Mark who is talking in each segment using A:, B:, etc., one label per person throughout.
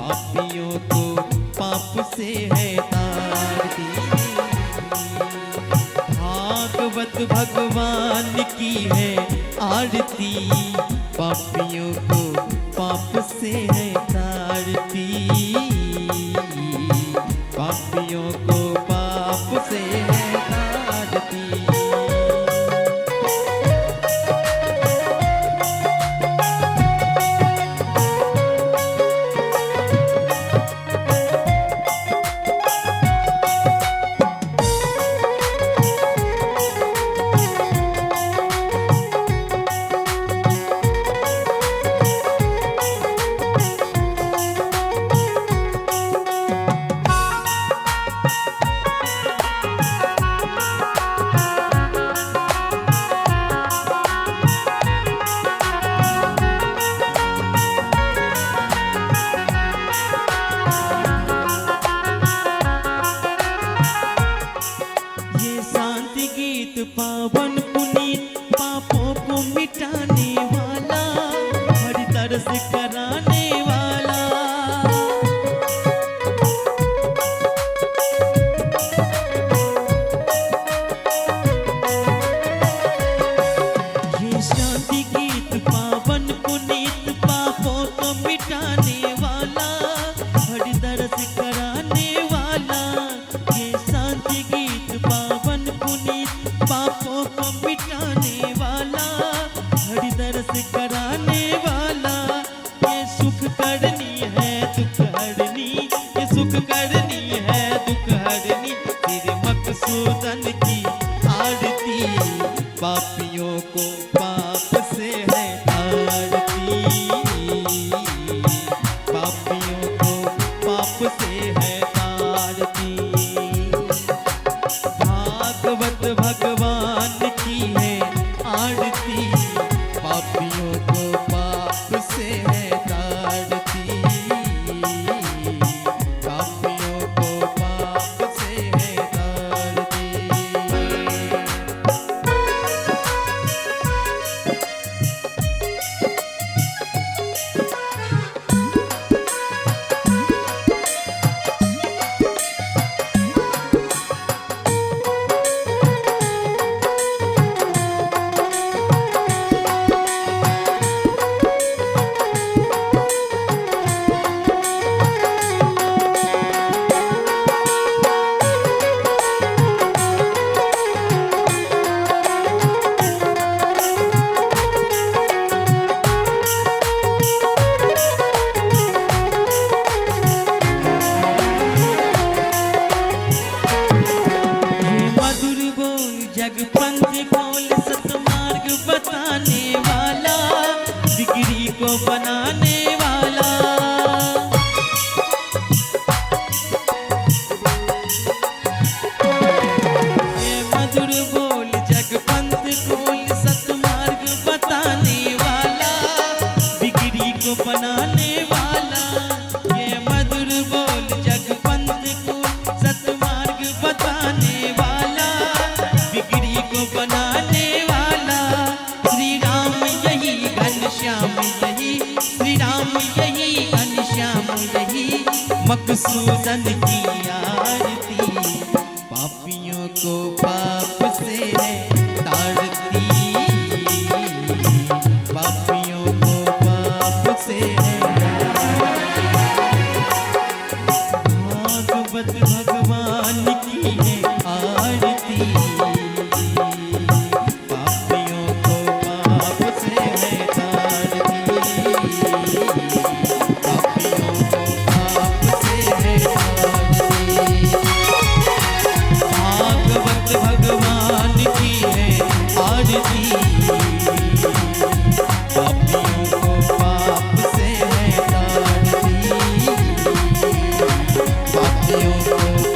A: पापियों को पाप से है तारती। भागवत भगवान की है आरती, पापियों को पाप से है तारती। पापियों को पाप से है तारती। पावन पुनीत पापों को मिटाने वाला, हरि तरस कराने वाला। ये शांति गीत पावन पुनीत पापों को मिटाने वाला, हरि तरस कराने वाला। ये शांति गीत पावन पुनीत पापों को मिटाने वाला, हरि दरस कराने वाला। ये सुख करनी है दुख हरनी, ये सुख करनी है दुख हरनी, तेरे मकसूदन की आरती। पापियों को पाप से है तारती, पापियों को पाप से है तारती। भागवत भगवान की है आरती, पापियों को पाप से है तारती। पापियों को पाप से है तारती। जगपंथ खोल सतमार्ग बताने वाला, बिगड़ी को बनाने वाला। ये मधुर बोल जगपंथ खोल सतमार्ग बताने वाला, बिगड़ी को बनाने वाला। ये मधुर बोल जगपंथ खोल सतमार्ग बताने वाला, बिगड़ी को बनाने वाला। श्री राम यही घनश्याम यही, श्री राम यही घनश्याम यही, मकसूदन की आरती। पापियों को पाप से है तारती, पापियों को पाप से है। भागवत भगवान की है आरती, पापियों को पाप से है तारती। पापियों को पाप से है तारती। भागवत भगवान की है आरती, पापियों को पाप से है तारती। पापियों को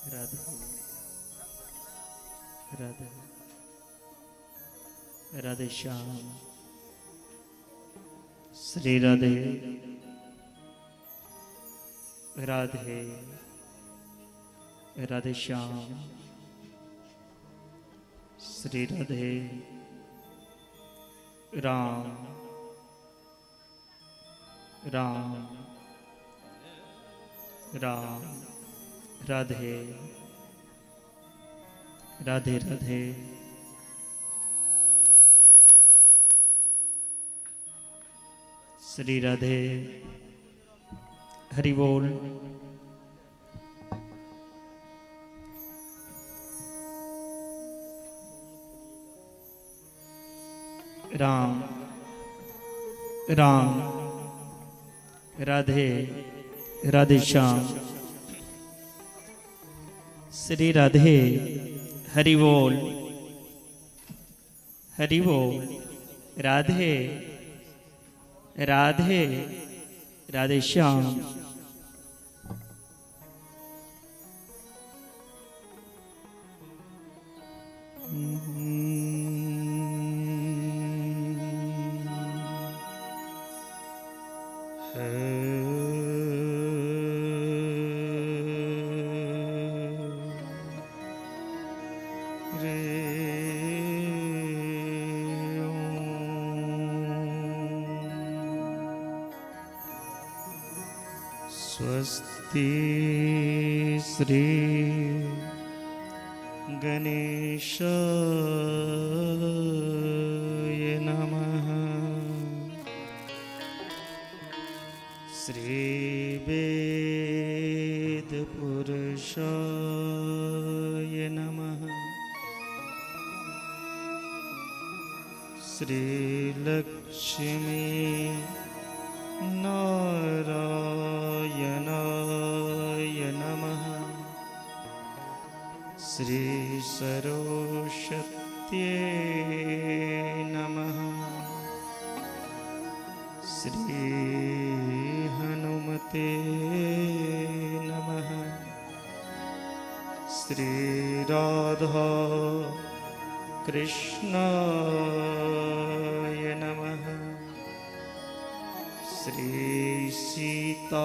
A: राधे राधे राधे श्याम श्री राधे राधे राधे श्याम श्री राधे राम राम राम राधे राधे राधे श्री राधे हरि बोल। राम राम राधे राधे श्याम श्री राधे हरि बोल हरि बोल। राधे राधे राधे श्याम स्वस्ति श्री गणेशाय नमः। श्री वेद पुरुषाय नमः। श्री लक्ष्मी नारायणाय नमः। श्री सरस्वत्यै नमः। श्री हनुमते नमः। श्री राधा कृष्णाय नमः। श्री सीताराम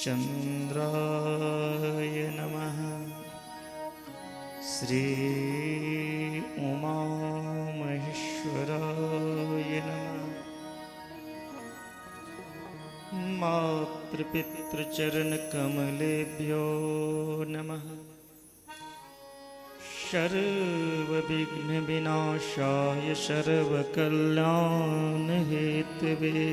A: चंद्राय नमः। श्री उमा महेश्वराय नमः। मातृपितृचरण कमलेभ्यो नमः। सर्वविघ्न विनाशाय सर्वकल्याण हेतवे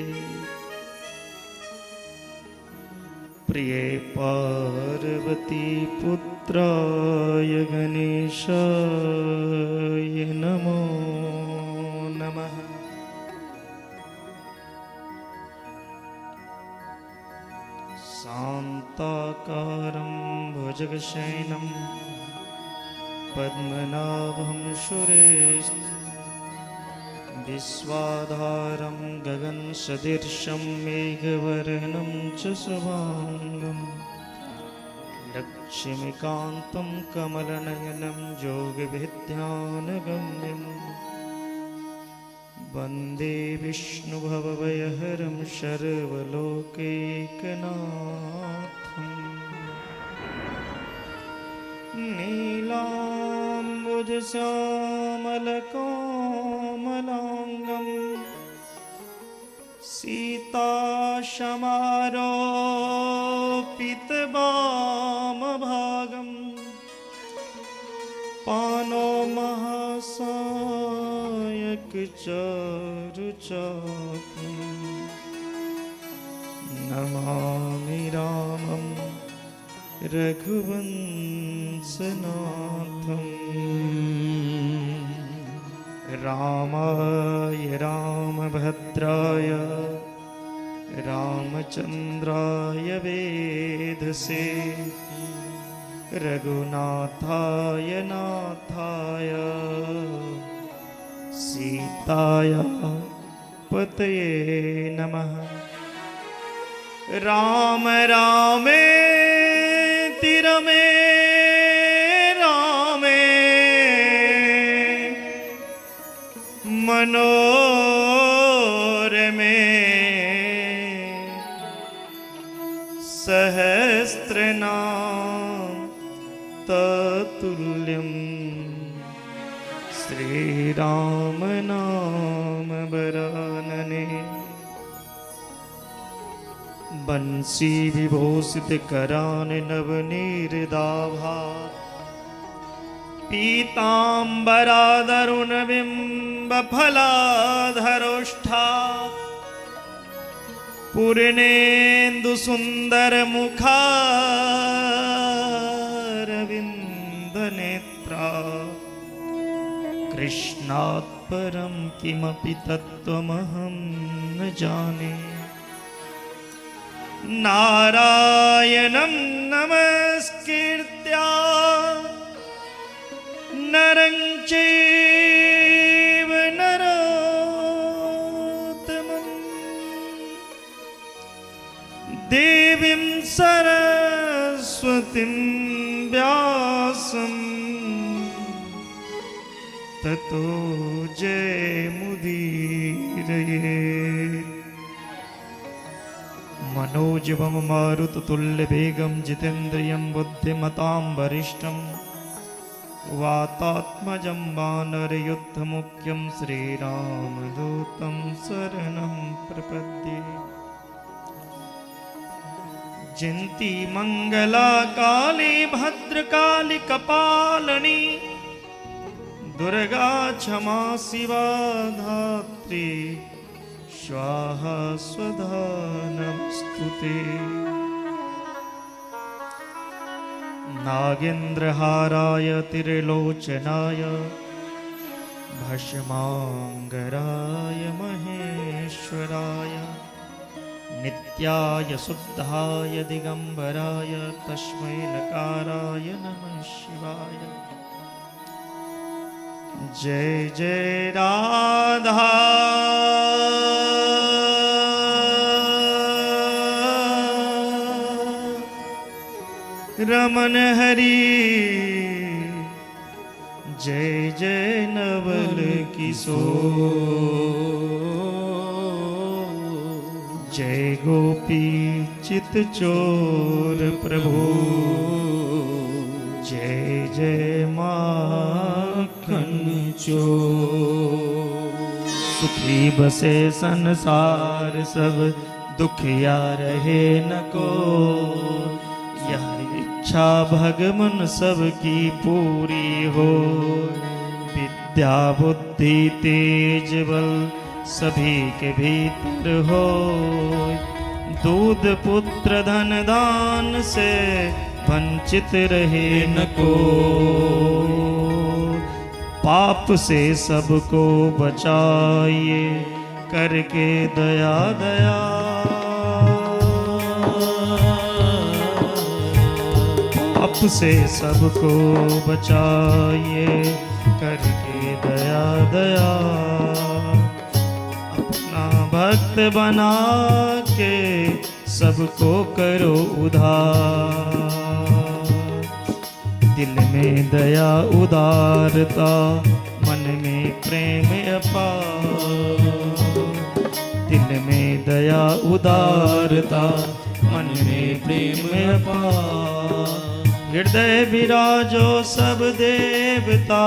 A: प्रिय पार्वती पुत्राय गणेशाय नमो नमः। शान्ताकारं भुजगशयनं पद्मनाभं सुरेशं विश्वाधारं गगनसदृशं मेघवर्णं च शुभांगं लक्ष्मीकान्तं कमलनयनं योगविद्यानगम्यं वन्दे विष्णुभवभयहरं सर्वलोकैकनाथम्। नीलाम्बुजश्यामलकोमलाङ्गं सीताशमारोपितवामभागं पानो महासायकचारुचापं नमामि रामं रघुवंशनाथम्। रामाय रामभद्राय रामचन्द्राय वेधसे रघुनाथाय नाथाय सीताय पतये नमः। राम रामे
B: रमे रामे मनोरमे सहस्रनाम ततुल्यं श्रीराम नाम वरानने। बंसी विभूषित करान नवनीरदाभा पीतांबरादरुण बिंब फलाधरोष्ठा पूर्णेन्दु सुंदर मुखारविंद नेत्रा कृष्णात् परं किमपि तत्त्वमहं न जाने। नारायणं नमस्कृत्य नरं चैव नरोत्तमं देवीं सरस्वतीं व्यासं ततो जयमुदीरयेत्। मनोजवं मारुततुल्यवेगं जितेन्द्रियं बुद्धिमतां वरिष्ठं वातात्मजं वानरयुद्धमुख्यं श्रीरामदूतं शरणं प्रपद्ये। जयन्ती मंगला काली भद्रकाली कपालिनी दुर्गा क्षमा शिवा धात्री स्वाहा स्वधा नमस्तुते। नागेन्द्रहाराय त्रिलोचनाय भस्मांगराय महेश्वराय नित्याय शुद्धाय दिगंबराय तस्मै नकाराय नमः शिवाय। जय जय राधा रमन हरि जय जय नवल किशोर जय गोपी चित चोर प्रभु जय जय माखन चोर। सुखी बसे संसार सब दुखिया रहे न को यह इच्छा भगवन सबकी पूरी हो। विद्या बुद्धि तेज बल सभी के भीतर हो। दूध पुत्र धन दान से वंचित रहे न को। पाप से सबको बचाइए करके दया दया। पाप से सबको बचाइए करके दया दया। अपना भक्त बना के सबको करो उधार। दिल में दया उदारता मन में प्रेम अपार। दिल में दया उदारता मन में प्रेम अपार। हृदय विराजो सब देवता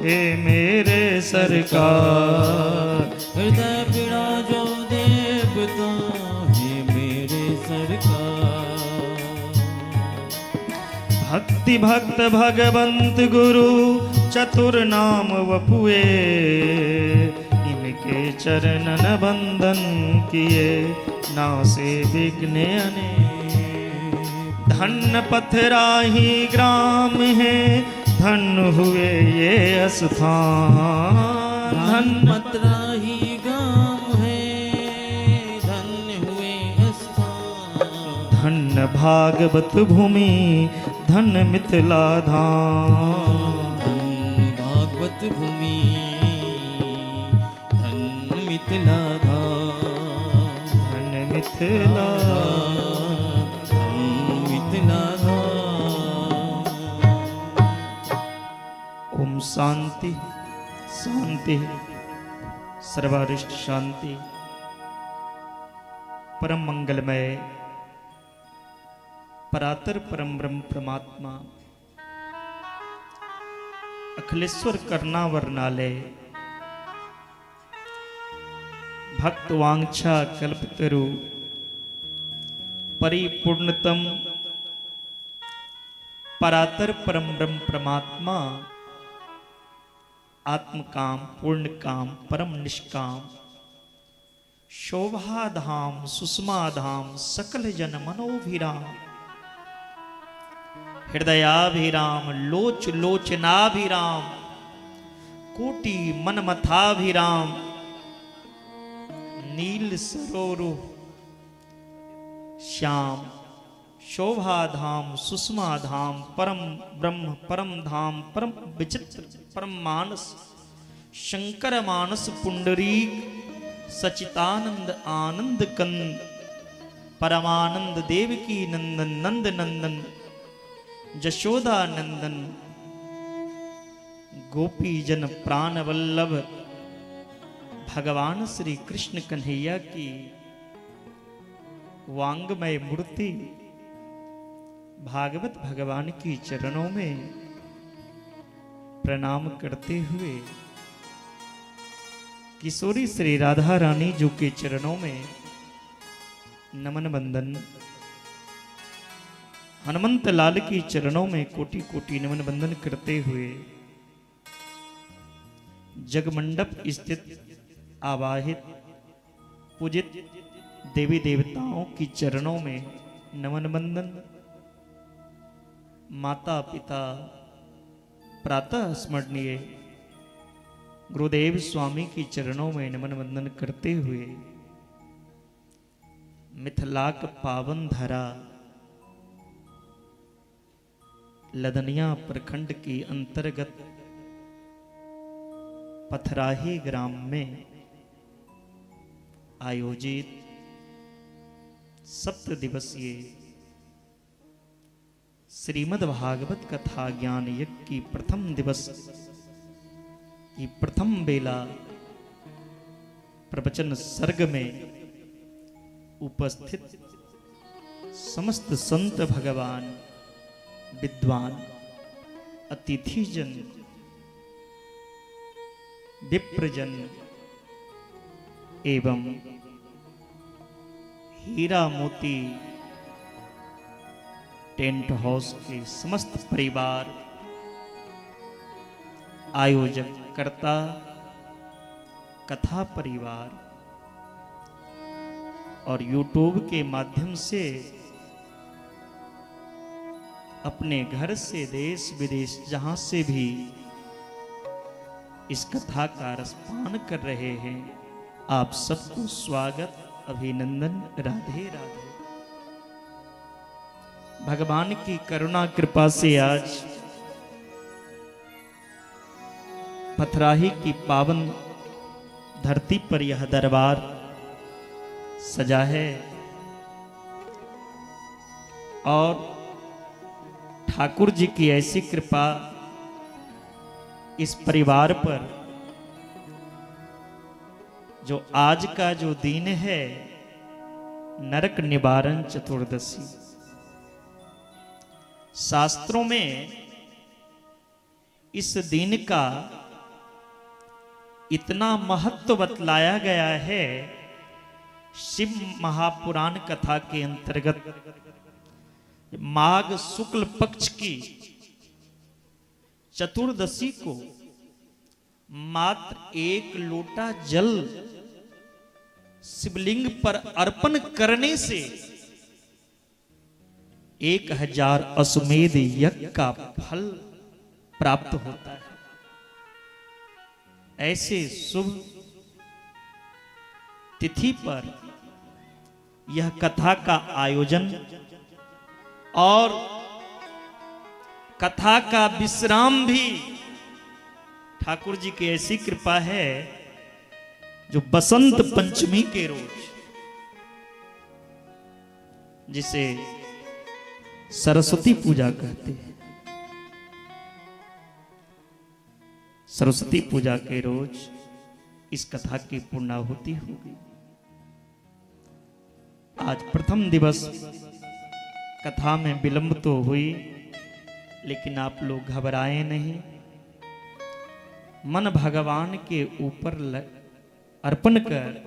B: हे मेरे सरकार।
C: हृदय विराजो देवता हे मेरे सरकार।
B: भक्ति भक्त भगवंत गुरु चतुर नाम वपुए। इनके चरणन बंदन किए नासे विघ्न अनेक। धन पथराही ग्राम है धन हुए ये स्थान।
C: धन पथराही गाम है धन्य हुए स्थान।
B: धन भागवत भूमि धन मिथिला धाम।
C: धन भागवत भूमि धन मिथिला धाम।
B: धन मिथिला
C: धन मिथिला धाम।
B: शांति शांति सर्वारिष्ट शांति। परम मंगलमय परातर परम ब्रह्म परमात्मा अखिलेश्वर करुणावरणालय भक्त वांछा कल्पतरु परिपूर्णतम परातर परम ब्रह्म परमात्मा आत्मकाम पूर्ण काम परम निष्काम शोभा धाम सुषमा धाम सकल जन मनोभिराम हृदयाभिराम लोच लोचनाभिराम कोटि मनमथाभिराम नील सरोरु श्याम शोभा धाम सुषमा धाम परम ब्रह्म परम धाम परम विचित्र परम मानस शंकर मानस पुंडरीक सचितानंद आनंद कंद परमानंद देवकी नंदन नंद नंदन जशोदा नंदन गोपी जन प्राण वल्लभ भगवान श्री कृष्ण कन्हैया की वांगमय मूर्ति भागवत भगवान की चरणों में प्रणाम करते हुए किशोरी श्री राधा रानी जी के चरणों में नमन बंदन हनुमंत लाल की चरणों में कोटि कोटि नमन बंदन करते हुए जगमंडप स्थित आवाहित पूजित देवी देवताओं की चरणों में नमन बंदन माता पिता प्रातः स्मरणीय गुरुदेव स्वामी की चरणों में नमन वंदन करते हुए मिथिलाक पावन धरा लदनिया प्रखंड की अंतर्गत पथराही ग्राम में आयोजित 7 दिवसीय श्रीमद् भागवत कथा ज्ञान यज्ञ की प्रथम दिवस की प्रथम बेला प्रवचन सर्ग में उपस्थित समस्त संत भगवान विद्वान अतिथिजन विप्रजन एवं हीरा मोती टेंट हाउस के समस्त परिवार आयोजक कर्ता कथा परिवार और यूट्यूब के माध्यम से अपने घर से देश विदेश जहां से भी इस कथा का रसपान कर रहे हैं, आप सबको स्वागत अभिनंदन राधे राधे। भगवान की करुणा कृपा से आज पथराही की पावन धरती पर यह दरबार सजा है और ठाकुर जी की ऐसी कृपा इस परिवार पर जो आज का जो दिन है नरक निवारण चतुर्दशी, शास्त्रों में इस दिन का इतना महत्व बतलाया गया है। शिव महापुराण कथा के अंतर्गत माघ शुक्ल पक्ष की चतुर्दशी को मात्र 1 लोटा जल शिवलिंग पर अर्पण करने से 1000 अश्वमेध यज्ञ का फल प्राप्त होता है। ऐसे शुभ तिथि पर यह कथा का आयोजन और कथा का विश्राम भी ठाकुर जी की ऐसी कृपा है जो बसंत पंचमी के रोज, जिसे सरस्वती पूजा कहते हैं, सरस्वती पूजा के रोज इस कथा की पूर्णाहुति होगी। आज प्रथम दिवस कथा में विलंब तो हुई, लेकिन आप लोग घबराए नहीं। मन भगवान के ऊपर अर्पण कर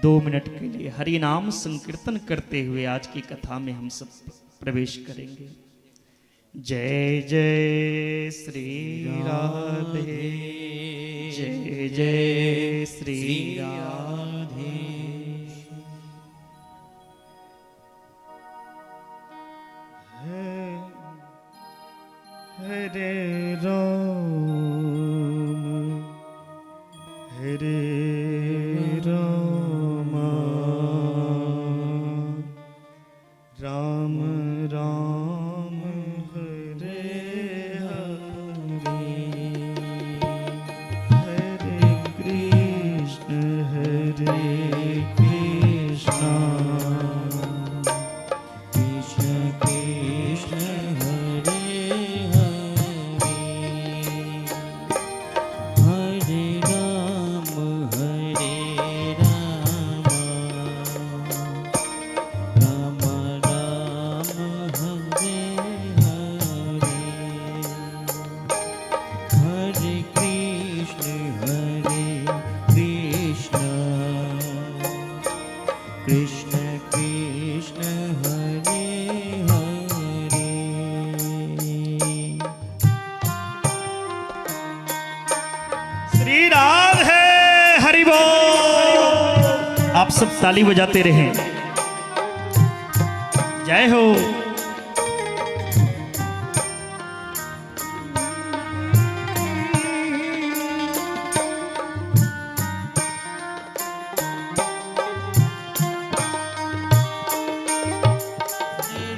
B: 2 मिनट के लिए हरि नाम संकीर्तन करते हुए आज की कथा में हम सब प्रवेश करेंगे। जय जय श्री राधे, जय जय श्री राधे।
A: हरे राम हरे राम राम राम हरे हरे, हरे कृष्ण
C: कृष्ण कृष्ण हरे हरे, हरे राम राम राम हरे हरे, हरे कृष्ण कृष्ण कृष्ण हरे हरे।
B: श्री राधे हरि बोल। आप सब ताली बजाते रहें। जय हो।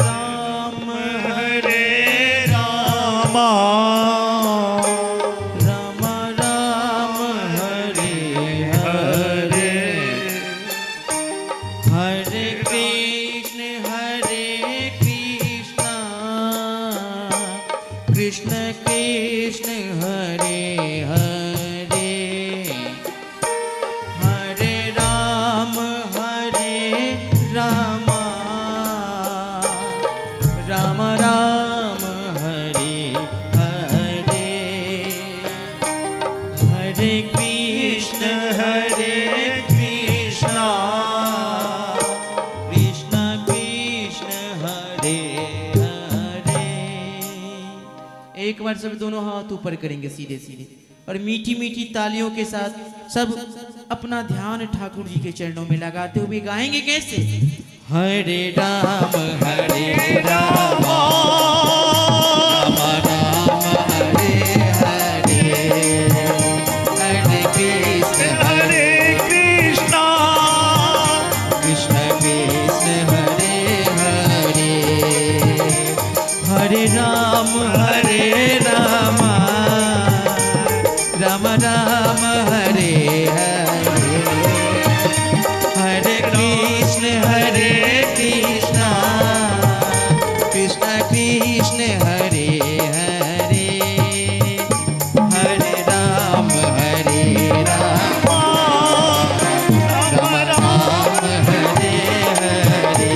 A: राम हरे रामा
C: राम राम हरे हरे, हरे कृष्ण कृष्ण कृष्ण हरे हरे, हरे राम राम राम हरे हरे, हरे कृष्ण कृष्ण कृष्ण हरे हरे। एक बार सब दोनों हाथ ऊपर करेंगे सीधे सीधे, और मीठी मीठी तालियों के साथ सब अपना ध्यान ठाकुर जी के चरणों में लगाते हुए गाएंगे। कैसे? हरे राम राम राम हरे हरे, हरे कृष्ण कृष्ण कृष्ण हरे हरे, हरे राम राम राम हरे हरे, हरे कृष्ण कृष्ण कृष्ण हरे हरे, हरे राम राम राम हरे हरे।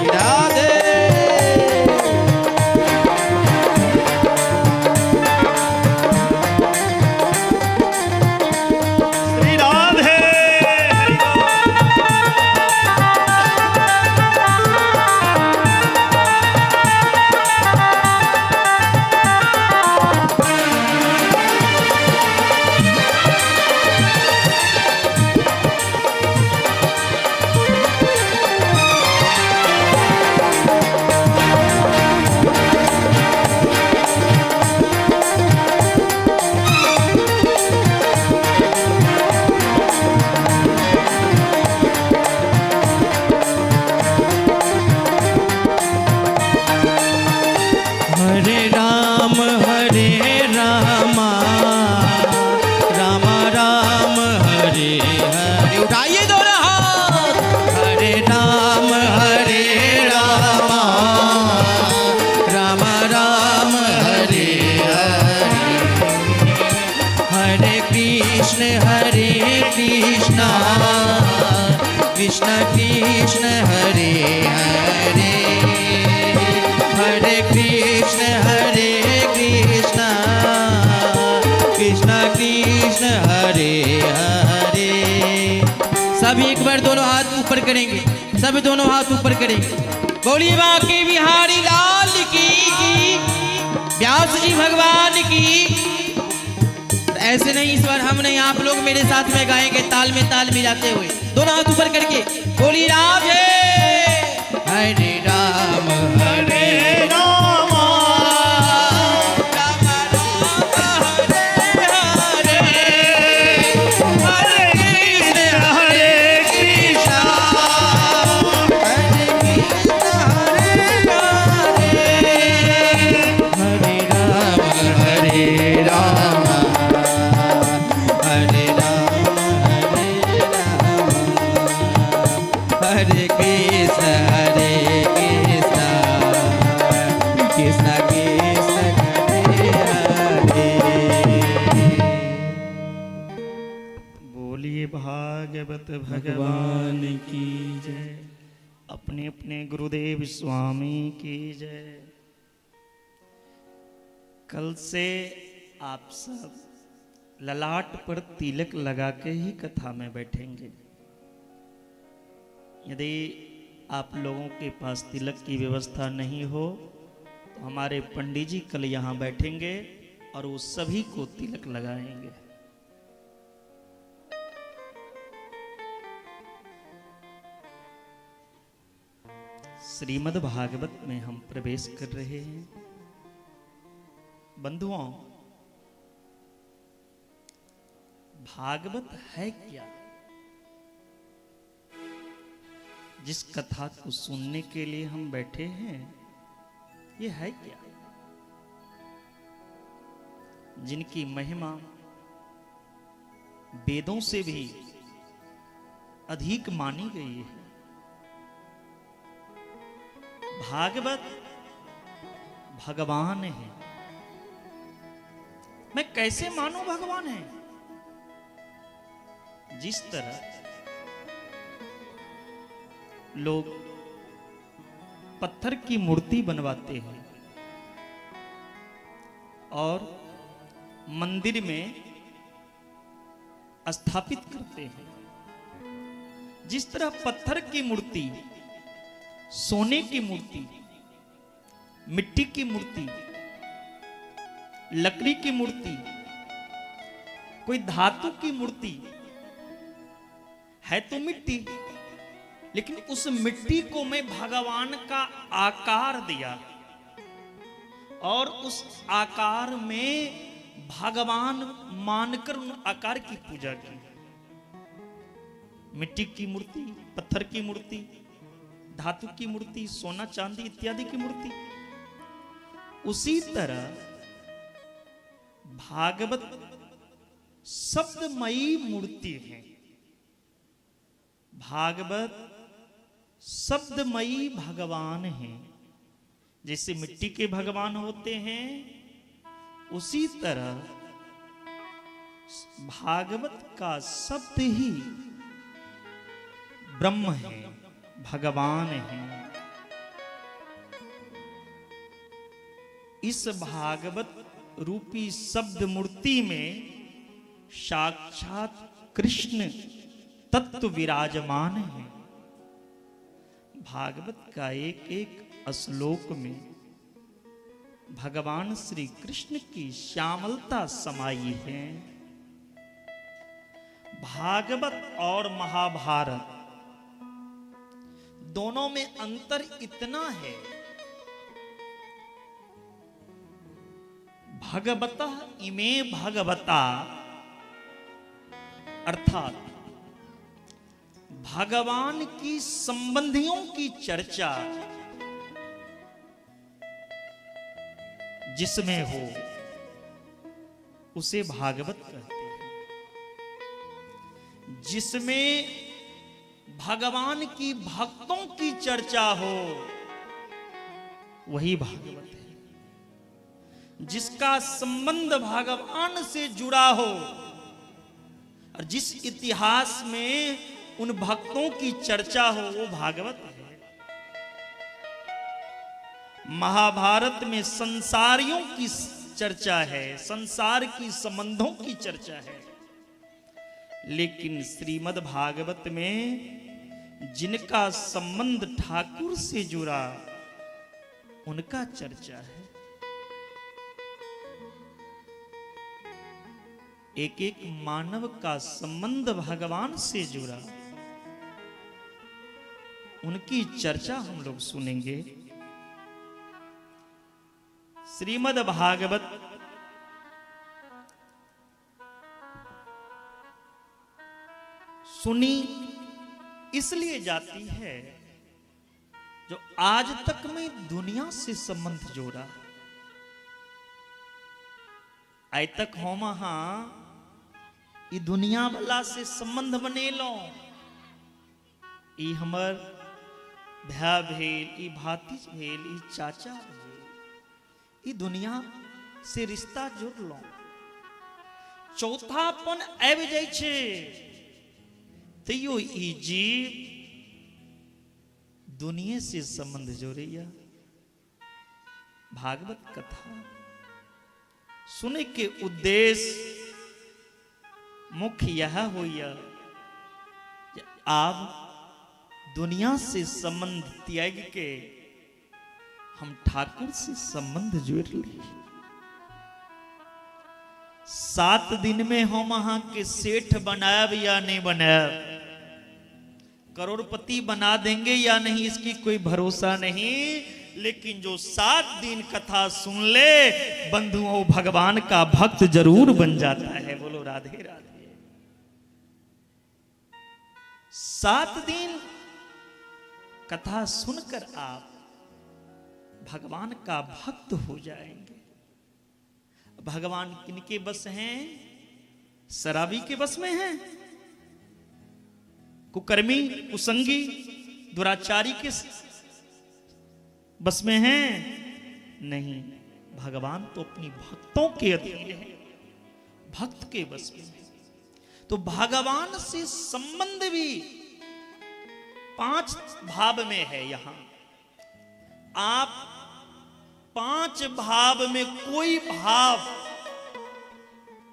C: राधे। हरे कृष्ण कृष्ण कृष्ण हरे हरे, हरे कृष्ण कृष्ण कृष्ण हरे हरे। सब एक बार दोनों हाथ ऊपर करेंगे, सब दोनों हाथ ऊपर करेंगे। बोलिए बांके बिहारी लाल की, व्यास जी भगवान की। ऐसे नहीं, इस बार हम नहीं, आप लोग मेरे साथ में गाएंगे ताल में ताल मिलाते हुए, दोनों हाथ ऊपर करके। बोलिए राधे, हरे राम हरे राम, राम राम हरे हरे, हरे कृष्ण हरे कृष्ण, हरे कृष्ण हरे हरे, हरे राम हरे राम, हरे कृष्ण कृष्ण कृष्ण हरे हरे।
B: बोलिए भागवत भगवान की जय। अपने अपने गुरुदेव स्वामी की जय। कल से आप सब ललाट पर तिलक लगा के ही कथा में बैठेंगे। यदि आप लोगों के पास तिलक की व्यवस्था नहीं हो तो हमारे पंडित जी कल यहाँ बैठेंगे और वो सभी को तिलक लगाएंगे। श्रीमद् भागवत में हम प्रवेश कर रहे हैं। बंधुओं, भागवत है क्या? जिस कथा को सुनने के लिए हम बैठे हैं, ये है क्या? जिनकी महिमा वेदों से भी अधिक मानी गई है। भागवत भगवान है। मैं कैसे मानूं भगवान है? जिस तरह लोग पत्थर की मूर्ति बनवाते हैं और मंदिर में स्थापित करते हैं, जिस तरह पत्थर की मूर्ति, सोने की मूर्ति, मिट्टी की मूर्ति, लकड़ी की मूर्ति, कोई धातु की मूर्ति है तो मिट्टी, लेकिन उस मिट्टी को मैं भगवान का आकार दिया और उस आकार में भगवान मानकर उन आकार की पूजा की। मिट्टी की मूर्ति, पत्थर की मूर्ति, धातु की मूर्ति, सोना चांदी इत्यादि की मूर्ति। उसी तरह भागवत शब्दमयी मूर्ति है। भागवत शब्दमयी भगवान है। जैसे मिट्टी के भगवान होते हैं, उसी तरह भागवत का शब्द ही ब्रह्म है, भगवान है। इस भागवत रूपी शब्द मूर्ति में साक्षात कृष्ण तत्व विराजमान है। भागवत का एक एक श्लोक में भगवान श्री कृष्ण की श्यामलता समाई है। भागवत और महाभारत दोनों में अंतर इतना है, भगवतः इमे भगवता, अर्थात भगवान की संबंधियों की चर्चा जिसमें हो उसे भागवत कहते हैं। जिसमें भगवान की भक्तों की चर्चा हो वही भागवत है। जिसका संबंध भगवान से जुड़ा हो और जिस इतिहास में उन भक्तों की चर्चा हो वो भागवत है। महाभारत में संसारियों की चर्चा है, संसार की संबंधों की चर्चा है, लेकिन श्रीमद् भागवत में जिनका संबंध ठाकुर से जुड़ा उनका चर्चा है। एक एक मानव का संबंध भगवान से जुड़ा, उनकी चर्चा हम लोग सुनेंगे। श्रीमद् भागवत सुनी इसलिए जाती है जो आज तक में दुनिया से संबंध जोड़ा। आज तक हम ई दुनिया वाला से संबंध बने लो, ई हमर भाई भेल, ई भातीज भेल, ई चाचा भेल, ई दुनिया से रिश्ता जोड़ लो। चौथापन आबि जाइ छै तैयो ई जीव दुनिया से संबंध जोड़ैया। भागवत कथा सुने के उद्देश्य मुख्य यह होइया कि आप दुनिया से संबंध त्याग के हम ठाकुर से संबंध जोड़ ली। 7 दिन में हम अहाँ के सेठ बनाब या नहीं बनाब, करोड़पति बना देंगे या नहीं इसकी कोई भरोसा नहीं, लेकिन जो 7 दिन कथा सुन ले बंधुओं भगवान का भक्त जरूर बन जाता है। बोलो राधे राधे। 7 दिन कथा सुनकर आप भगवान का भक्त हो जाएंगे। भगवान किनके बस हैं? शराबी के बस में हैं? कुकर्मी, कुसंगी, दुराचारी के बस में हैं? नहीं, भगवान तो अपनी भक्तों के अधीन है, भक्त के बस में है। तो भगवान से संबंध भी 5 भाव में है। यहां आप 5 भाव में कोई भाव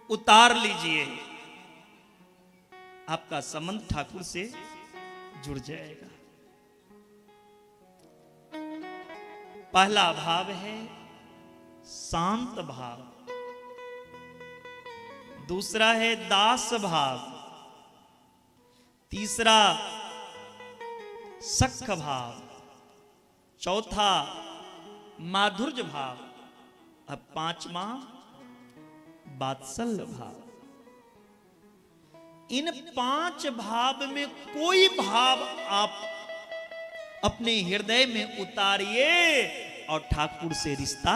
B: उतार लीजिए, आपका संबंध ठाकुर से जुड़ जाएगा। पहला भाव है शांत भाव, दूसरा है दास भाव, तीसरा सख भाव, चौथा माधुर्य भाव, अब 5वां वात्सल्य भाव। इन 5 भाव में कोई भाव आप अपने हृदय में उतारिए और ठाकुर से रिश्ता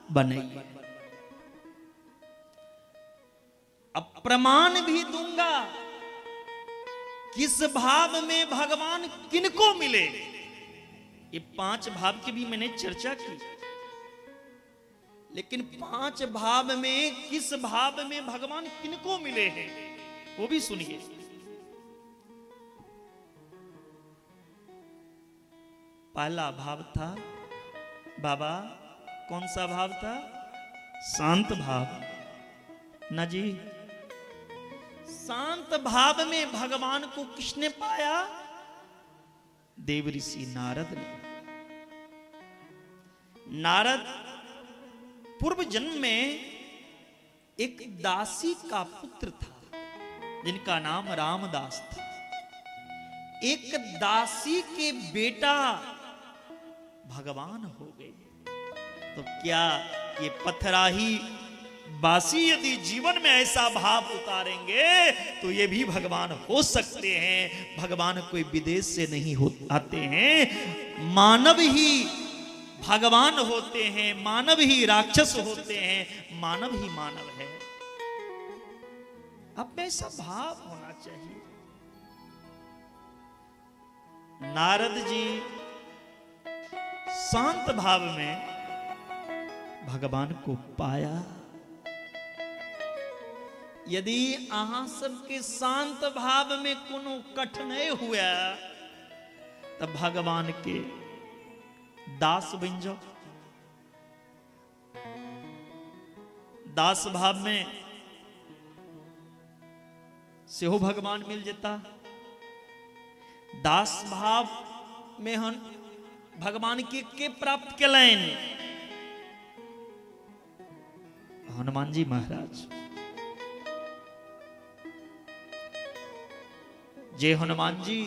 B: बनाइए। अब प्रमाण भी दूंगा किस भाव में भगवान किनको मिले। ये 5 भाव की भी मैंने चर्चा की, लेकिन 5 भाव में किस भाव में भगवान किनको मिले हैं वो भी सुनिए। पहला भाव था बाबा, कौन सा भाव था? शांत भाव ना जी। शांत भाव में भगवान को किसने पाया? देव ऋषि नारद ने। नारद पूर्व जन्म में एक दासी का पुत्र था जिनका नाम रामदास था। एक दासी के बेटा भगवान हो गए। तो क्या ये पथराही बासी यदि जीवन में ऐसा भाव उतारेंगे तो ये भी भगवान हो सकते हैं। भगवान कोई विदेश से नहीं आते हैं, मानव ही भगवान होते हैं, मानव ही राक्षस होते हैं, मानव ही मानव है। अब में ऐसा भाव होना चाहिए। नारद जी शांत भाव में भगवान को पाया। यदि अहाँ सबके शांत भाव में कोनो कठिनाई हुआ तब भगवान के दास बन जाओ। दास भाव में से हो भगवान मिल जाता। दास भाव में हम भगवान के प्राप्त कलेन हनुमान जी महाराज। जे हनुमान जी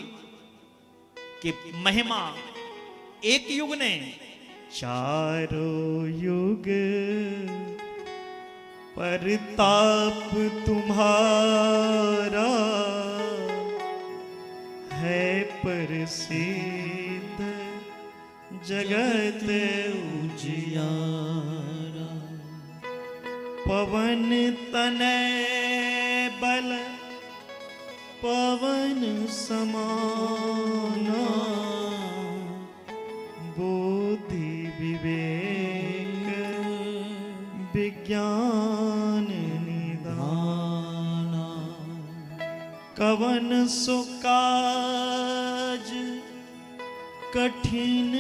B: के महिमा एक युग ने चारों युग परताप तुम्हारा है प्रसिद्ध जगत उजियारा। पवन तनय बल पवन समाना बुद्धि विवेक विज्ञान निधाना। कवन सो काज कठिन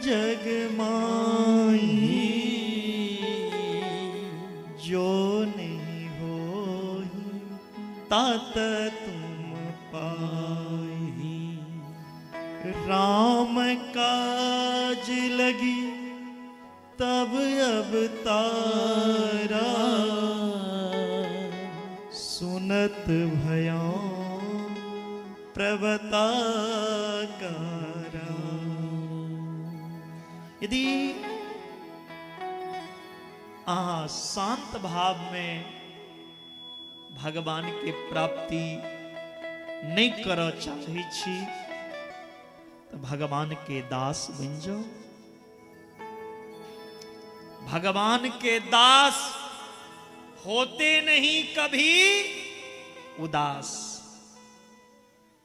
B: जग माही जो नहीं होई तात तुम पाई। राम काज लगी तब अब तारा सुनत भया प्रवताकारा। यदि शांत भाव में भगवान के प्राप्ति नहीं कर चाहे छी तो भगवान के दास बन जाओ। भगवान के दास होते नहीं कभी उदास।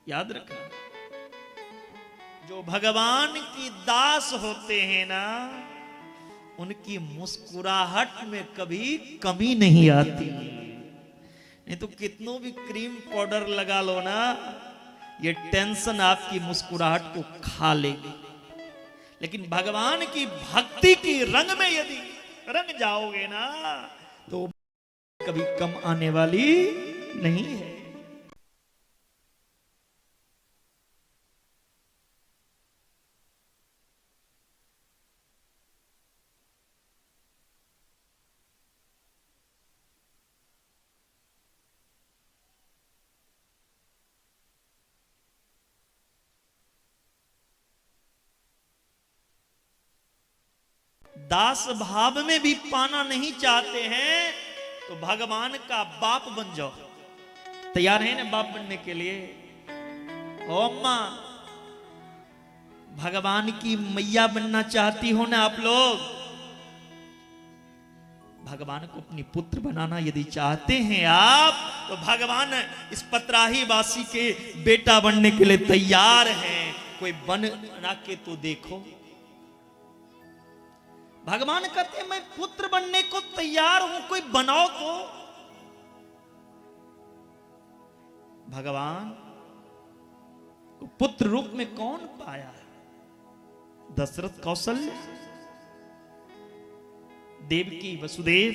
B: याद रखना, जो भगवान की दास होते हैं ना उनकी मुस्कुराहट में कभी कमी नहीं आती। नहीं तो कितनों भी क्रीम पाउडर लगा लो ना, ये टेंशन आपकी मुस्कुराहट को खा लेगी। लेकिन भगवान की भक्ति की रंग में यदि रंग जाओगे ना तो कभी कम आने वाली नहीं है। दास भाव में भी पाना नहीं चाहते हैं तो भगवान का बाप बन जाओ। तैयार है ना बाप बनने के लिए? ओ अम्मा, भगवान की मैया बनना चाहती हो ना आप लोग? भगवान को अपनी पुत्र बनाना यदि चाहते हैं आप तो भगवान इस पतराही वासी के बेटा बनने के लिए तैयार हैं। कोई बना के तो देखो। भगवान कहते हैं मैं पुत्र बनने को तैयार हूं, कोई बनाओ तो। भगवान को पुत्र रूप में कौन पाया? दशरथ कौशल्य, देवकी वसुदेव।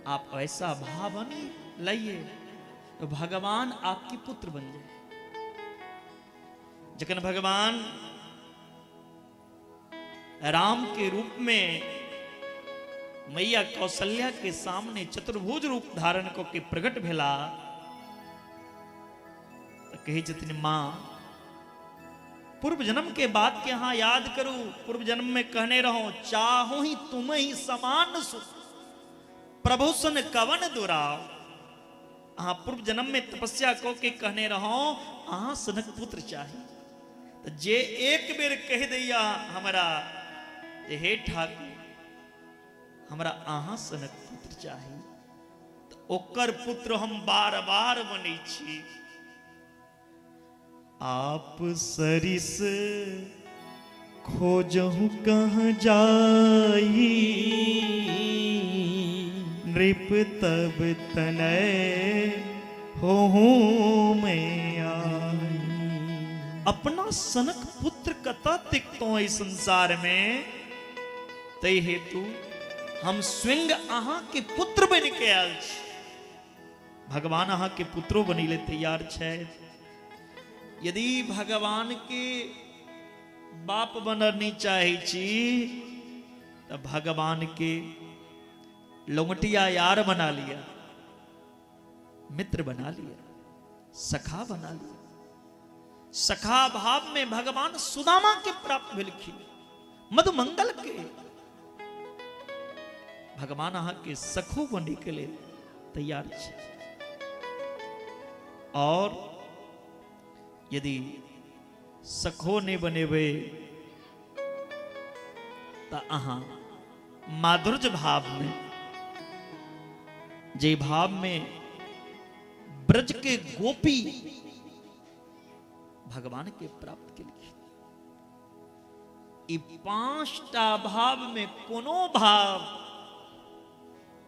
B: आप ऐसा भावन लाइए तो भगवान आपके पुत्र बन जाए। जखन भगवान राम के रूप में मैया कौशल्या के सामने चतुर्भुज रूप धारण को के प्रकट भेला तो कही जतन मां पूर्व जन्म के बात के यहां याद करूं। पूर्व जन्म में कहने रहो चाहो ही तुम ही समान सुख प्रभु सुन कवन दुराव। पूर्व जन्म में तपस्या को के कहने रहो अहा सनक पुत्र चाहिए। तो जे एक बेर कह दैया हमारा हे ठाकुर हमरा अहा सनक पुत्र चाहिए तो ओकर पुत्र हम बार बार बनै छी। आप सरिस खोजहु कहाँ जाई नृप तब तनय हो मैं आई। अपना सनक पुत्र कता तिकतो इस संसार में, तय हेतु हम स्वयं अहाँ के पुत्र बन के आयल छी। भगवान अहाँ के पुत्रो बनी ले तैयार छे। यदि भगवान के बाप बननी चाहे छी तो भगवान के लौंगटिया यार बना लिया, मित्र बना लिया, सखा बना लिया। सखा भाव में भगवान सुदामा के प्राप्त भेलखिन, मधुमंगल के। भगवान अहाँ के सखो बने के लिए तैयार छे। और यदि सखो नहीं बनेबे तो अहाँ माधुर्य भाव में, जे भाव में ब्रज के गोपी भगवान के प्राप्त के लिए, ई पांचटा भाव में कोनो भाव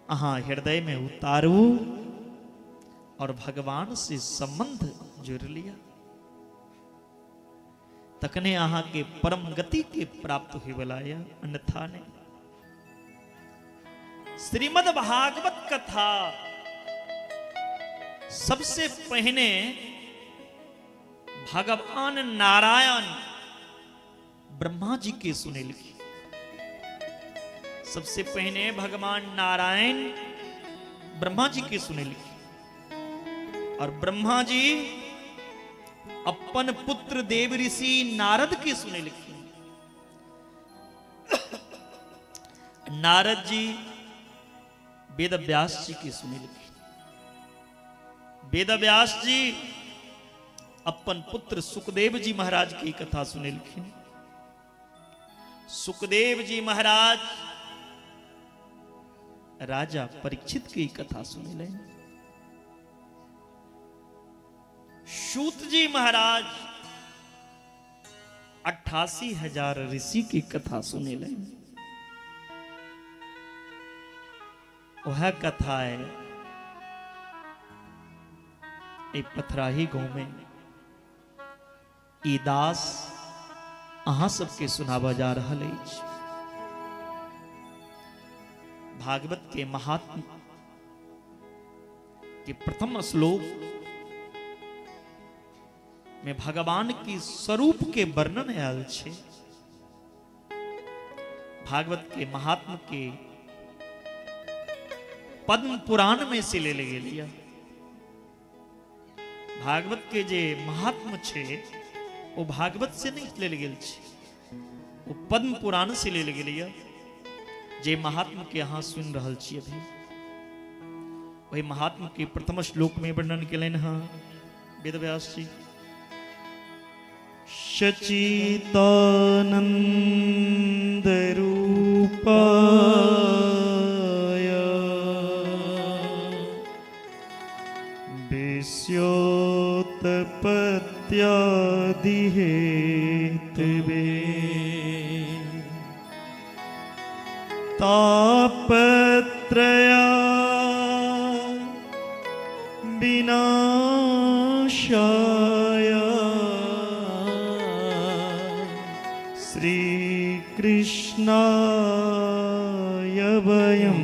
B: अहाँ हृदय में उतारू और भगवान से संबंध जुड़ लिया, तकने अहाँ के परम गति के प्राप्त हुई बलाया, अन्यथा नहीं। श्रीमद् भागवत कथा सबसे पहले भगवान नारायण ब्रह्मा जी के सुने लिखी। सबसे पहले भगवान नारायण ब्रह्मा जी के सुने लिखी। और ब्रह्मा जी अपन पुत्र देव ऋषि नारद के सुने लिखी। नारद जी वेद व्यास जी की सुने लिखी। वेद व्यास जी अपन पुत्र सुखदेव जी महाराज की कथा सुने लिखी। सुखदेव जी महाराज राजा परीक्षित की कथा सुने ले। सूत जी महाराज 88,000 ऋषि की कथा सुने ले। वह कथा है एक पथराही गांव में ई दास अहाँ सबके सुनावा जा रहा है। भागवत के महात्म के प्रथम श्लोक में भगवान की स्वरूप के वर्णन आयल छे। भागवत के महात्म के पद्म पुराण में से ले लिया। भागवत के जे महात्म छे वो भागवत से नहीं ले गेल छे, वो पद्म पुराण से ले लिया। जे महात्म के यहाँ सुन रहल छी अभी, वही महात्म के प्रथम श्लोक में वर्णन केलन हाँ वेद व्यास जी। सचितानंद रूपाय विश्योत्पत्त्यादि हेतवे तापत्रया विनाशाय श्री कृष्णाय वयं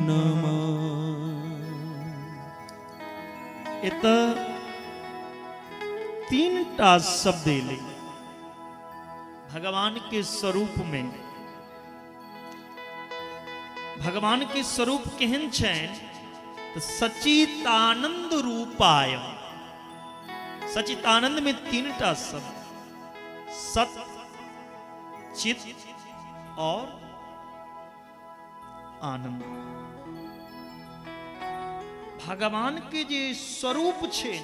B: नमः। इत तीनटा शब्द ले भगवान के स्वरूप में। भगवान के स्वरूप केहन छैन तो सचितानंद रूपाय। सचितानंद में तीनटा शब्द सत, चित और आनंद। भगवान के जे स्वरूप छे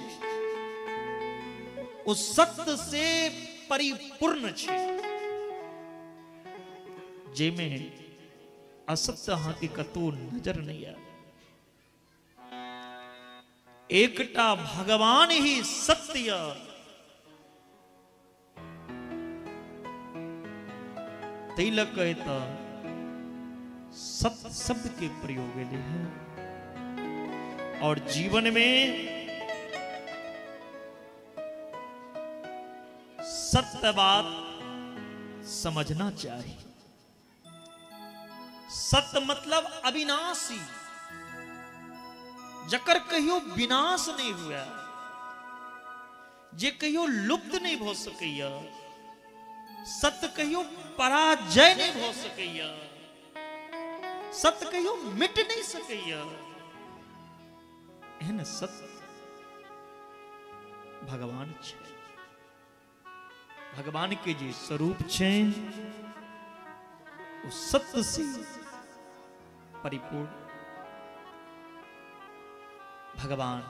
B: वो सत्य से परिपूर्ण छे, जेमे असत्य हाँ की कतो नजर नहीं आ। एकटा भगवान ही सत्य। तिलक सत शब्द के प्रयोग लिए है। और जीवन में सत्य बात समझना चाहिए। सत्य मतलब अविनाशी, जकर कहियो विनाश नहीं हुआ, जे कहियो लुप्त नहीं हो सकैया, सत्य कहियो पराजय नहीं हो सकैया, सत्य कहियो मिट नहीं सकैया। एहन सत्य भगवान छे। भगवान के जे स्वरूप छे वो सत्य से परिपूर्ण। भगवान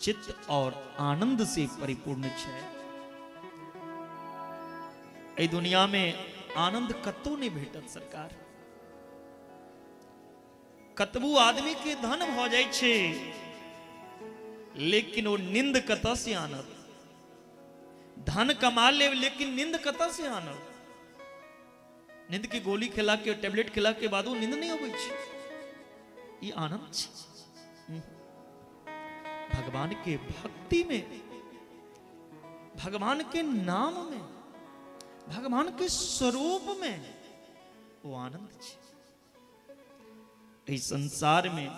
B: चित्त और आनंद से परिपूर्ण छे। ए दुनिया में आनंद कतो नहीं भेटत सरकार। कतबू आदमी के धन भ जाय छे, लेकिन वो नींद कत से आनत। धन कमा ले लेकिन नींद कत से आनत। नींद की गोली खिला के, टेबलेट खिला के बाद वो नींद नहीं आबै छे। ये आनंद छे भगवान के भक्ति में, भगवान के नाम में, भगवान के स्वरूप में वो आनंद छे। इस संसार में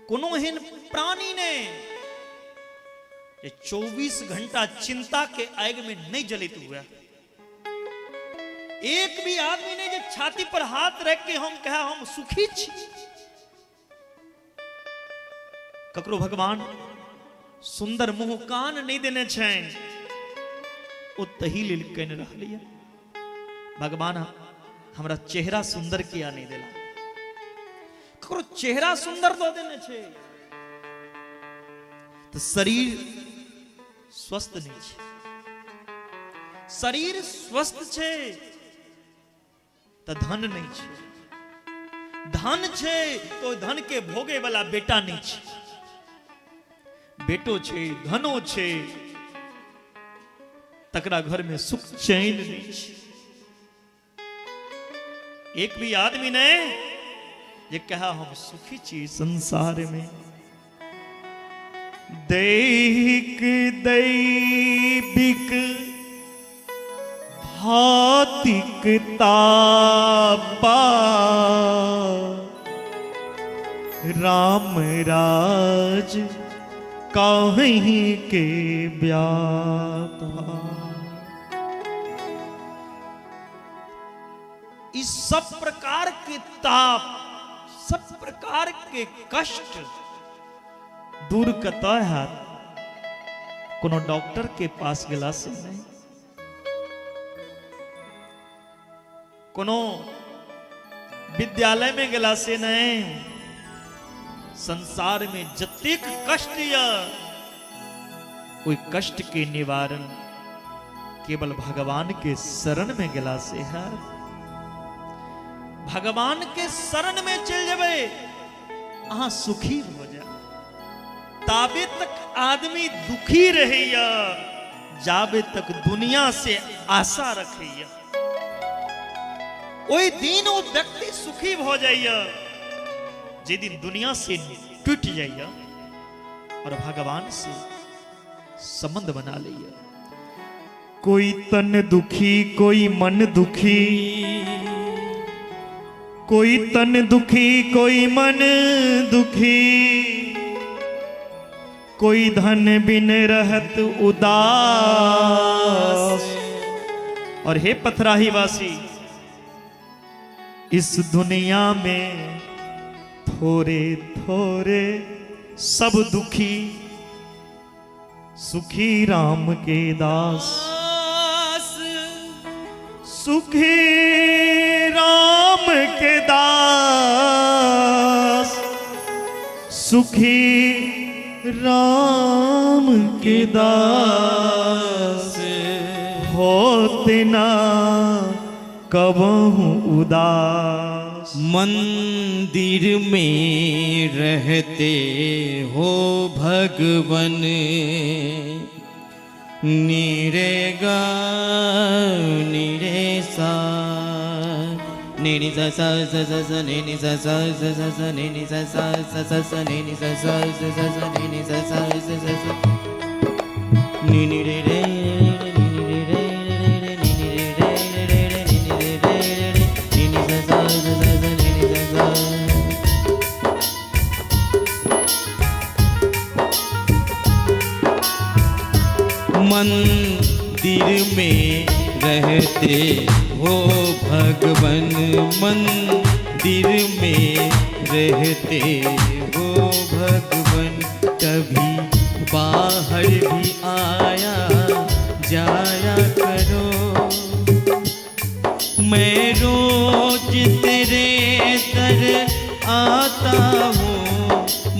B: कोनो एहन प्राणी ने 24 घंटा चिंता के आग में नहीं जलित हुआ। एक भी आदमी ने जो छाती पर हाथ रख के हम कहा हम सुखी छी। ककरो भगवान सुंदर मुंह कान नहीं देने छें, वो तही लेल कन रहलिए भगवान हमरा चेहरा सुंदर किया नहीं देला। ककरो चेहरा सुंदर दो देने छे तो शरीर स्वस्थ नहीं छे। शरीर स्वस्थ छे तो धन नहीं छे। धन छे तो धन के भोगे वाला बेटा नहीं छे। बेटो छे, धनो छे, तकरा घर में सुख चैन नहीं छे। एक भी आदमी ने ये कहा हम सुखी छी संसार में। दैहिक दैविक भौतिक तापा राम राज काहीं के ब्याता। इस सब प्रकार के ताप, सब प्रकार के कष्ट दूर कता है कोनो डॉक्टर के पास गेला से नहीं, कोनो विद्यालय में गेला से नहीं। संसार में जतेक कष्ट या कोई कष्ट के निवारण केवल भगवान के शरण में गेला से है। भगवान के शरण में चल जाबे अहाँ सुखी हो जा। ताबे तक आदमी दुखी रहैया जाबे तक दुनिया से आशा रखैया। ओई दिन वो व्यक्ति सुखी हो जाइया जे दिन दुनिया से टूट जाइया और भगवान से संबंध बना लिया। कोई तन दुखी कोई मन दुखी, कोई तन दुखी कोई मन दुखी, कोई धन बिन रहत उदास। और हे पथराही वासी, इस दुनिया में थोड़े थोड़े सब दुखी, सुखी राम के दास। सुखी राम के दास, सुखी राम के दास, होते ना कबहू उदास।
C: मंदिर में रहते हो भगवन, निरेगा निरेसा सा सा सा सा सा ने नि सा सा सा सा सा ने नि सा सा सा सा सा ने नि सा सा सा सा सा ने नि सा सा सा सा सा नि नि रे रे नि नि रे रे रे नि नि रे रे रे रे नि नि रे रे रे नि नि सा सा सा सा सा ने नि सा सा। मंदिर में रहते हो भगवन, मंदिर में रहते हो भगवन, कभी बाहर भी आया जाया करो। मैं रोज तेरे दर आता हूँ,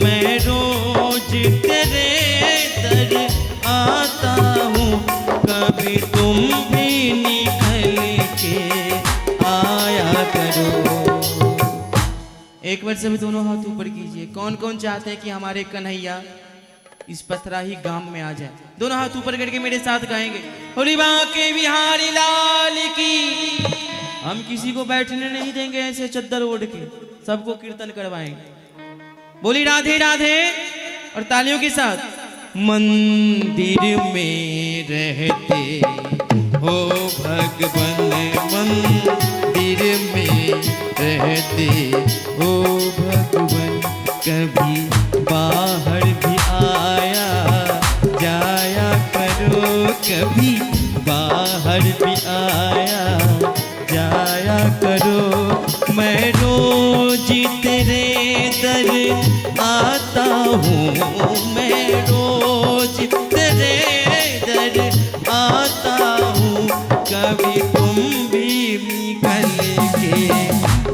C: मैं रोज तेरे दर आता हूँ, कभी तुम भी निकल के आया करो। एक बार सभी दोनों हाथ ऊपर कीजिए। कौन कौन चाहते हैं कि हमारे कन्हैया इस पथराही गांव में आ जाए? दोनों हाथ ऊपर करके मेरे साथ गाएंगे, होली बांके बिहारी लाल की। हम किसी को बैठने नहीं देंगे ऐसे चद्दर ओढ़ के, सबको कीर्तन करवाएंगे। बोली राधे राधे और तालियों के साथ। मंदिर में रहते हो भगवन, मंदिर में रहते हो भगवन, कभी बाहर भी आया जाया करो, कभी बाहर भी आया जाया करो। मैं रोज तेरे दर आता हूँ, मैं रोज तेरे दर आता हूँ, कभी तुम भी निकल के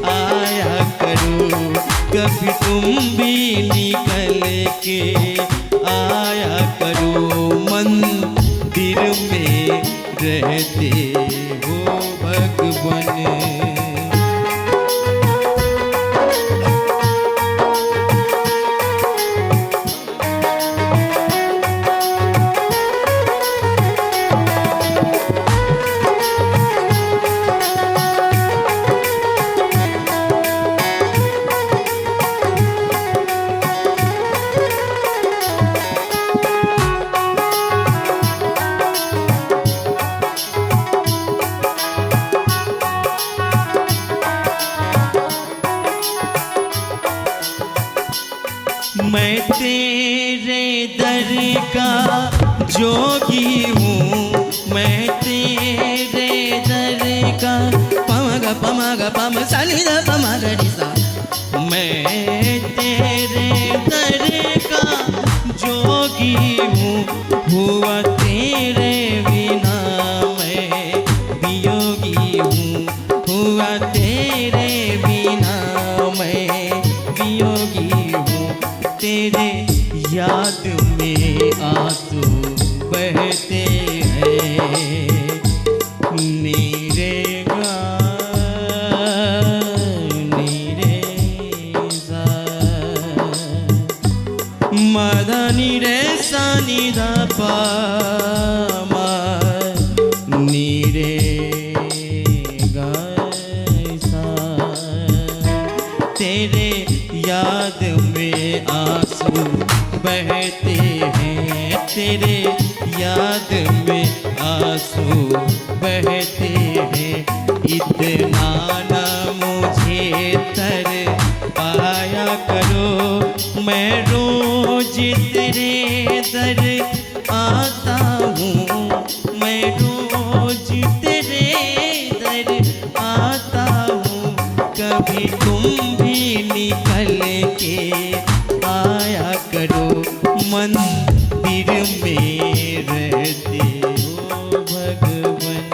C: आया करो, कभी तुम भी निकल के आया करो। मंदिर में रहते हो भगवन। मैं तेरे दर का जोगी हूँ, मैं तेरे दर का पमग पम सनि द पमग सा। मैं तेरे दर का जोगी हूँ, हुआ तेरे बिना मैं वियोगी हूँ, हुआ तेरे बिना मैं वियोगी हूँ। तेरे याद में आंसू बहते हैं, नीरे गा नीरे सा, मदनी रे सा नि ध प म, नीरे गा सा। तेरे याद में आंसू बहते हैं, तेरे याद में आंसू बहते हैं। इतना न मुझे तर पाया करो, मैं रोज तेरे दर आता हूँ, मैं रोज तेरे दर आता हूँ, कभी तुम भी निकल के आया करो। मंदिर में रहते हो भगवन।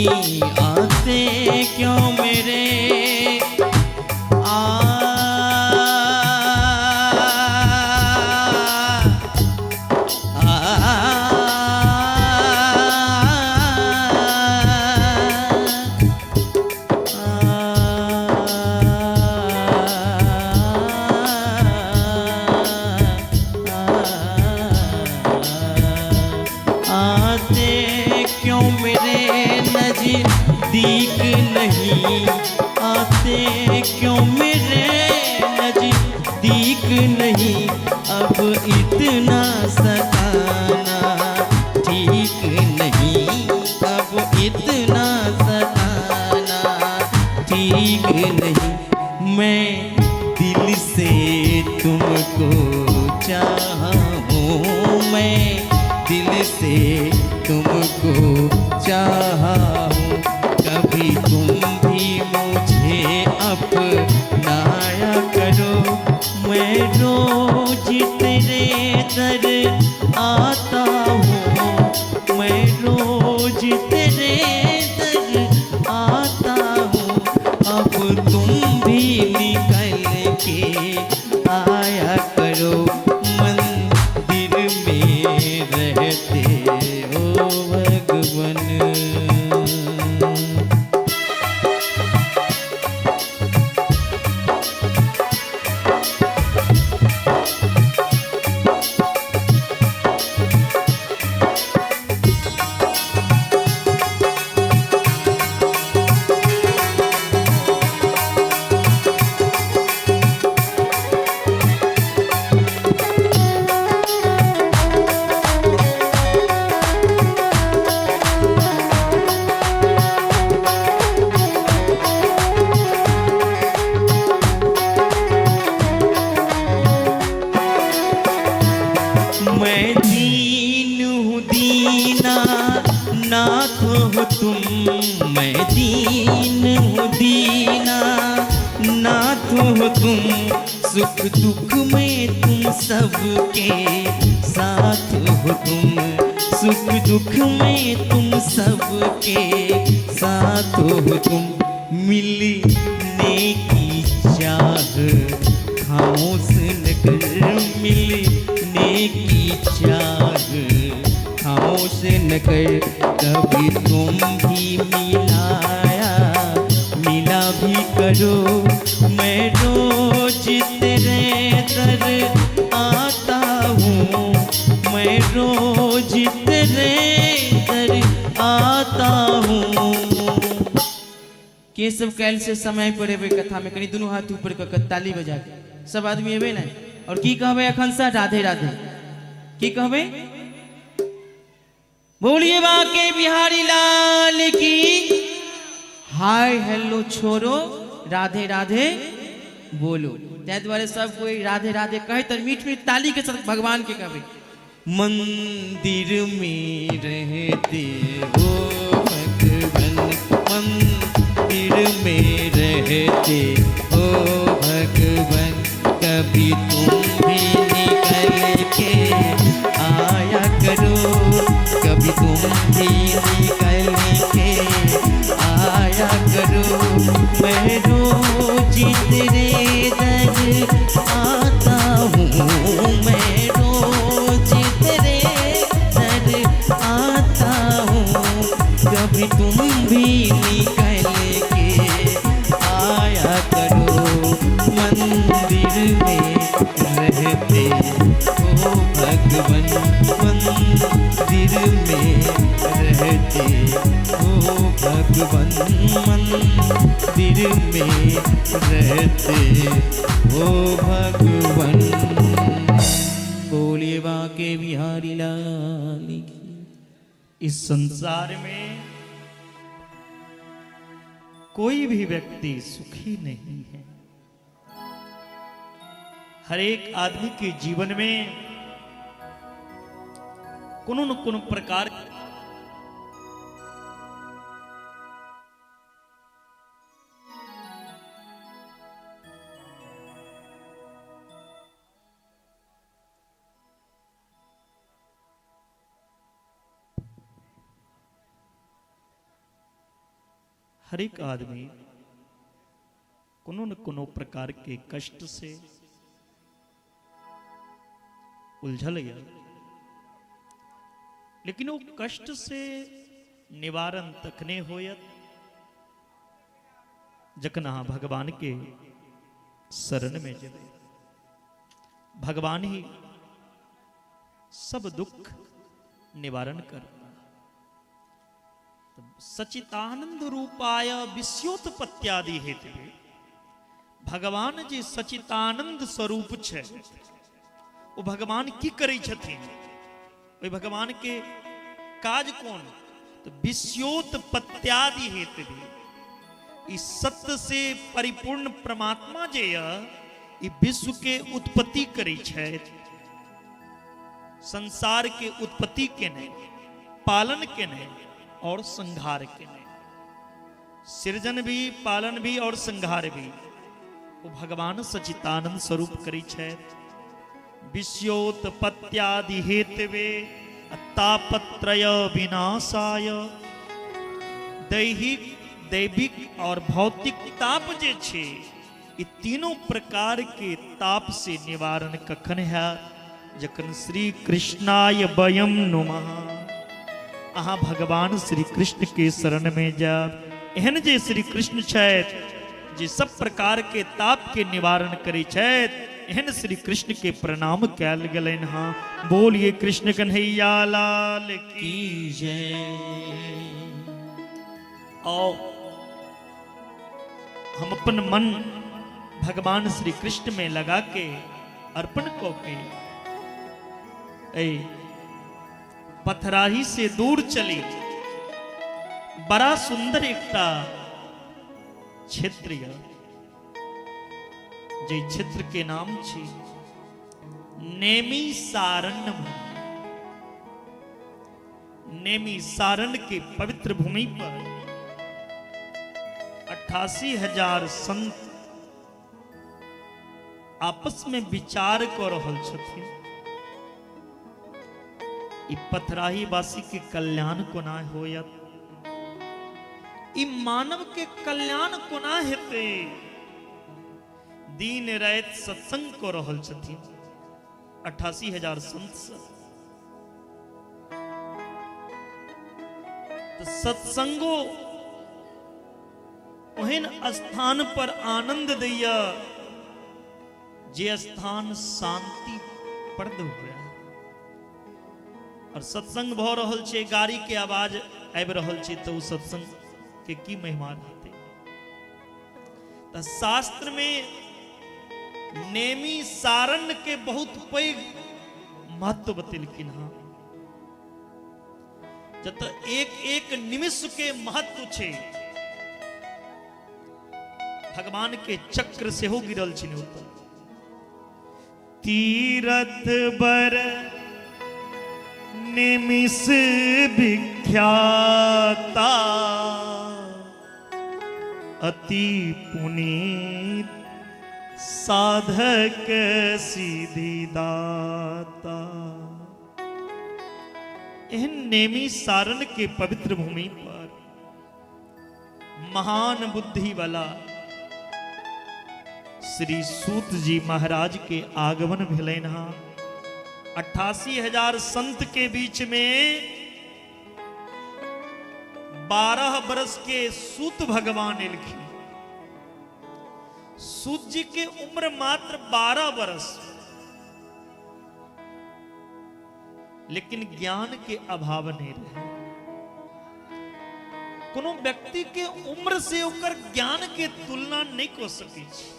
C: आते क्यों मेरे आते क्यों मेरे नजदीक नहीं आते क्यों मेरे नजदीक नहीं अब इतना सताना ठीक नहीं अब इतना सताना ठीक नहीं मैं दिल से तुमको चाहा हूँ मैं दिल से तुमको चाहा हूँ कभी तुम भी मुझे अपनाया करो मैं रोज तेरे दर आता हूँ मैं रोज तेरे दर आता हूँ अब तुम भी निकल के आया करो मंदिर में रहते हो भगवन मैं दीन हूँ दीना नाथ हो तुम मैं दीन हूँ दीना नाथ हो तुम सुख दुख में तुम सबके साथ हो तुम सुख दुख में तुम सबके साथ हो तुम मिलने की चाह खामोश न कर मिलने की चाह खामोश न कर कभी तुम भी मिला भी करो मैं रोज तेरे दर आता हूँ मैं रोज तेरे दर आता हूँ केशव कैल से समय पड़े हुए कथा में कनी दोनों हाथ ऊपर कर ताली बजा के सब आदमी अबे ना और की कहबे अखन सा राधे राधे की कहबे बोलिए बाके बिहारी लाल की हाय हेलो छोरो राधे राधे बोलो त्या द्वारे सब कोई राधे राधे कहे तो मीठ मीठ ताली के साथ भगवान के कहबे मंदिर में रहते हो भगवान मंदिर में रहते हो भगवान कभी तुम भी निकल के आया करो कभी तुम भी निकल के आया करो मैं रोज तेरे दर आता हूँ मैं रोज तेरे दर आता हूँ कभी तुम भी निकल के आया करो मंदिर में रहते हो भगवन मंदिर में रहते हो भगवन मंदिर में रहते हो भगवन बोलिए बाके बिहारी लाल की
B: इस संसार में कोई भी व्यक्ति सुखी नहीं है हर एक आदमी के जीवन में कोनो न कोनो प्रकार हर एक आदमी कोनो न कोनो प्रकार के कष्ट से उलझल गया, लेकिन वो कष्ट से निवारण तकने होयत जखन अहाँ भगवान के शरण में जेबे। भगवान ही सब दुख निवारण कर। सचितानंद रूपाय विश्योत्पत्त्यादि हेतु भगवान जी सचितानंद स्वरूप छे, वो भगवान की करै छथिन, ओई भगवान के काज कोन, तो विश्योत्पत्त्यादि हेतु इस सत्य से परिपूर्ण परमात्मा जे ये विश्व के उत्पत्ति करै छै, संसार के उत्पत्ति के नहीं, पालन के नहीं और संहार के नहीं, सृजन भी, पालन भी और संहार भी वो भगवान सचितानंद स्वरूप करै छै। विश्योत्पत्त्यादि हेतवे तापत्रय विनाशाय दैहिक, दैविक और भौतिक ताप जे छे, ये तीनों प्रकार के ताप से निवारण कखन है, जखन श्री कृष्णाय वयम नुमः। अहाँ भगवान श्री कृष्ण के शरण में जाब। एहन जे श्री कृष्ण छथि जे सब प्रकार के ताप के निवारण करै छथि, एहन श्री कृष्ण के प्रणाम कैल गेलैन हाँ। बोलिए कृष्ण कन्हैया लाल की जय। आओ हम अपन मन भगवान श्री कृष्ण में लगा के अर्पण को के पथराही से दूर चली। बड़ा सुंदर एकटा क्षेत्र है, जे क्षेत्र के नाम छी नेमी सारण्य। नेमी सारण के पवित्र भूमि पर 88,000 संत आपस में विचार कर रहल छथिन। ई पथराही वासी के कल्याण कोना होयत, ई मानव के कल्याण कोना हेते। दिन रात सत्संग को रहल छथिन 88,000 संत सब। तो सत्संगो ओहन स्थान पर आनंद दैया जे स्थान शांति प्रद हुआ। और सत्संग भ रहल छे, गाड़ी के आवाज आबि रहल छे, तो सत्संग के की महिमा रहते। तो शास्त्र में नेमी सारण्य के बहुत पैघ महत्व बतेलखिन हाँ। जत एक एक निमिष के महत्व छे। भगवान के चक्र से हो गिरल छिन ऊपर। तीरथ बर निमिष विख्याता अति पुनीत साधक सीधी दाता। एहन नेमी सारण के पवित्र भूमि पर महान बुद्धि वाला श्री सूत जी महाराज के आगमन भेलैन हाँ। 88,000 संत के बीच में 12 बरस के सूत भगवान एलखिन। सूत जी के उम्र मात्र 12 बरस, लेकिन ज्ञान के अभाव नहीं रहे। कोनो व्यक्ति के उम्र से ओकर ज्ञान के तुलना नहीं कर सकै छी।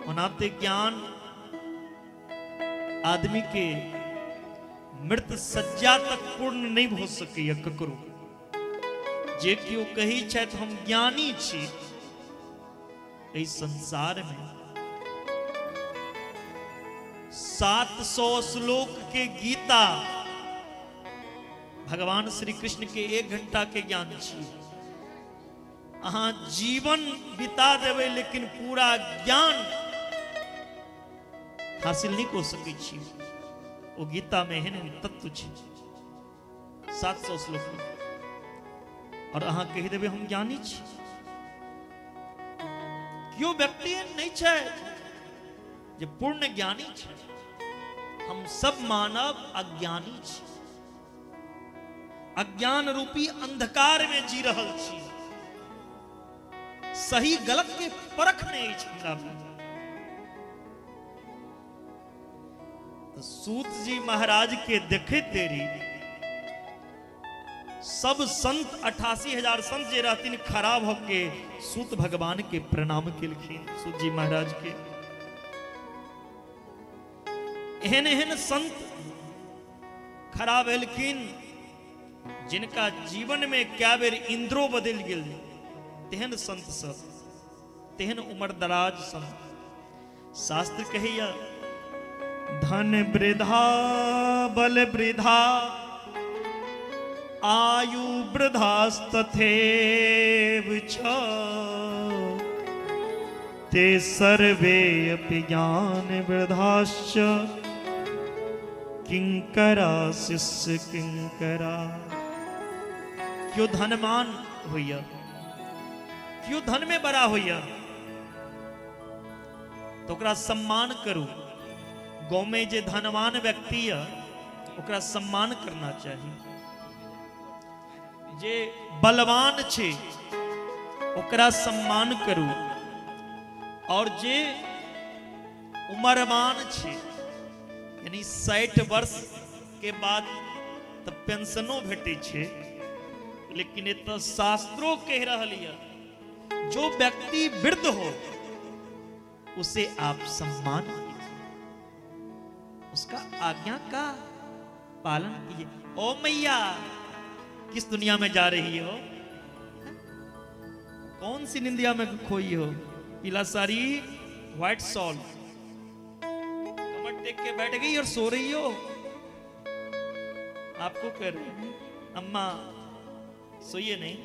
B: ओनाते ज्ञान आदमी के मृत सज्जा तक पूर्ण नहीं हो सके। ककरो जे केओ कही छथि हम ज्ञानी छी, इस संसार में 700 श्लोक के गीता भगवान श्री कृष्ण के 1 घंटा के ज्ञान छी। अहाँ जीवन बिता देवे लेकिन पूरा ज्ञान हासिल नहीं कर सकै छी। वो गीता में है तत्व छे 700 श्लोक में। और अहाँ कहि देबै हम ज्ञानी छी। क्यों व्यक्ति नहीं छै जे पूर्ण ज्ञानी छै। हम सब मानव अज्ञानी छी, अज्ञान रूपी अंधकार में जी रहल छी। सही गलत के परख नहीं छै। तो सूत जी महाराज के देखे तेरी सब संत 88,000 संत जे रहतीन खराब होके सूत भगवान के प्रणाम केलखिन। सूत जी महाराज के एहन एहन संत खराब भेलखिन जिनका जीवन में क्या बेर इंद्रो बदल गेल। तेहन संत सब, तेहन उम्र दराज संत। शास्त्र कहिया धन वृद्धा बल वृद्धा आयु वृद्धास्तथेव छ ते सर्वे अपि ज्ञान वृद्धाश्च किंकरा शिष्य किंकरा। क्यों धनमान होइया, क्यों धन में बड़ा होइया तो ओकरा सम्मान करू। गांव में जे धनवान व्यक्ति है ओकरा सम्मान करना चाहिए। जे बलवान छे ओकरा सम्मान करू। और जे उमरवान छे यानी 60 वर्ष के बाद तो पेंशनो भेटे छे, लेकिन तो शास्त्रों कह रहा जो व्यक्ति वृद्ध हो उसे आप सम्मान कीजिए, उसका आज्ञा का पालन कीजिए। ओ मैया किस दुनिया में जा रही हो, कौन सी निंदिया में खोई हो। पीला साड़ी व्हाइट सॉल कमर टेक के बैठ गई और सो रही हो। आपको कर रही है अम्मा सोइए नहीं।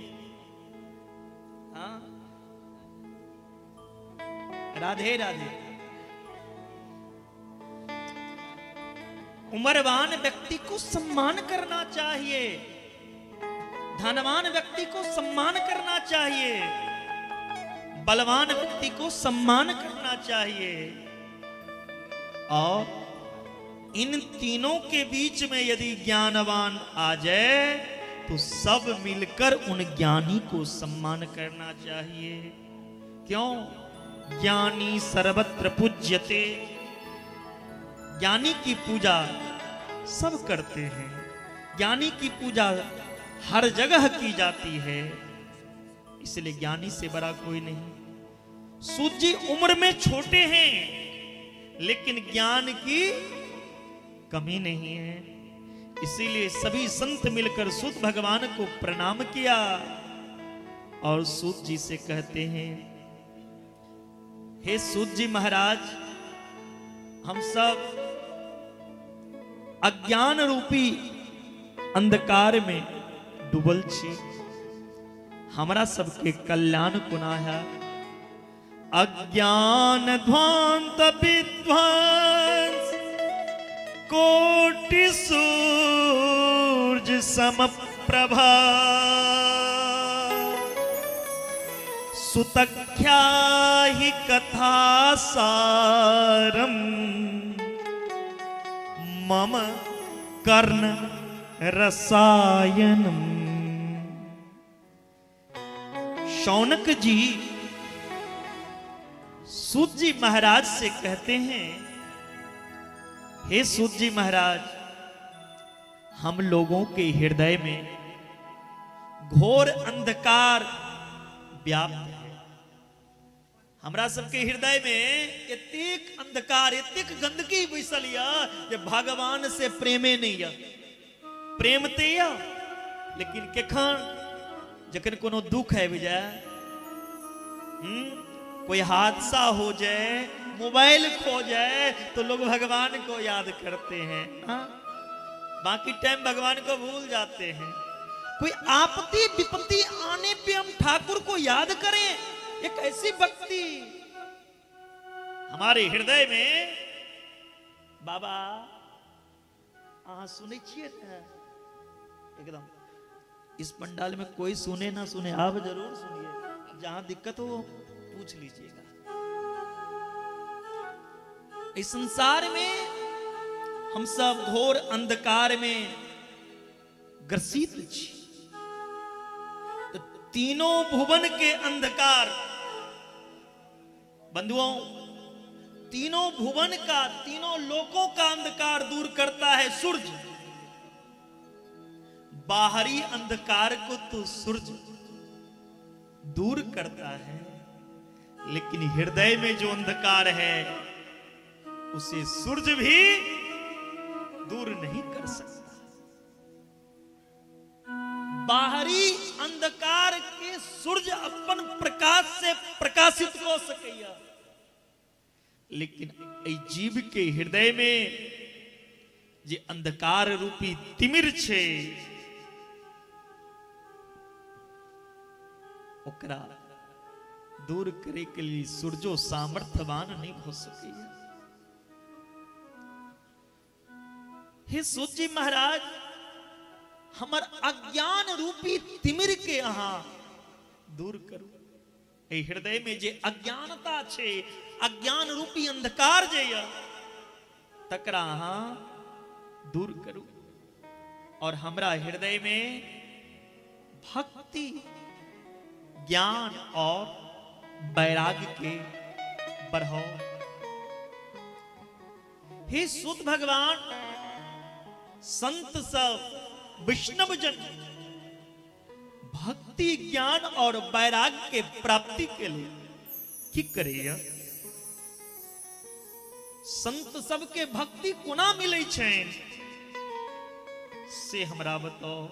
B: हाँ राधे राधे। उम्रवान व्यक्ति को सम्मान करना चाहिए, धनवान व्यक्ति को सम्मान करना चाहिए, बलवान व्यक्ति को सम्मान करना चाहिए। और इन तीनों के बीच में यदि ज्ञानवान आ जाए तो सब मिलकर उन ज्ञानी को सम्मान करना चाहिए। क्यों? ज्ञानी सर्वत्र पूज्यते। ज्ञानी की पूजा सब करते हैं, ज्ञानी की पूजा हर जगह की जाती है, इसलिए ज्ञानी से बड़ा कोई नहीं। सूत जी उम्र में छोटे हैं लेकिन ज्ञान की कमी नहीं है, इसीलिए सभी संत मिलकर सूत भगवान को प्रणाम किया और सूत जी से कहते हैं, हे सूत जी महाराज, हम सब अज्ञान रूपी अंधकार में डूबल छी, हमरा सबके कल्याण कुना है। अज्ञान ध्वांत विध्वंस कोटि सूर्य समप्रभा सुतख्या ही कथा सारम मम कर्ण रसायनम। शौनक जी सूत जी महाराज से कहते हैं, हे सूत जी महाराज, हम लोगों के हृदय में घोर अंधकार व्याप्त है। हमरा सबके हृदय में एतेक अंधकार, एतेक गंदगी बैसल या जे भगवान से प्रेमे नहीं या। प्रेम ते या लेकिन केखन जखन कोनो दुख है जाए, कोई हादसा हो जाए, मोबाइल खो जाए तो लोग भगवान को याद करते हैं, हाँ? बाकी टाइम भगवान को भूल जाते हैं। कोई आपत्ति विपत्ति आने पे हम ठाकुर को याद करें, एक ऐसी भक्ति हमारे हृदय में। बाबा सुने छिए एकदम इस पंडाल में कोई सुने ना सुने, आप जरूर सुनिए, जहां दिक्कत हो पूछ लीजिएगा। इस संसार में हम सब घोर अंधकार में ग्रसित छी। तो तीनों भुवन के अंधकार, बंधुओं, तीनों भुवन का, तीनों लोकों का अंधकार दूर करता है सूरज। बाहरी अंधकार को तो सूरज दूर करता है, लेकिन हृदय में जो अंधकार है उसे सूरज भी दूर नहीं कर सकता। बाहरी अंधकार के सूरज अपन प्रकाश से प्रकाशित हो सकेगा, लेकिन ए जीव के हृदय में जे अंधकार रूपी तिमिर छे, ओकरा दूर करे के लिए सूरजो सामर्थ्यवान नहीं हो सकेगा। हे सूर्य जी महाराज, हमर अज्ञान रूपी तिमिर के अहाँ दूर करू। ए हृदय में जे अज्ञानता छे, अज्ञान रूपी अंधकार जे या, तकरा अहाँ दूर करू और हमरा हृदय में भक्ति, ज्ञान और वैराग्य के बढ़ाओ। हे सुत भगवान, संत सब वैष्णव जन भक्ति, ज्ञान और वैराग्य के प्राप्ति के लिए की करेगा? संत सबके भक्ति कोना मिले छेन से हमरा बताओ।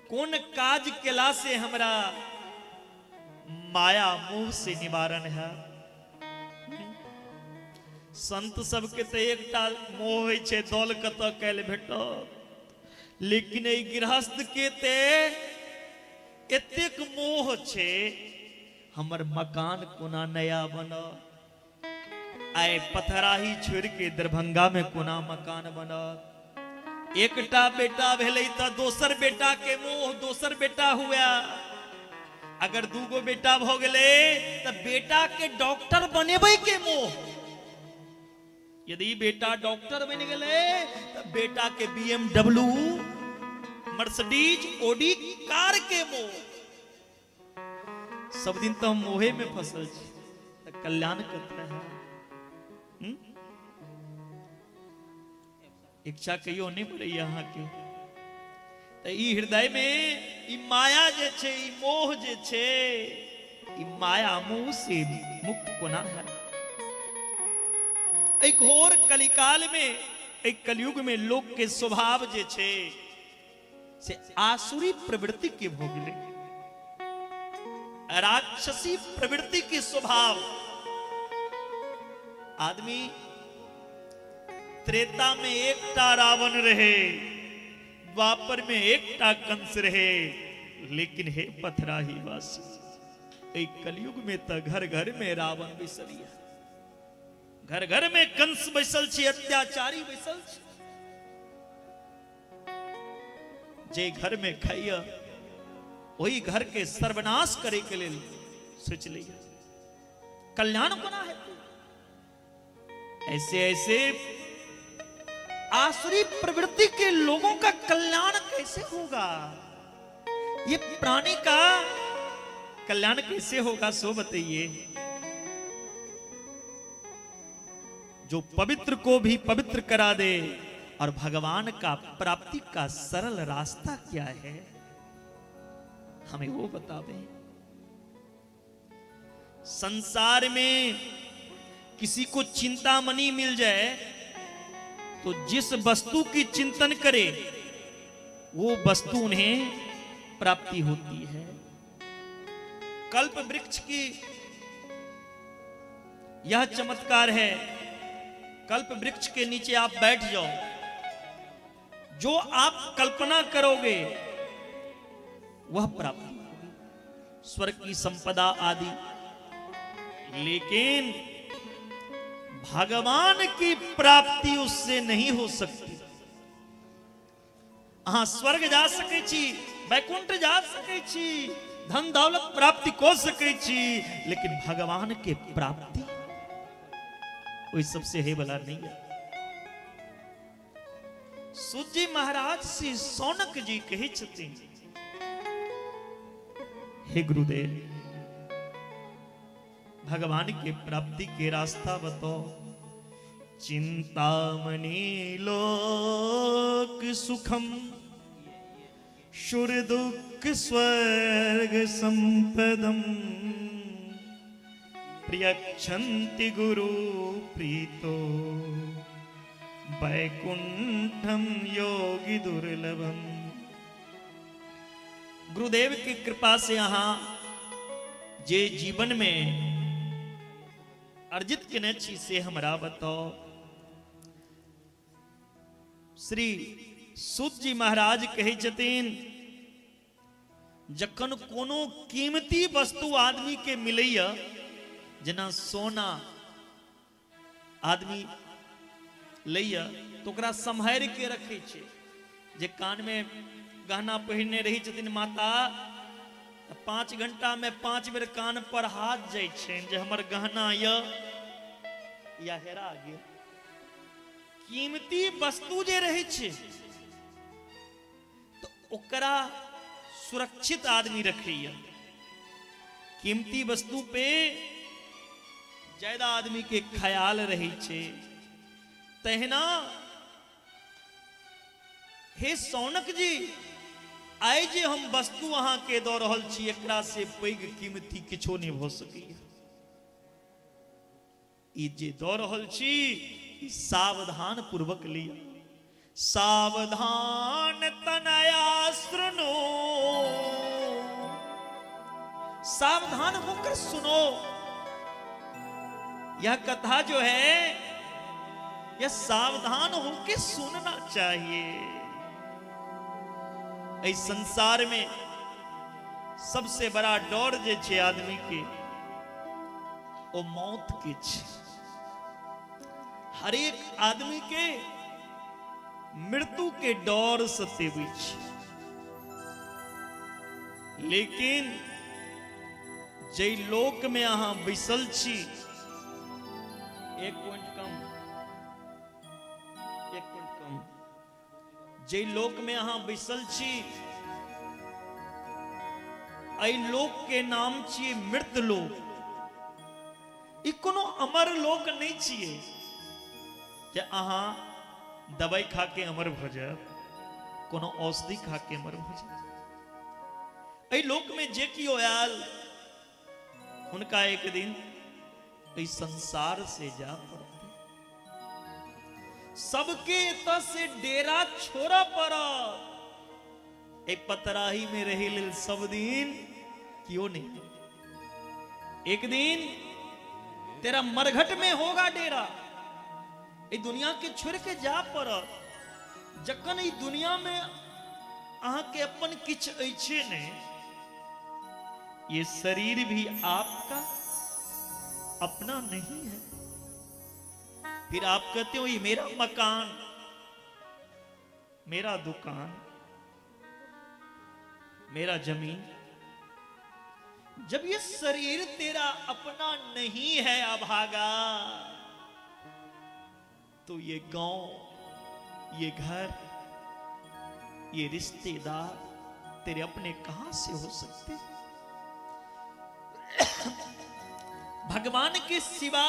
B: कौन काज केला से हमरा माया मोह से निवारण है? संत सबके तो एकटा मोह है छे, दौल कत कैल भेटो, लेकिन ए गृहस्थ के ते एतेक मोह छे, हमर मकान कोना नया बन, आए पथराही छोड़ के दरभंगा में कोना मकान बन। एकटा बेटा भेलै त दोसर बेटा के मोह, दोसर बेटा हुआ। अगर दूगो बेटा भ गेले त बेटा के डॉक्टर बनेबै के मोह। यदि बेटा डॉक्टर बन गेले त बेटा के BMW, मर्सिडीज, ऑडी कार के मोह। सब दिन तो हम मोहे में फसल छी, त कल्याण कतरा है? इच्छा कहियो नहीं पड़े यहाँ के। तो ई हृदय में ई माया जे छे, ई मोह जे छे, ई माया मोह से मुक्त कोना है? एक घोर कलिकाल में, एक कलयुग में लोग के स्वभाव जे छे से आसुरी प्रवृत्ति के भोगले, राक्षसी प्रवृत्ति के स्वभाव। आदमी त्रेता में एकटा रावण रहे, द्वापर में एकटा कंस रहे, लेकिन हे पथराही वासी, एक कलयुग में तो घर घर में रावण बैसलिया, घर घर में कंस बैसल छी, अत्याचारी बैसल छी। जे घर में खाइया वही घर के सर्वनाश करे के लिए सोच लिया। कल्याण कोना है? ऐसे ऐसे आसुरी प्रवृत्ति के लोगों का कल्याण कैसे होगा? ये प्राणी का कल्याण कैसे होगा, सो बताइए। जो पवित्र को भी पवित्र करा दे, और भगवान का प्राप्ति का सरल रास्ता क्या है, हमें वो बतावे। संसार में किसी को चिंतामणि मिल जाए तो जिस वस्तु की चिंतन करे वो वस्तु उन्हें प्राप्ति होती है। कल्प वृक्ष की यह चमत्कार है। कल्प वृक्ष के नीचे आप बैठ जाओ, जो आप कल्पना करोगे वह प्राप्ति होगी, स्वर्ग की संपदा आदि। लेकिन भगवान की प्राप्ति उससे नहीं हो सकती। अहाँ स्वर्ग जा सकै छी, वैकुंठ जा सकै छी, धन दौलत प्राप्ति को सकै छी, लेकिन भगवान के प्राप्ति ओहि सबसे हे बला नहीं है। सूत जी महाराज से सौनक जी कहे छथिन, हे गुरुदेव भगवान के प्राप्ति के रास्ता बताओ। चिंतामणि लोक सुखम शुर दुख स्वर्ग संपदम प्रियक्षन्ति गुरु प्रीतो वैकुंठम योगी दुर्लभम। गुरुदेव की कृपा से यहां जे जीवन में अर्जित के नची से हमरा बताओ। श्री सूत जी महाराज कहे छथिन, जखन कोनो कीमती वस्तु आदमी के मिलैया, जना सोना आदमी लैया तो ओकरा सम्हारि के रखे छे। जे कान में गहना पहिरने रही छथिन माता, 5 घंटा में 5 बेर कान पर हाथ जाय छै जे हमर गहना या हेरा गेल। कीमती वस्तु जे रहे छे तो ओकरा सुरक्षित आदमी रखैया। कीमती वस्तु पे ज्यादा आदमी के ख्याल रहे छे। तहिना हे सौनक जी, आइ जे हम वस्तु अहाँ के दऽ रहल छी, एकरा से पैघ कीमती किछो नहीं भ सकैया। ई जे दऽ रहल छी ई सावधान पूर्वक लिया। सावधान तनया सुनो, सावधान होकर सुनो। यह कथा जो है यह सावधान होकर सुनना चाहिए। इस संसार में सबसे बड़ा डर जे छे आदमी के, वो मौत के छे। हर एक आदमी के मृत्यु के डर सतेबै छे। लेकिन जे लोक में अहाँ बैसल छी, एक पॉइंट कम, जे लोक में अहाँ बैसल छी, एहि लोक के नाम छिए मृत लोक। ई कोनो अमर लोक नहीं छिए जे अहाँ दवाई खा के अमर भ जायब, कोनो औषधि खा के अमर भ जायब। एहि लोक में जे कियो आयल, हुनका एक दिन इस संसार से जा पड़ते। सबके एतऽ से डेरा छोड़ा पड़त। एक पतराही में रहे लेल सब दिन क्यों नहीं। एक दिन तेरा मरघट में होगा डेरा। ये दुनिया के छोड़ के जा पड़त। जखन ई दुनिया में अहाँ के अपन किछ अछि ने, ये शरीर भी आपका अपना नहीं है। फिर आप कहते हो ये मेरा मकान, मेरा दुकान, मेरा जमीन। जब ये शरीर तेरा अपना नहीं है अभागा, तो ये गांव, ये घर, ये रिश्तेदार तेरे अपने कहां से हो सकते। भगवान के सिवा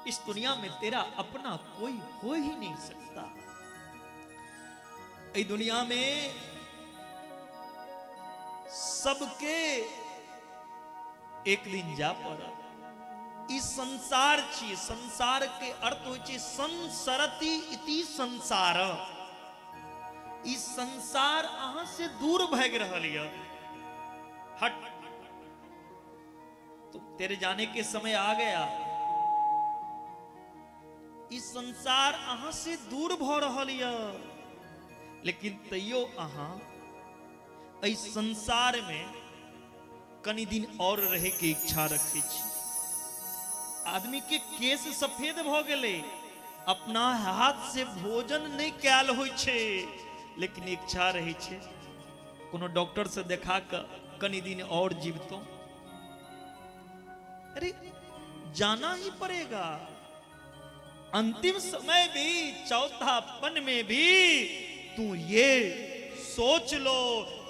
B: इस दुनिया में तेरा अपना कोई हो ही नहीं सकता। इस दुनिया में सबके एक दिन जा पड़ा। इस संसार छी, संसार के अर्थ हो छी संसरति इति संसार। इस संसार अहां से दूर भाग रहल है। हट, तो तेरे जाने के समय आ गया। इस संसार अहां से दूर भ रहल है, लेकिन तैयो अहां इस संसार में कनी दिन और रहे के इच्छा रखे छी। आदमी के केस सफेद भ गेले, अपना हाथ से भोजन नहीं कैल होइ छे, लेकिन इच्छा रही छे कोनो डॉक्टर से देखा कर कनी दिन और जीवतो। अरे जाना ही पड़ेगा, अंतिम समय भी, चौथापन में भी तू ये सोच लो,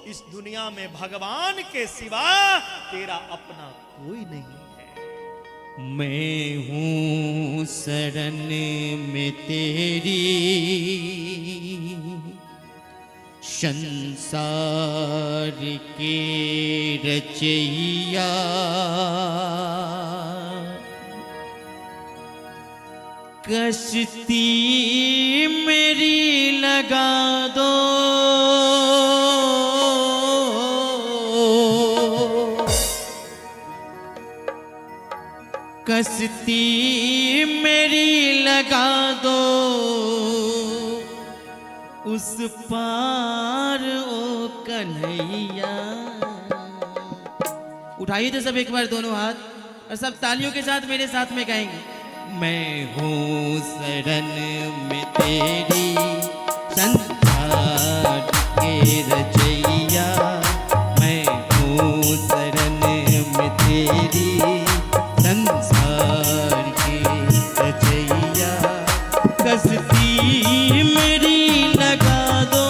B: इस दुनिया में भगवान के सिवा तेरा अपना कोई नहीं है।
C: मैं हूँ शरण में तेरी, संसार के रचैया, कश्ती मेरी लगा दो, कश्ती मेरी लगा दो, उस पार ओ कन्हैया। उठाइए तो सब एक बार दोनों हाथ और सब तालियों के साथ मेरे साथ में गाएंगे। मैं हूँ शरण में तेरी, संसार के रचैया, मैं हूँ शरण में तेरी, संसार के रचैया, कश्ती मेरी लगा दो,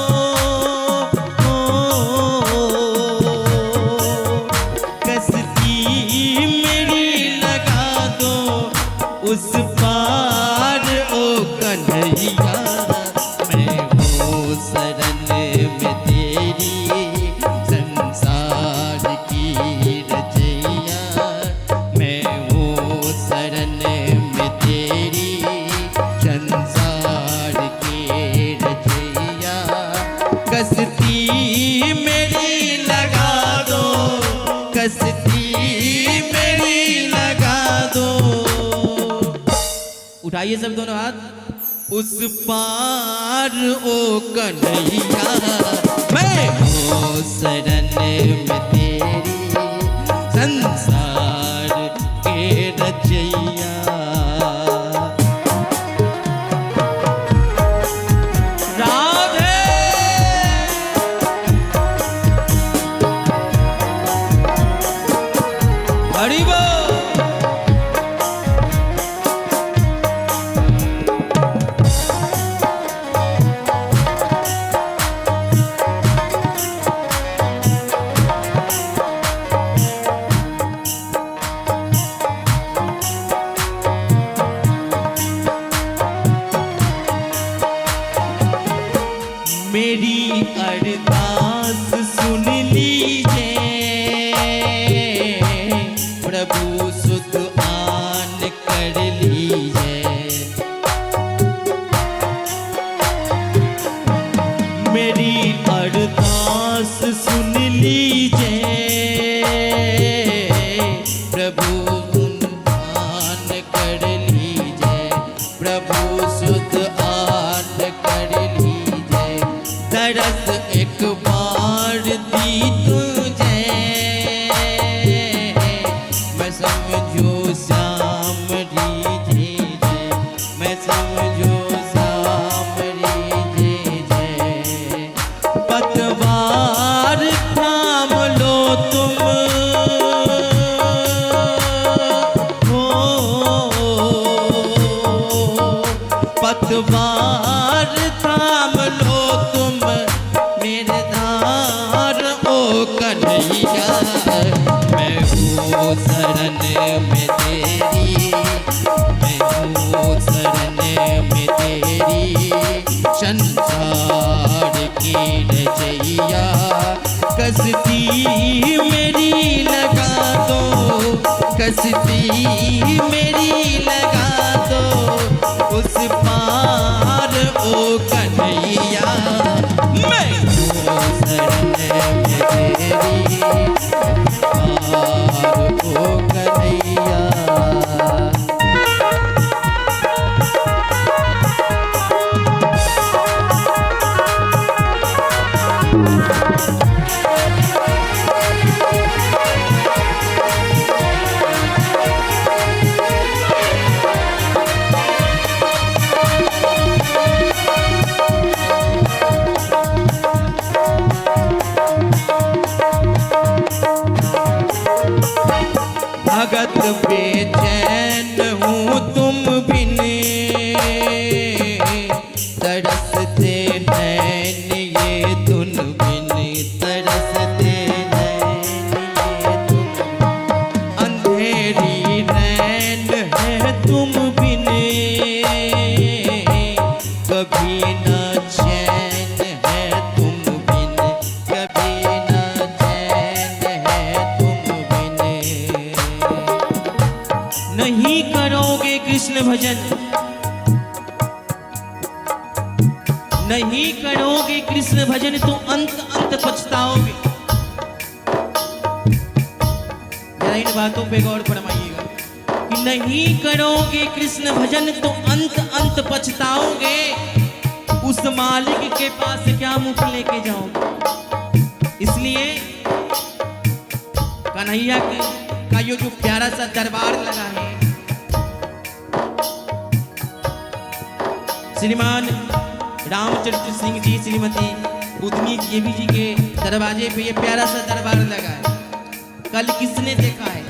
C: कश्ती मेरी लगा दो, उस पार ओ कन्हैया। मैं हूँ शरण में तेरी, संसार की रचैया, मैं हूँ शरण में तेरी, संसार की रचैया, कश्ती मेरी लगा दो, कश्ती मेरी लगा दो। उठाइए सब दोनों हाथ। उस पार ओ कन्हैया, मैं हूँ शरण में तेरी, संसार के रचैया। राधे हरि बोल। मेरी अरदास सुन लीजिए, प्रभु सुध आन कर लीजिए। मेरी अरदास सुन लीजिए, प्रभु आन कर लीजिए, प्रभु सुध आन कर लीजिए। तरस एक बार दी तुझे, मैं समझो श्याम रीझे, मैं समझो श्याम रीझे। पतवार थाम लो तुम, हो पतवार थाम लो तुम, मेरे धार ओ कन्हैया। मैं हूँ शरण में तेरी, मैं हूँ शरण में तेरी, संसार की रचैया, कश्ती मेरी लगा दो, कश्ती मेरी लगा दो, उस पार ओ कन्हैया। मैं हूँ शरण में तेरी, पार ओ कन्हैया। भगत बेचैन हूँ तुम बिन, तरसते नैन ये तुन बिन, तरसते नैन ये तुन, अंधेरी नैन है तुम बिन, कभी न चैन है तुम बिन, कभी न चैन है तुम बिन। नहीं करोगे कृष्ण भजन, नहीं करोगे कृष्ण भजन तो अंत अंत पछताओगे। जरा इन बातों पे गौर फरमाइएगा कि नहीं करोगे कृष्ण भजन तो अंत अंत पछताओगे। उस मालिक के पास क्या मुख लेके जाओगे। इसलिए कन्हैया का ये जो प्यारा सा दरबार लगा है, श्रीमान रामचंद्र सिंह जी, श्रीमती उद्मी देवी जी के दरवाजे पे ये प्यारा सा दरबार लगा है। कल किसने देखा है?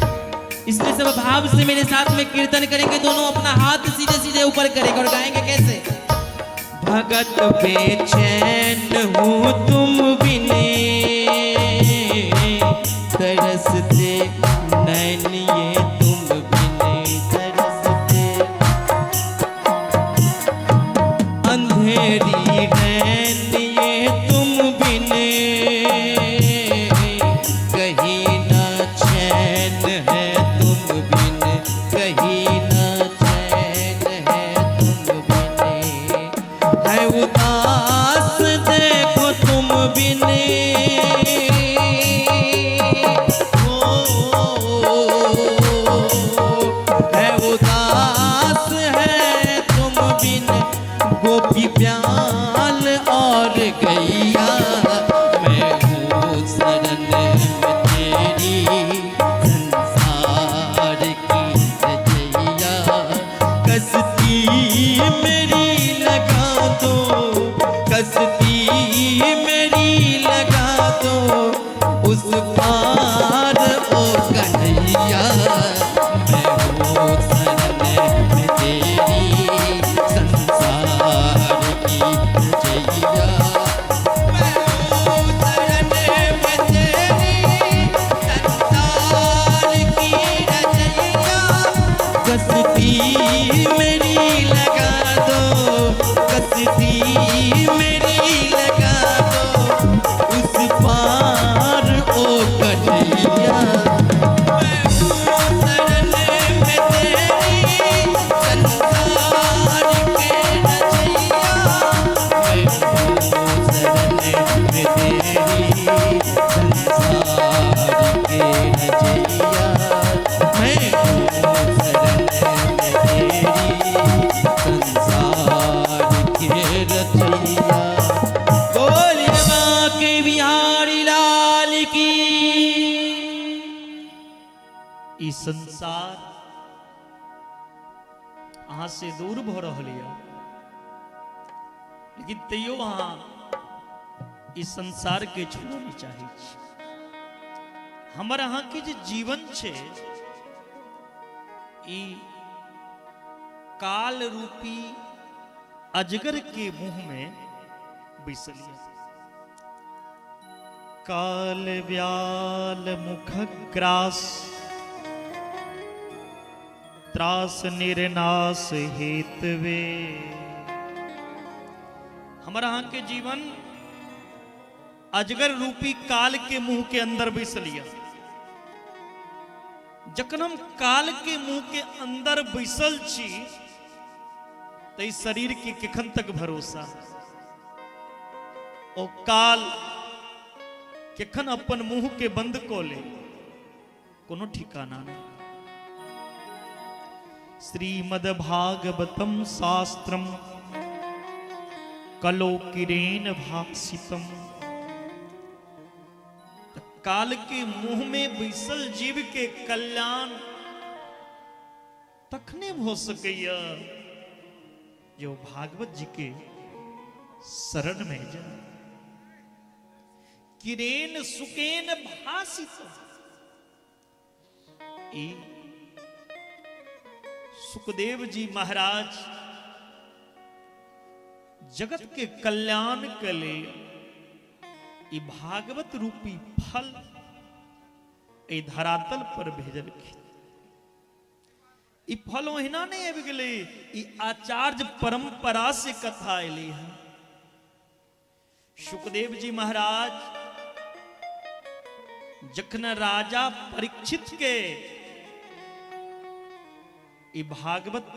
C: इसलिए सब भाव से मेरे साथ में कीर्तन करेंगे, दोनों अपना हाथ सीधे सीधे ऊपर करेंगे और गाएंगे कैसे? भगत बेचैन हूँ तुम बिन, तरसते नैन ये तुम बिन, तरसते अंधेरी नैन ये तुम बिन, कहीं न चैन है तुम बिन, कहीं न चैन है तुम बिन, है उदास देखो तुम बिन, है उदास है तुम बिन, गोपी प्याल और गैया, मैं हूँ शरण में तेरी संसार की रचैया, कसती मेरी लगा दो, कसती मेरी लगा दो, उस पार ओ कन्हैया, मैं हूँ शरण में तेरी संसार की रचैया, मैं हूँ शरण में तेरी संसार की रचैया, कसती मेरी लगा दो, कसती मेरी लगा दो, उस पार ओ कन्हैया, मैं हूँ शरण में तेरी संसार के रचैया, मैं हूँ शरण में तेरी संसार के रचैया, मैं हूँ शरण में तेरी संसार के रचैया। बोलिए माँ के बिहारी लाल की।
B: ई संसार अहाँ से दूर भ रहल है, लेकिन तैयो अहाँ इस संसार के छोड़े नहीं चाहे छी। हमर अहाँ के जे जीवन छे ई काल रूपी अजगर के मुंह में बैसलिए। काल व्याल मुख ग्रास, त्रास निर्नाश हेतवे। हमारा यहाँ के जीवन अजगर रूपी काल के मुंह के अंदर बैसलिया। जखन हम काल के मुंह के अंदर बैसल छी तो इस शरीर के केखन तक भरोसा, ओ काल केखन अपन मुंह के बंद को ले, कोनो ठिकाना नहीं। श्रीमद् भागवतम शास्त्रम कलो किरेन भाषितम। काल के मुंह में बैसल जीव के कल्याण तखने हो सकैया जो भागवत जी के शरण में जाए। किरेन सुकेन भाषित, सुखदेव जी महाराज जगत के कल्याण के लिए ई भागवत रूपी फल ए धरातल पर भेजल ई फल ओहिना नहीं आबि गेलै, ई आचार्य परंपरा से कथा अयली है। सुखदेव जी महाराज जखन राजा परीक्षित के ई भागवत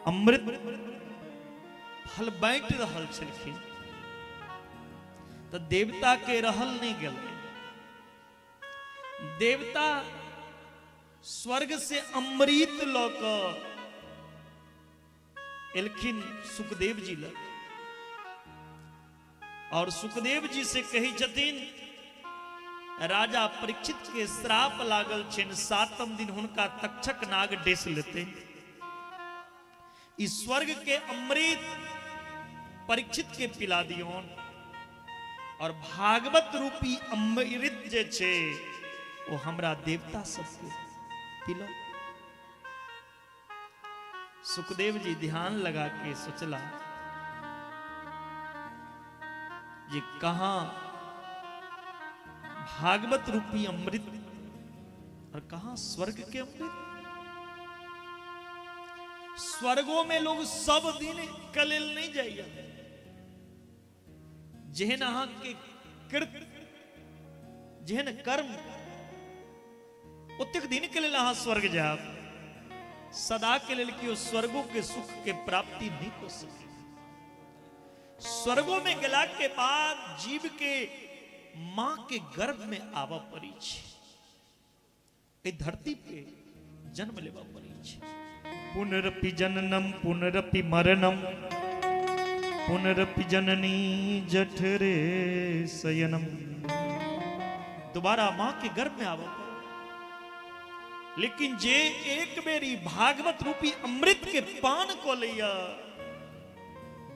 B: अमृत फल बांट रहल छलखिन तो देवता के रहल नहीं गेल। देवता स्वर्ग से अमृत लौक एलखिन सुखदेव जी लग और सुखदेव जी से कही छथिन राजा परीक्षित के श्राप लागल छन, 7म दिन हुनका तक्षक नाग डेस लेते। इस स्वर्ग के अमृत परीक्षित के पिला दियोन और भागवत रूपी अमृत जे छे वो हमरा देवता सबके पिलो। सुखदेव जी ध्यान लगा के सोचला ये कहां भागवत रूपी अमृत और कहां स्वर्ग के अमृत। स्वर्गों में लोग सब दिन कलेल नहीं जाइए, जेहन अहां के कृत जेहन कर्म ओतेक दिन के लेल अहां स्वर्ग जाब, सदा के लेल कि स्वर्गों के सुख के प्राप्ति नहीं हो सके। स्वर्गों में गेला के बाद जीव के मां के गर्भ में आवा पड़ी छे, धरती पे जन्म लेवा पड़ी छे। पुनरपि जननम पुनरपि मरणम पुनरपि जननी जठरे शयनम। दोबारा मां के गर्भ में आवा पड़ी, लेकिन जे एक बेरी भागवत रूपी अमृत के पान को लिया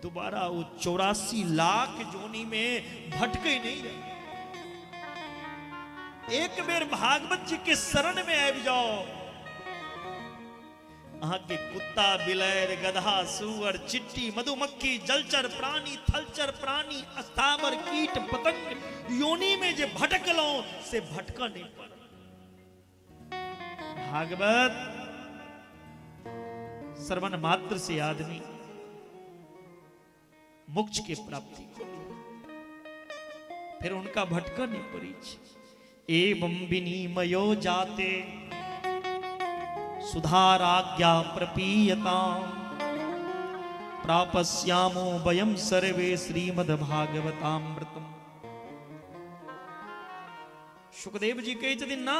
B: दोबारा वो 84 लाख जोनी में भटके नहीं है। एक बेर भागवत जी के शरण में आबि जाओ, अहां के कुत्ता बिलैर गधा सुअर चिट्टी मधुमक्खी जलचर प्राणी थलचर प्राणी अस्थावर कीट पतंग योनि में जे भटकलो से भटका नहीं पर। भागवत श्रवण मात्र से आदमी मोक्ष की प्राप्ति को, फिर उनका भटका नहीं पड़ी। एवं विनिमयो जाते सुधाराज्ञा प्रपीयता प्रापस्यामो वयम सर्वे श्रीमद्भागवतामृतम। सुखदेव जी कहे छथिन ना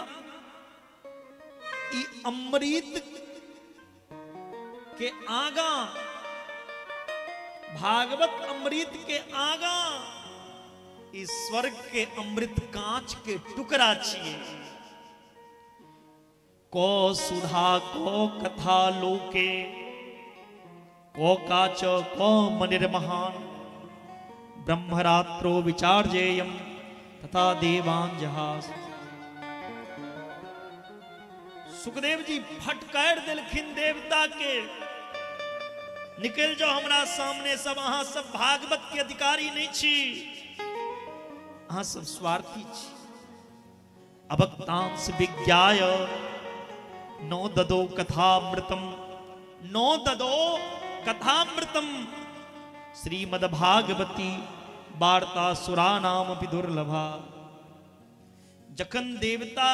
B: ई अमृत के आगा भागवत अमृत के आगा इस स्वर्ग के अमृत कांच के टुकड़ा छिए। को सुधा को कथा लोके को काच को मनिर्महान ब्रह्मरात्रो विचार्येयम तथा देवान जहाज। सुखदेव जी फटकार दिलखिन देवता के, निकल जाओ हमरा सामने सब, अहां सब भागवत के अधिकारी नहीं छी, अहां सब स्वार्थी छी। अभक्तांस विज्ञाय नो ददो कथामृतम नो ददो कथामृतम श्रीमद्भागवती वार्ता सुरा नाम दुर्लभा। जखन देवता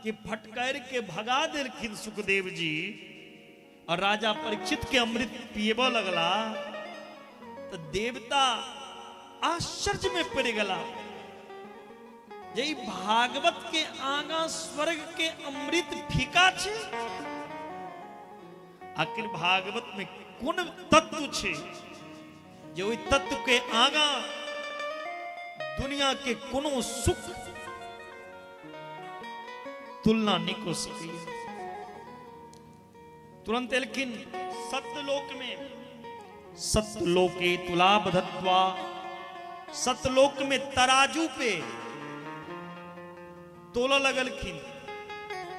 B: के फटकार के भगा दिलखिन सुखदेव जी और राजा परीक्षित के अमृत पिएब लगला तो देवता आश्चर्य में पड़ गला। यही भागवत के आगा स्वर्ग के अमृत फीका छे। आखिर भागवत में कौन तत्व छे जो तत्व के आगा दुनिया के कोनो सुख तुलना नहीं को सकी। तुरंत लेकिन सत्यलोक में सत्यलोके तुला बधत्वा, सत्यलोक में तराजू पे तोला लगलखिन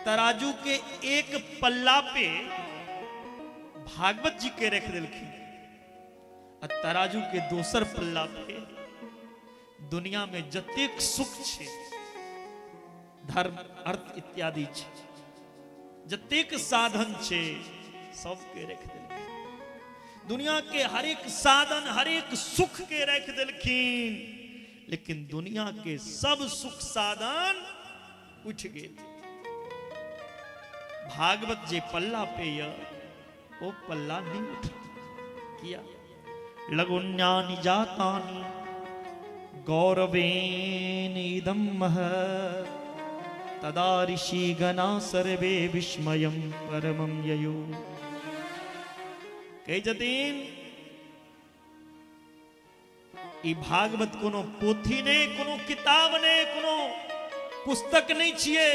B: तराजू के एक पल्ला पे भागवत जी के रख दिलखिन और तराजू के दोसर पल्ला पे दुनिया में जतेक सुख छे, धर्म अर्थ इत्यादि छे, जतेक साधन छे सबके रख दिलखिन। दुनिया के हर एक साधन हर एक सुख के रख दिलखिन, लेकिन दुनिया के सब सुख साधन उठ गए। भागवत जे पल्ला पे वो पल्ला नहीं उठ किया। लघुन्यानि जातानि गौरवेन इदं महत्, तदा ऋषिगणा सर्वे विस्मयं परमं ययो। कही जतीन ई भागवत कोनो पोथी ने, कोनो किताब ने, कोनो पुस्तक नहीं छिए।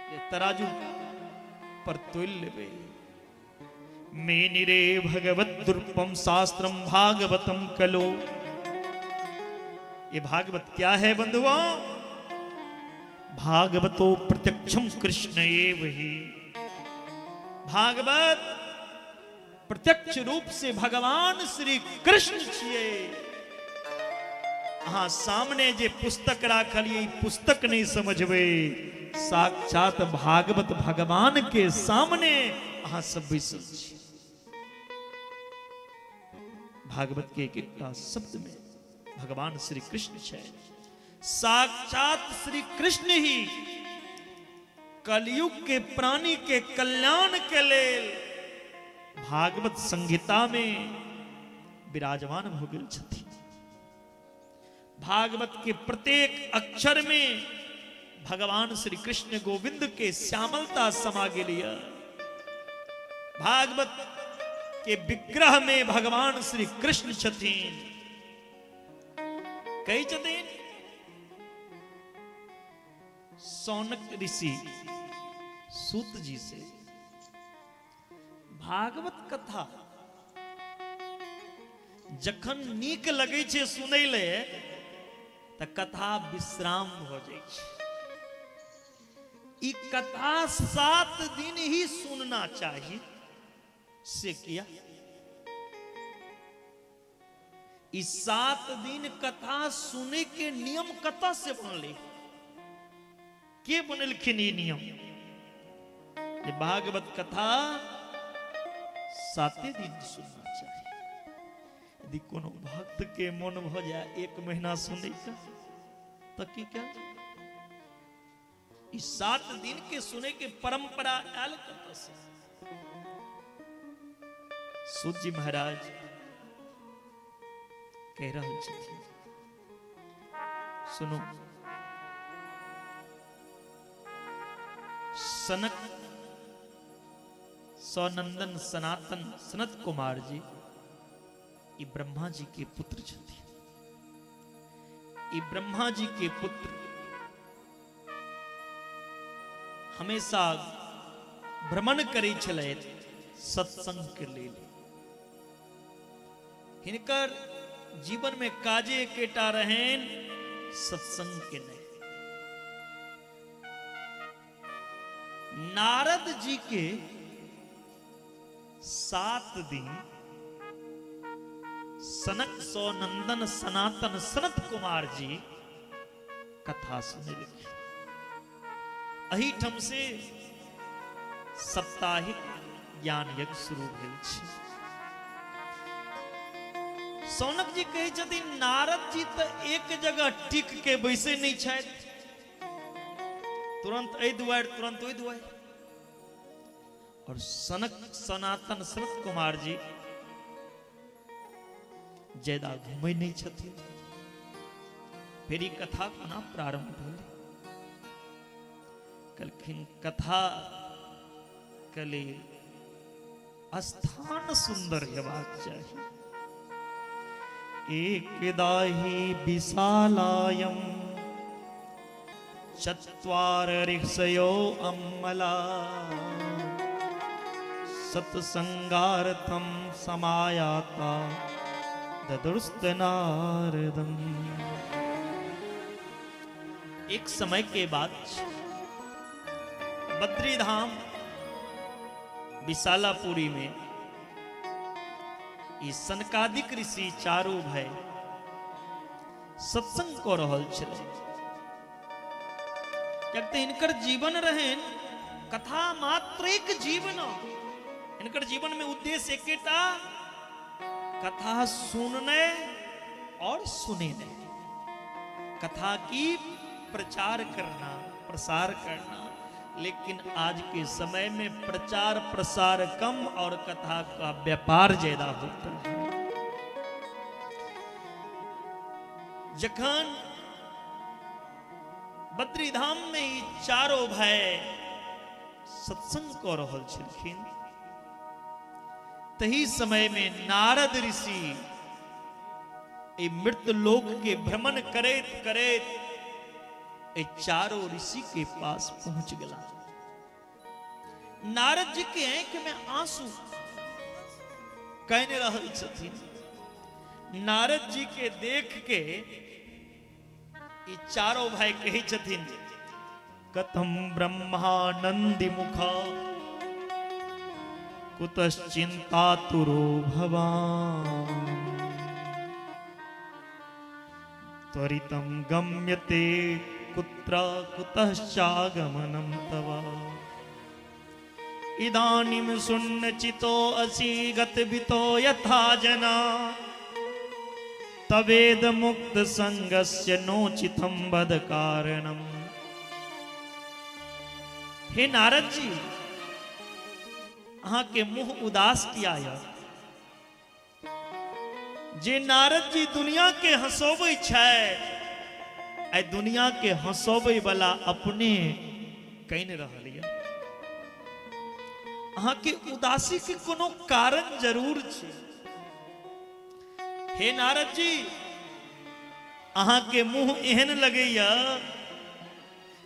B: ये तराजू पर तोल लेबे। मेनिरे भगवत दुर्पम शास्त्रम भागवतम कलो। ये भागवत क्या है बंधुओं? भागवतो प्रत्यक्षम कृष्ण एव ही। भागवत प्रत्यक्ष रूप से भगवान श्री कृष्ण छिए। हाँ, सामने जे पुस्तक राखल ये पुस्तक नहीं समझबे, साक्षात भागवत भगवान के सामने अहाँ सब बैसल छी। भागवत के एक शब्द में भगवान श्री कृष्ण है। साक्षात श्री कृष्ण ही कलयुग के प्राणी के कल्याण के लेल भागवत संहिता में विराजमान हो गए छथि। भागवत के प्रत्येक अक्षर में भगवान श्री कृष्ण गोविंद के श्यामलता समा गेलिय। भागवत के विग्रह में भगवान श्री कृष्ण छथिन। कई छथिन सौनक ऋषि सूत जी से भागवत कथा जखन नीक लगे छे सुनै ले त कथा विश्राम हो जाए छे। ई कथा 7 दिन ही सुनना चाहिए से किया। इस 7 दिन कथा सुने के नियम कथा से बनले? के बनलखिन ई नियम? ये भागवत कथा 7 दिन सुनना चाहिए। यदि कोनो भक्त के मन भ जाए 1 महीना सुने का तो की क्या? इस 7 दिन के सुने के परंपरा आयल कथा से। सूत जी महाराज कह रहे छथिन, सुनो, सनक सौनंदन सनातन सनत कुमार जी ये ब्रह्मा जी के पुत्र छथिन। ये ब्रह्मा जी के पुत्र हमेशा भ्रमण करे छले सत्संग के लेल। हिनकर जीवन में काजे केटा रहेन सत्संग के नहीं। नारद जी के 7 दिन सनक सौनंदन सनातन सनत कुमार जी कथा सुने लगे। अहिठम से साप्ताहिक ज्ञान यज्ञ शुरू भेल छै। सौनक जी कहे छथिन नारद जी तो एक जगह टिक के बैसे नहीं छथि, तुरंत ऐ दुआर तुरंत ओइ दुआर। और सनक सनातन सनत कुमार जी ज्यादा घूमे नहीं छथिन। फिर ई कथा कोना प्रारंभ भेल? कहलखिन कथा के लिए स्थान सुंदर हेबाक चाहिए। एकदाहि विशालायं चत्वार ऋषयो अम्मला सत्संगार्थं समायाता ददुस्त नारदम। एक समय के बाद बद्री धाम विशालापुरी में ई सनकादिक ऋषि चारों भाई सत्संग को रहल छले। कहते इनकर जीवन रहे कथा मात्र एक जीवन, इनकर जीवन में उद्देश्य एकेटा कथा सुनने और सुने, कथा की प्रचार करना, प्रसार करना। लेकिन आज के समय में प्रचार प्रसार कम और कथा का व्यापार ज्यादा होता है। जखन बद्री धाम में ई चारों भाई सत्संग को रहल छलखिन, तही समय में नारद ऋषि ए मृत लोक के भ्रमण करैत करैत ए चारों ऋषि के पास पहुंच गया। नारद जी के आंख में आंसू कहने रहल छथिन। नारद जी के देख के ये चारों भाई कही छथिन, कथम ब्रह्मानंदी मुखा कुतश्चिंतातुरो भवान् त्वरितं गम्यते कुत्र कुतश्चागमनं तव इदानीं सुन्नचितो असि गतवितो यथा जना तवेद मुक्त संगस्य नोचितं वद कारणम्। हे नारद जी, अहाँ के मुंह उदास किया है। जे नारद जी दुनिया के हंसोबै छै, आई दुनिया के हंसोबै वाला अपने कहीं रहल है। अहाँ के उदासी के कोनो कारण जरूर छै। हे नारद जी, अहाँ के मुंह एहन लगैया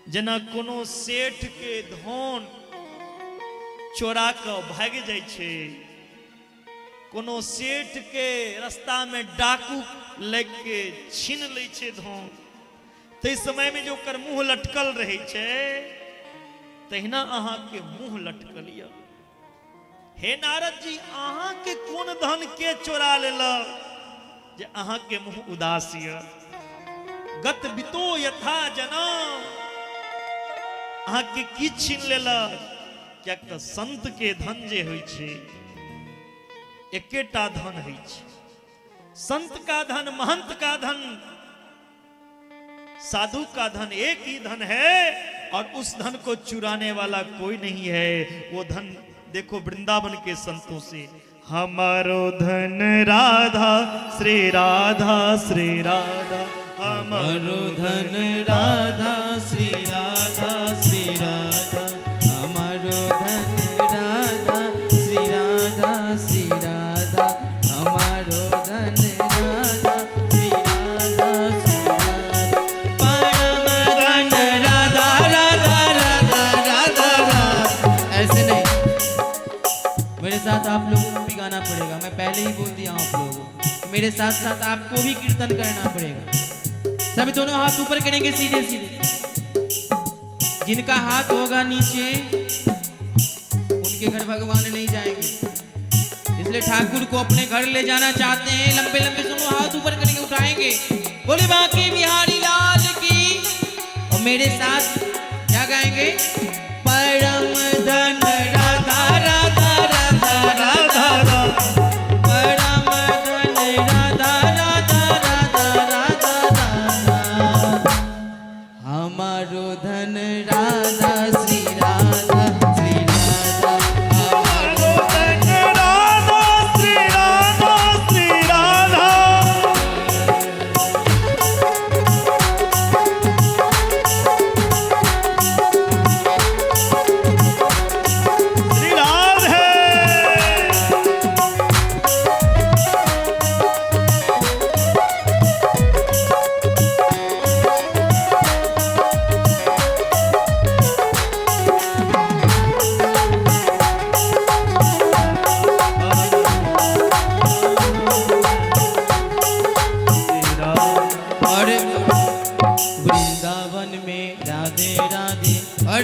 B: जेना कोनो सेठ के धन चोरा के भाग जाय छे, कोनो सेठ के रास्ता में डाकू लग के छीन ले छे धन। ते समय में जो कर मुंह लटकल रहे छे, तहिना अहाँ के मुंह लटकल या। हे नारद जी, अहाँ के कोन धन के चोरा लेलक जे अहाँ के मुंह उदास या। गत बितो यथा जना, अहाँ के की छीन लेलक? क्या तो संत के धन जे होइ छे एकेटा धन होइ छे। संत का धन, महंत का धन, साधु का धन एक ही धन है और उस धन को चुराने वाला कोई नहीं है। वो धन देखो वृंदावन के संतों से, हमारो धन राधा श्री राधा श्री राधा,
C: हमारो धन राधा श्री राधा श्री राधा, हमारो धन राधा श्री राधा श्री राधा, हमारो धन राधा श्री राधा श्री राधा, परम धन राधा राधा राधा राधा राधा। ऐसे नहीं, मेरे साथ आप लोगों को भी गाना पड़ेगा। मैं पहले ही बोल दिया हूँ आप लोगों को, मेरे साथ साथ आपको भी कीर्तन करना पड़ेगा। सभी दोनों हाथ ऊपर करेंगे सीधे सीधे। जिनका हाथ होगा नीचे उनके घर भगवान नहीं जाएंगे, इसलिए ठाकुर को अपने घर ले जाना चाहते हैं। लंबे लंबे सुनो, हाथ ऊपर करेंगे, उठाएंगे, बोले बांके बिहारी लाल की। और मेरे साथ क्या गाएंगे? परम धन राधा राधा राधा राधा राधा, परम धन राधा राधा राधा राधा राधा, हमारो धन राधा श्री राधा श्री राधा, हमारो धन
B: राधा श्री राधा श्री राधा। श्री राधे।
C: और वृंदावन में राधे राधे, और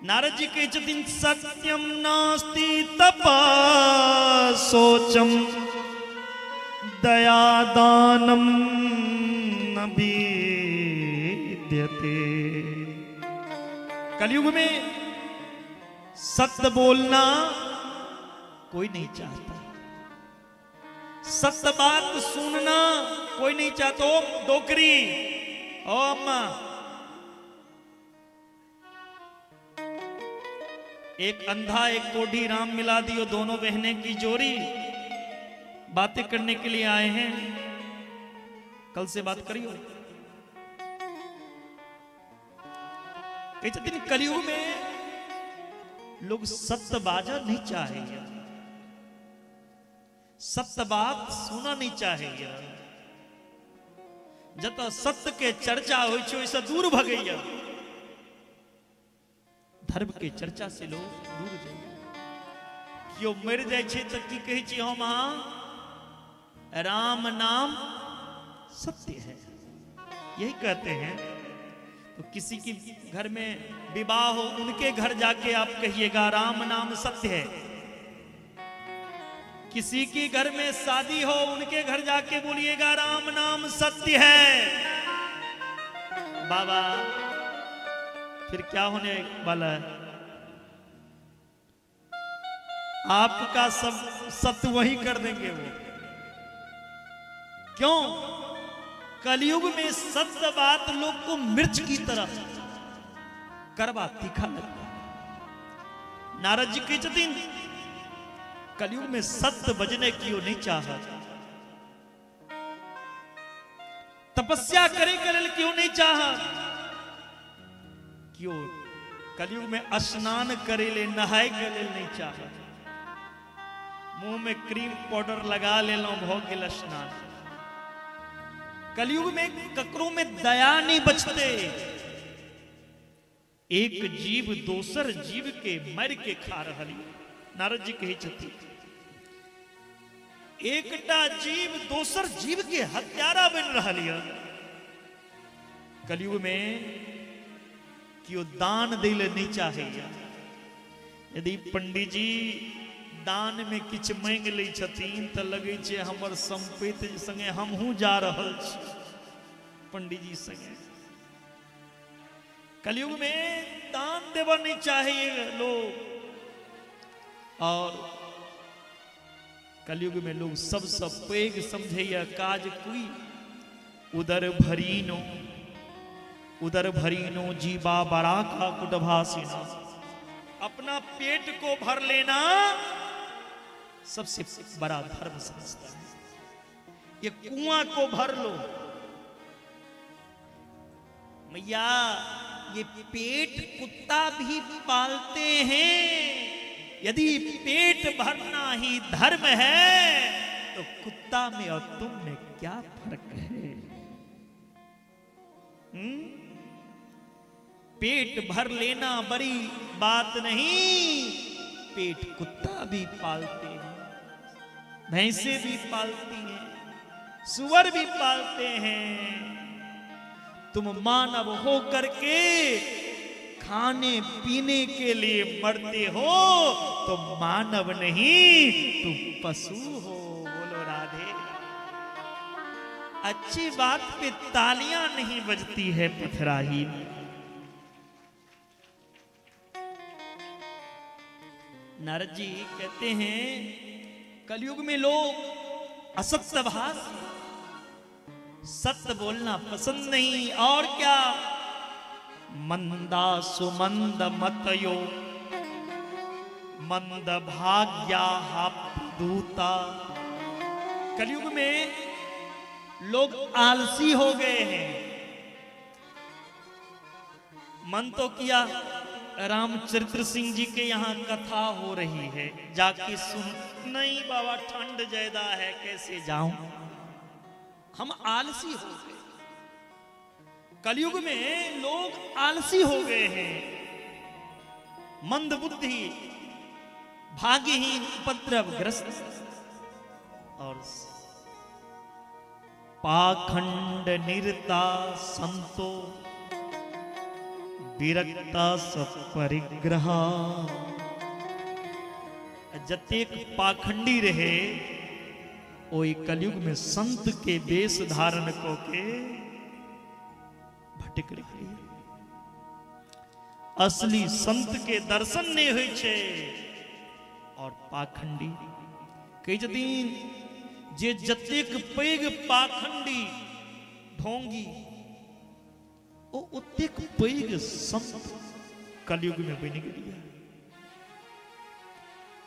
B: नारद जी कहे छथिन सत्यम नास्ति तपा सोचम दया दानम न विद्यते। कलयुग में सत्य बोलना कोई नहीं चाहता, सत्य बात सुनना कोई नहीं चाहता। ओ डोकरी, ओ अम्मा, एक अंधा एक कोढ़ी राम मिला दियो, दोनों बहनें की जोड़ी बातें करने के लिए आए हैं, कल से बात करियो। कहते दिन कलयुग में लोग सत्य बाजा नहीं चाहेंगे, सत्य बात सुना नहीं चाहेंगे। जत सत्य के चर्चा हो दूर भगैया, धर्म के चर्चा से लोग दूर जाइए। क्यों मर जाए तो की कहे छी हम अहाँ राम नाम सत्य है, यही कहते हैं। तो किसी की घर में विवाह हो, उनके घर जाके आप कहिएगा राम नाम सत्य है। किसी की घर में शादी हो, उनके घर जाके बोलिएगा राम नाम सत्य है। बाबा फिर क्या होने वाला है? आपका सब सत्य वही कर देंगे वो। क्यों? कलयुग में सत्य बात लोग को मिर्च की तरह करवा तीखा लगता है। नारद जी के छथिन कलयुग में सत्य बजने की नहीं चाहता, तपस्या करे के लिए क्यों नहीं चाहत? क्यों? कलयुग में स्नान करे ले, नहाए के लिए नहीं चाहत। मुंह में क्रीम पाउडर लगा ले लो, भो गेल स्नान। कलयुग में ककरों में दया नहीं बचते। एक जीव दोसर जीव के मर के खा रही। नारद जी कहे छथिन एकटा जीव दोसर जीव के हत्यारा बन रही है। कलयुग में क्यों दान दिल नहीं चाहे। यदि पंडित जी दान में किछ मांग ले छथिन तो लगे छे हमर संपत्ति संगे हमहू जा रहल छी पंडित जी संगे। कलयुग में दान देवा नहीं चाहिए लोग। और कलयुग में लोग सबसे पैघ समझैया काज कोई उदर भरीनो जीवा बड़ा का कुटभासीना। अपना पेट को भर लेना सबसे बड़ा धर्म समझता है। ये कुआं को भर लो मैया, ये पेट कुत्ता भी पालते हैं। यदि पेट भरना ही धर्म है तो कुत्ता में और तुम में क्या फर्क है? पेट भर लेना बड़ी बात नहीं, पेट कुत्ता भी पालते हैं, भैंसे भी पालती हैं, सुअर भी पालते हैं। तुम मानव हो करके खाने पीने के लिए मरते हो तो मानव नहीं तुम पशु हो। बोलो राधे। अच्छी बात पे तालियां नहीं बजती है पथराही। नारद जी कहते हैं कलयुग में लोग असत्य भाष, सत्य बोलना पसंद नहीं। और क्या? मंदा सुमंद मतयो मंद भाग्या दूता। कलयुग में लोग आलसी हो गए हैं। मन तो किया रामचरित्र सिंह जी के यहाँ कथा हो रही है, जाके सुन। नहीं बाबा ठंड ज्यादा है, कैसे जाऊं? हम आलसी हो गए। कलयुग में लोग आलसी हो गए हैं, मंद बुद्धि, भाग्यहीन, उपद्रवग्रस्त और पाखंड निरता संतो विरक्ता सब परिग्रहा। जतेक पाखंडी रहे ओई कलयुग में संत के वेश धारण को के भटक रही। असली संत के दर्शन नहीं हुई छे और पाखंडी कई दिन जे जतेक पैग पाखंडी ढोंगी ओ उतेक पैग संत कलयुग में बन गई।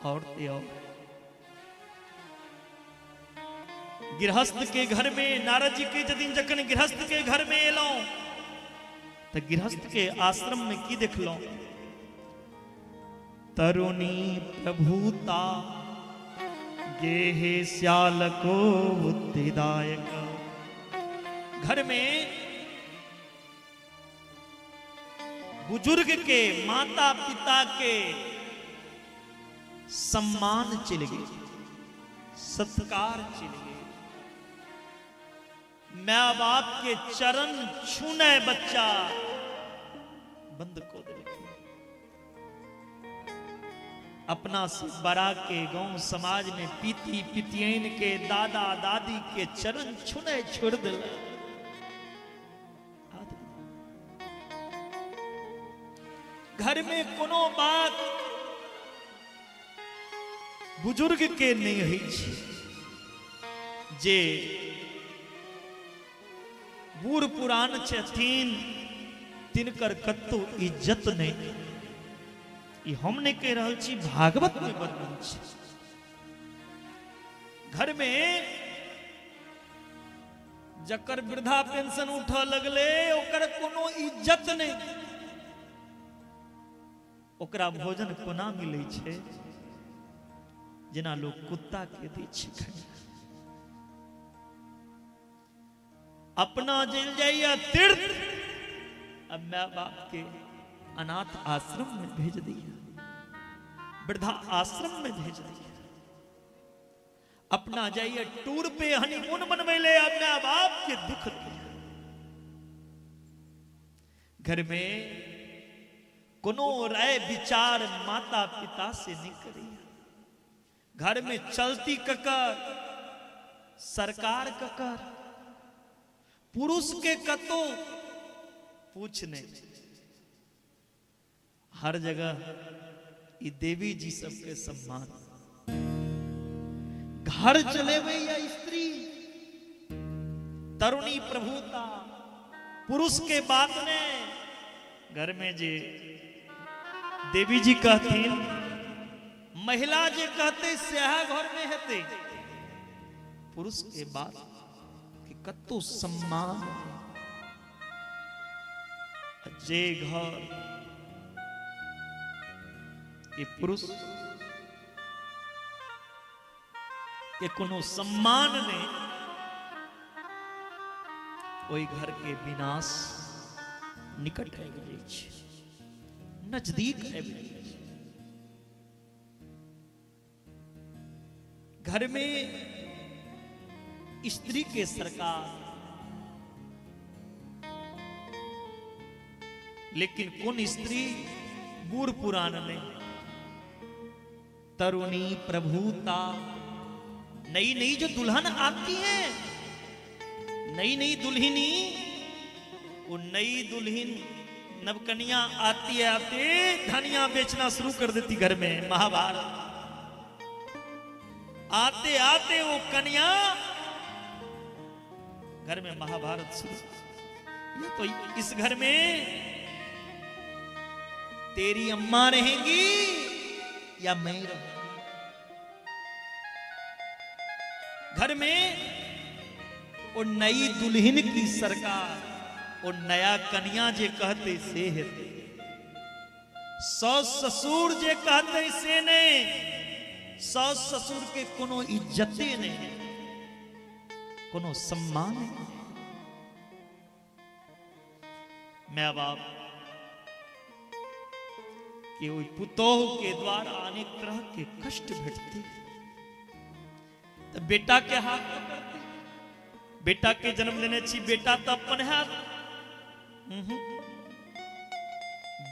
B: और गृहस्थ के घर में नारद जी के जदिन जखन गृहस्थ के घर में एलो तो गृहस्थ के आश्रम में की देखलो, तरुणी प्रभुता गेहे श्याल को बुद्धिदायक। घर में बुजुर्ग के माता पिता के सम्मान चल गए, सत्कार चल गए। माँ बाप के चरण छूने बच्चा बंद को दे। अपना से बड़ा के गांव समाज में पीती पितियन के दादा दादी के चरण छूने छोड़ दिल। घर में कोनो बात बुजुर्ग के नहीं हुई जे बूढ़ पुरान छथिन तिनकर कत्तो इज्जत नहीं। ई हमने कह रहल छी भागवत में वर्णन छै। घर में जकर वृद्धा पेंशन उठा लगले ओकर कोनो इज्जत नहीं। ओकरा भोजन कोना मिलै छै जेना लोग कुत्ता के दै छै। अपना जल जाइया तीर्थ, अब माँ बाप के अनाथ आश्रम में भेज दिया, वृद्धा आश्रम में भेज दिया। अपना जाइए टूर पे हनीमून बनवे ले, अब माँ बाप के दुख दिया। घर में कोनो राय विचार माता पिता से नहीं करी। घर में चलती ककर सरकार ककर, पुरुष के कतो पूछने। हर जगह ये देवी जी सबके सम्मान। घर चले हुए या स्त्री तरुणी प्रभुता पुरुष के बात ने घर में जे देवी जी कहती, महिला जे कहते स्याह घर में हेते। पुरुष के बात कि कतो सम्मान। जे घर के पुरुष के कोनो सम्मान ने ओई घर के विनाश निकट आबि जाइ छै, नजदीक आबि जाइ छै। घर में स्त्री के सरकार, लेकिन कौन स्त्री बूढ़ पुरान में तरुणी प्रभुता। नई नई जो दुल्हन आती है, नई नई दुल्हनी, वो नई दुल्हन नवकन्या आती है, आते धनिया बेचना शुरू कर देती घर में। महाभारत आते आते वो कन्या घर में महाभारत शुरू। ये तो इस घर में तेरी अम्मा रहेंगी या मैं रहूंगी। घर में वो नई दुल्हन की सरकार, वो नया कन्या जे कहते से हेते। सास ससुर जे कहते से नहीं। सास ससुर के कोनो इज्जते नहीं, कोनो सम्मान नहीं। माँ बाप के ओई पुतोह के द्वारा अनेक तरह के कष्ट भेटते, तो बेटा के हाथ पकड़ते। बेटा के जन्म लेने छी, बेटा तो अपन हाथ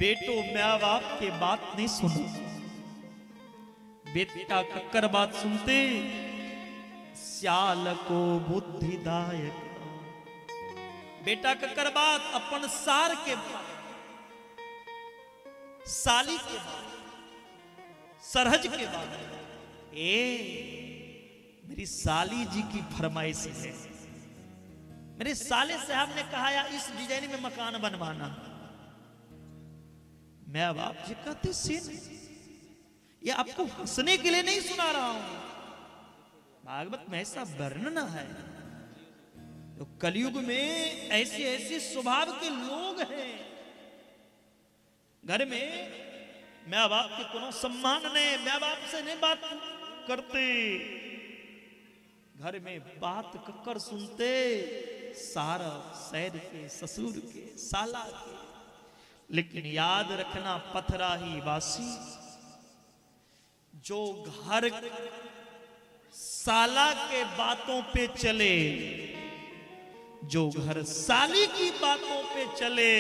B: बेटो माँ बाप के बात नहीं सुनो, बेटा कक्कर बात सुनते सियाल को बुद्धिदायक। बेटा कक्कर बात अपन सार के बात, साली के बाद, सरहज के बाद, मेरी साली जी की फरमाइश है, मेरे साले साहब ने कहा या इस डिजाइन में मकान बनवाना। मैं अब आप जी कहते सीन, ये आपको हंसने के लिए नहीं सुना रहा हूं, भागवत में ऐसा वर्णन है। तो कलयुग में ऐसे ऐसे स्वभाव के लोग हैं, घर में माँ बाप के कोनो सम्मान नहीं, माँ बाप से नहीं बात करते, घर में बात कक्कर सुनते सारा सैर के, ससुर के, साला के। लेकिन याद रखना पथराही वासी, जो घर साला के बातों पे चले, जो घर साली की बातों पे चले,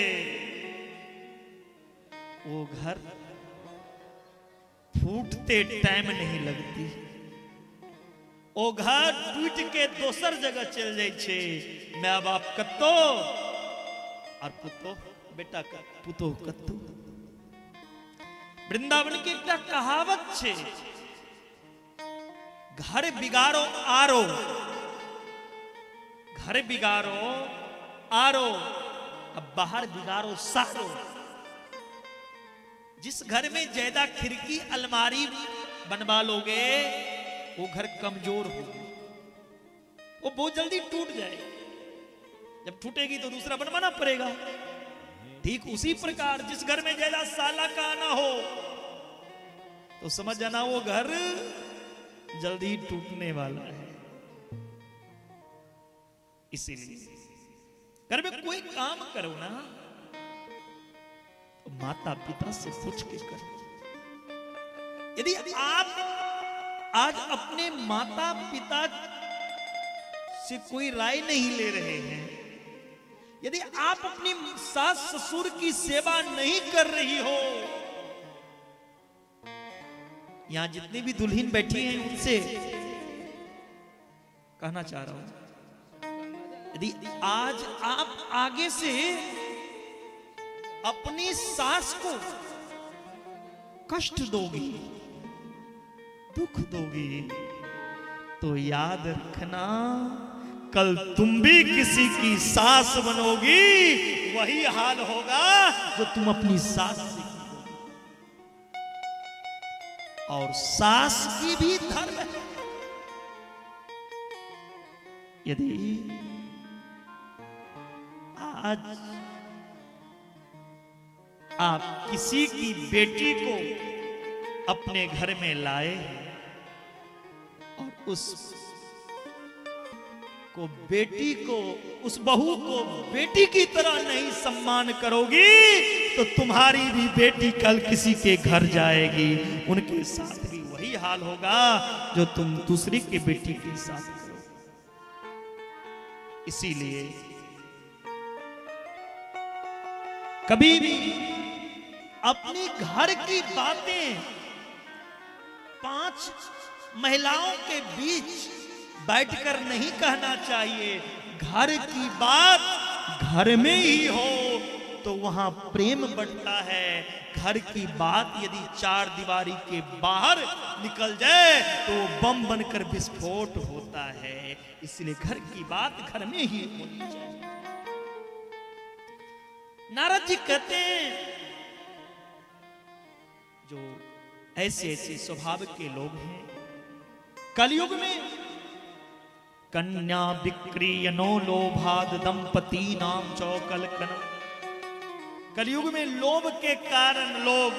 B: वो घर फूटते टाइम नहीं लगती, वो घर टूट के दोसर जगह चल जाए छे। माँ बाप कत्तो और पुतो बेटा का पुतो कत्तो। वृंदावन की एक कहावत छे, घर बिगाड़ो आरो, घर बिगाड़ो आरो, अब बाहर बिगाड़ो सारो। जिस घर में ज्यादा खिड़की अलमारी बनवा लोगे वो घर कमजोर होगा, वो बहुत जल्दी टूट जाए, जब टूटेगी तो दूसरा बनवाना पड़ेगा। ठीक उसी प्रकार जिस घर में ज्यादा साला का आना हो तो समझ जाना वो घर जल्दी टूटने वाला है। इसीलिए घर में कोई काम करो ना तो माता पिता से पूछ के करो। यदि आप आज अपने माता पिता से कोई राय नहीं ले रहे हैं, यदि आप अपनी सास ससुर की सेवा नहीं कर रही हो, यहां जितनी भी दुल्हन बैठी हैं उनसे कहना चाह रहा हूं, यदि आज आप आगे से अपनी सास को कष्ट दोगी, दुख दोगी, तो याद रखना कल तुम भी किसी की सास बनोगी, वही हाल होगा जो तुम अपनी सास से की। और सास की भी धर्म है, यदि आज आप किसी की बेटी को अपने घर में लाए और उस को बेटी को, उस बहू को बेटी की तरह नहीं सम्मान करोगी तो तुम्हारी भी बेटी कल किसी के घर जाएगी, उनके साथ भी वही हाल होगा जो तुम दूसरी के बेटी के साथ करो। इसीलिए कभी भी अपनी घर की बातें 5 महिलाओं के बीच बैठकर नहीं कहना चाहिए। घर की बात घर में ही हो तो वहां प्रेम बढ़ता है। घर की बात यदि 4 दीवारी के बाहर निकल जाए तो वो बम बनकर विस्फोट होता है। इसलिए घर की बात घर में ही होनी चाहिए। नारद जी कहते हैं जो ऐसे ऐसे स्वभाव के लोग हैं कलयुग में, कन्या विक्रियनो लोभाद दंपति नाम चौकल कनम। कलयुग में लोभ के कारण लोग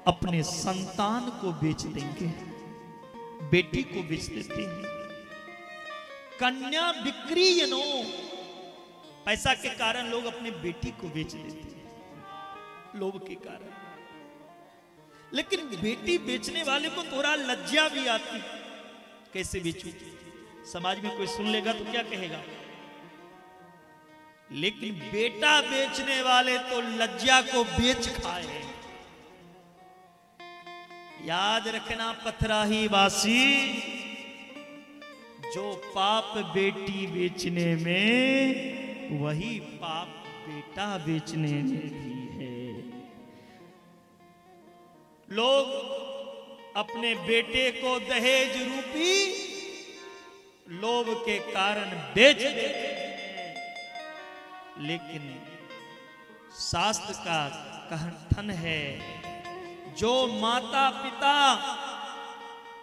B: अपने संतान को बेच देंगे, बेटी को बेच देते हैं। कन्या विक्रियनो, पैसा के कारण लोग अपनी बेटी को बेच देते हैं लोभ के कारण। लेकिन बेटी बेचने वाले को थोड़ा लज्जा भी आती, कैसे बेचू। समाज में कोई सुन लेगा तो क्या कहेगा, लेकिन बेटा बेचने वाले तो लज्जा को बेच खाए। याद रखना पथराही वासी, जो पाप बेटी बेचने में, वही पाप बेटा बेचने में भी है। लोग अपने बेटे को दहेज रूपी लोभ के कारण बेच देते हैं, लेकिन शास्त्र का कथन है, जो माता पिता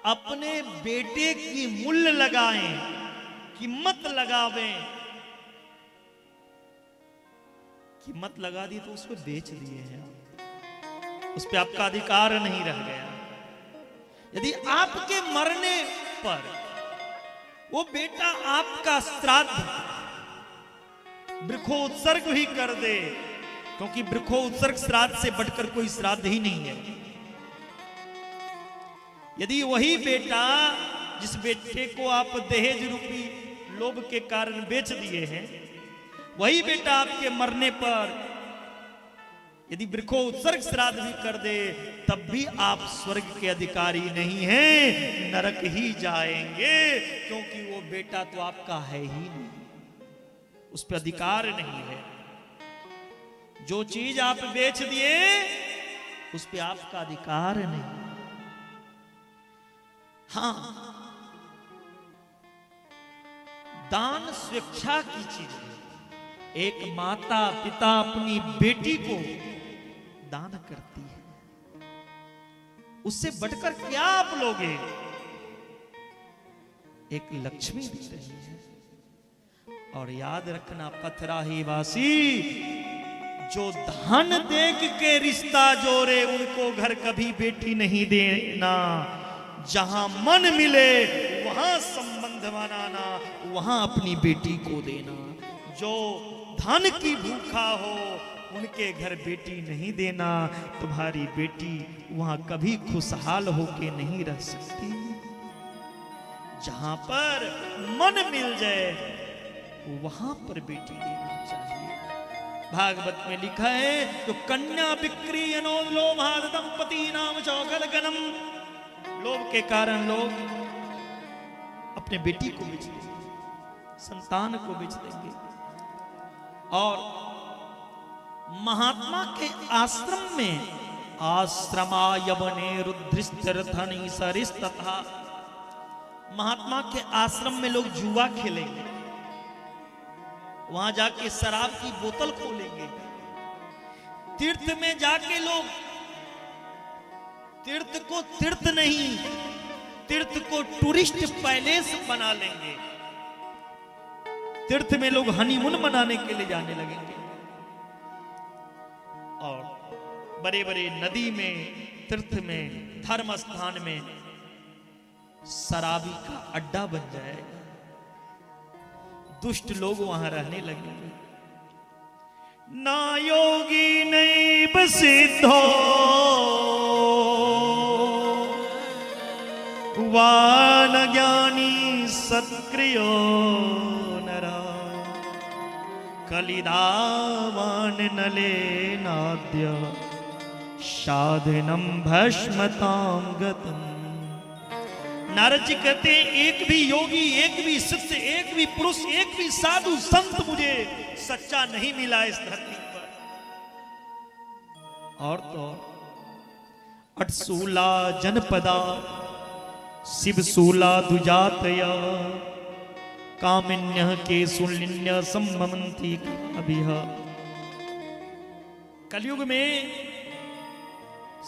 B: अपने बेटे की मूल्य लगाएं, कीमत लगावें, कीमत लगा दी तो उसको बेच दिए हैं आप, उस पर आपका अधिकार नहीं रह गया। यदि आपके मरने पर वो बेटा आपका श्राद्ध वृक्षोत्सर्ग भी कर दे, क्योंकि वृक्षोत्सर्ग श्राद्ध से बढ़कर कोई श्राद्ध ही नहीं है। यदि वही बेटा, जिस बेटे को आप दहेज रूपी लोभ के कारण बेच दिए हैं, वही बेटा आपके मरने पर यदि वृक्षोत्सर्ग श्राद्ध भी कर दे, तब भी आप स्वर्ग के अधिकारी नहीं हैं, नरक ही जाएंगे, क्योंकि वो बेटा तो आपका है ही नहीं, उस पर अधिकार नहीं है। जो चीज आप बेच दिए उस पर आपका अधिकार नहीं। हां, दान स्वेच्छा की चीज है। एक माता पिता अपनी बेटी को दान करती है, उससे बढ़कर क्या आप लोगे? एक लक्ष्मी दे रही है। और याद रखना पथराही वासी, जो धन देख के रिश्ता जोड़े उनको घर कभी बेटी नहीं देना। जहां मन मिले वहां संबंध बनाना, वहां अपनी बेटी को देना। जो धन की भूखा हो उनके घर बेटी नहीं देना। तुम्हारी बेटी वहां कभी खुशहाल होके नहीं रह सकती। जहां पर मन मिल जाए वहां पर बेटी देना चाहिए। भागवत में लिखा है, तो कन्या बिक्री लोभाद दंपति नाम चौगल गनम। लोभ के कारण लोग अपने बेटी को बेच देंगे, संतान को बेच देंगे। और महात्मा के आश्रम में आश्रमायवने रुद्रिस्त्रधनी सरिस तथा, महात्मा के आश्रम में लोग जुआ खेलेंगे, वहां जाके शराब की बोतल खोलेंगे। तीर्थ में जाके लोग तीर्थ को तीर्थ नहीं, तीर्थ को टूरिस्ट पैलेस बना लेंगे। तीर्थ में लोग हनीमून मनाने के लिए जाने लगेंगे और बड़े बड़े नदी में, तीर्थ में, धर्म स्थान में शराबी का अड्डा बन जाएगा। दुष्ट लोग वहां रहने लगेंगे। ना योगी नहीं बसिद्धो वान ज्ञानी सत्क्रियो नरा कलिदावान नले नाद्य साधनम भस्मताम गतम। नारद जी कहते हैं, एक भी योगी, एक भी सिद्ध, एक भी पुरुष, एक भी साधु संत मुझे सच्चा नहीं मिला इस धरती पर। और तो अटसूला जनपदा शिवसूला दुजातया कामिन्य के सुलिन्य संभवंती अभिह। कलयुग में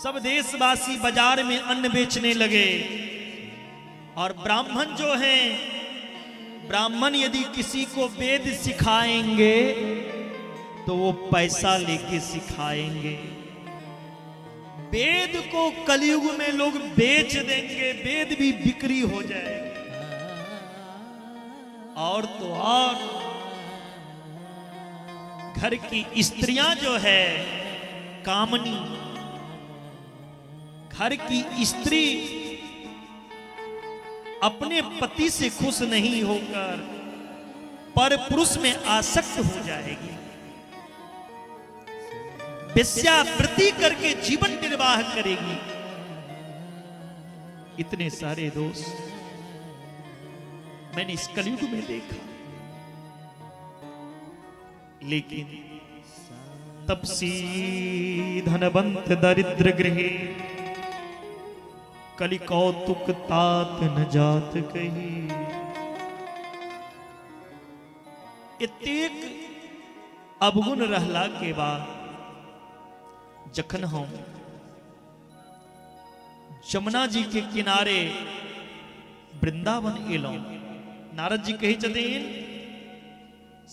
B: सब देशवासी बाजार में अन्न बेचने लगे। और ब्राह्मण जो हैं, ब्राह्मण यदि किसी को वेद सिखाएंगे तो वो पैसा लेके सिखाएंगे। वेद को कलयुग में लोग बेच देंगे, वेद भी बिक्री हो जाएगा। और तो और घर की स्त्रियां जो है कामनी, घर की स्त्री अपने पति से खुश नहीं होकर पर पुरुष में आसक्त हो जाएगी, वेश्यावृत्ति करके जीवन निर्वाह करेगी। इतने सारे दोष मैंने इस कलयुग में देखा। लेकिन तपसी धनवंत दरिद्र गृहे कलि कौतुक तात न जात कही। एतेक अवगुण रहला के बाद जखन हम जमुना जी के किनारे वृंदावन एलौं, नारद जी कही छथिन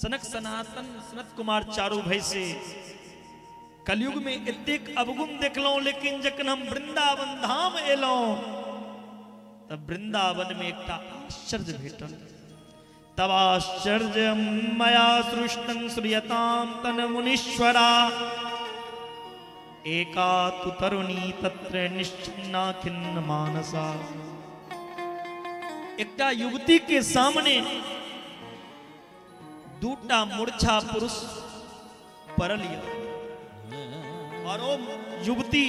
B: सनक सनातन सनत कुमार चारू भय से कलयुग में एतेक अवगुण देखलौं, लेकिन जखन हम वृंदावन धाम एलौं तब वृंदावन में एक आश्चर्य भेटल। तब आश्चर्य मया सृष्टं श्रूयतां तन मुनीश्वरा एका तु तरुणी तत्र निश्चिन्ना खिन्न मानसा। एकटा युवती के सामने दूटा मूर्छा पुरुष पड़ल और वो युवती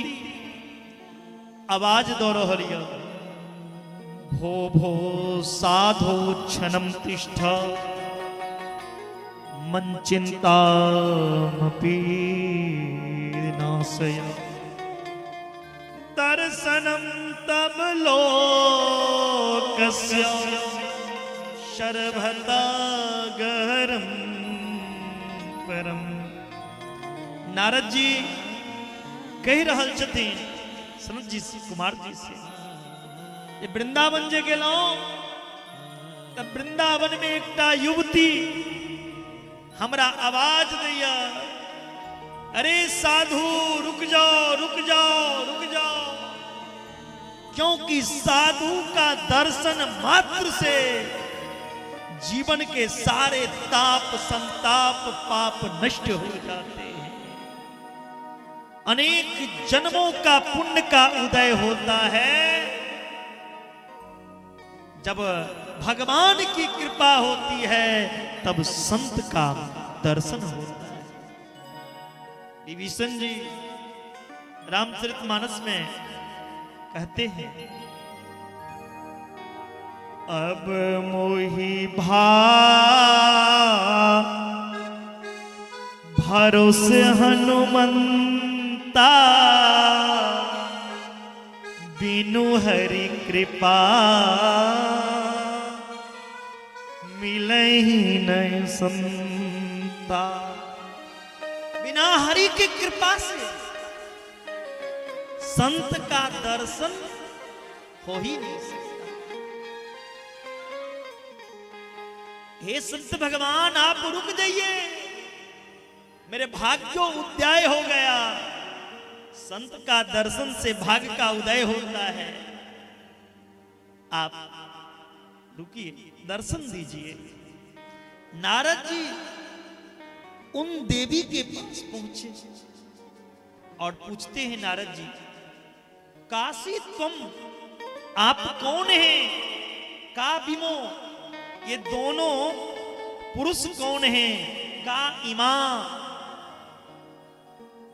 B: आवाज दो रहल य, भो भो साधो क्षणम तिष्ठ मन चिंतामपि नाशय। दर्शनम तब लोकस्य शर्भता गहरम परम। नारद जी कह रहल छथिन सनत जी से, कुमार जी से, ये वृंदावन जे गेलौं तब वृंदावन में एकटा युवती हमरा आवाज दैया, अरे साधु रुक जाओ रुक जाओ रुक जाओ, क्योंकि साधु का दर्शन मात्र से जीवन के सारे ताप संताप पाप नष्ट हो जाते हैं। अनेक जन्मों का पुण्य का उदय होता है जब भगवान की कृपा होती है, तब संत का दर्शन होता है। विभीषण जी रामचरितमानस में कहते हैं, अब मोहि भरोसे हनुमंता बिनु हरि कृपा मिलहि नहीं संता। बिना हरि की कृपा से संत का दर्शन हो ही नहीं सकता। हे संत भगवान आप रुक जाइए, मेरे भाग्य उदय हो गया। संत का दर्शन से भाग्य का उदय होता है। आप रुकिए, दर्शन दीजिए। नारद जी उन देवी के पास पहुंचे और पूछते हैं, नारद जी काशी तुम आप कौन हैं? का बिमो ये दोनों पुरुष कौन हैं? का इमा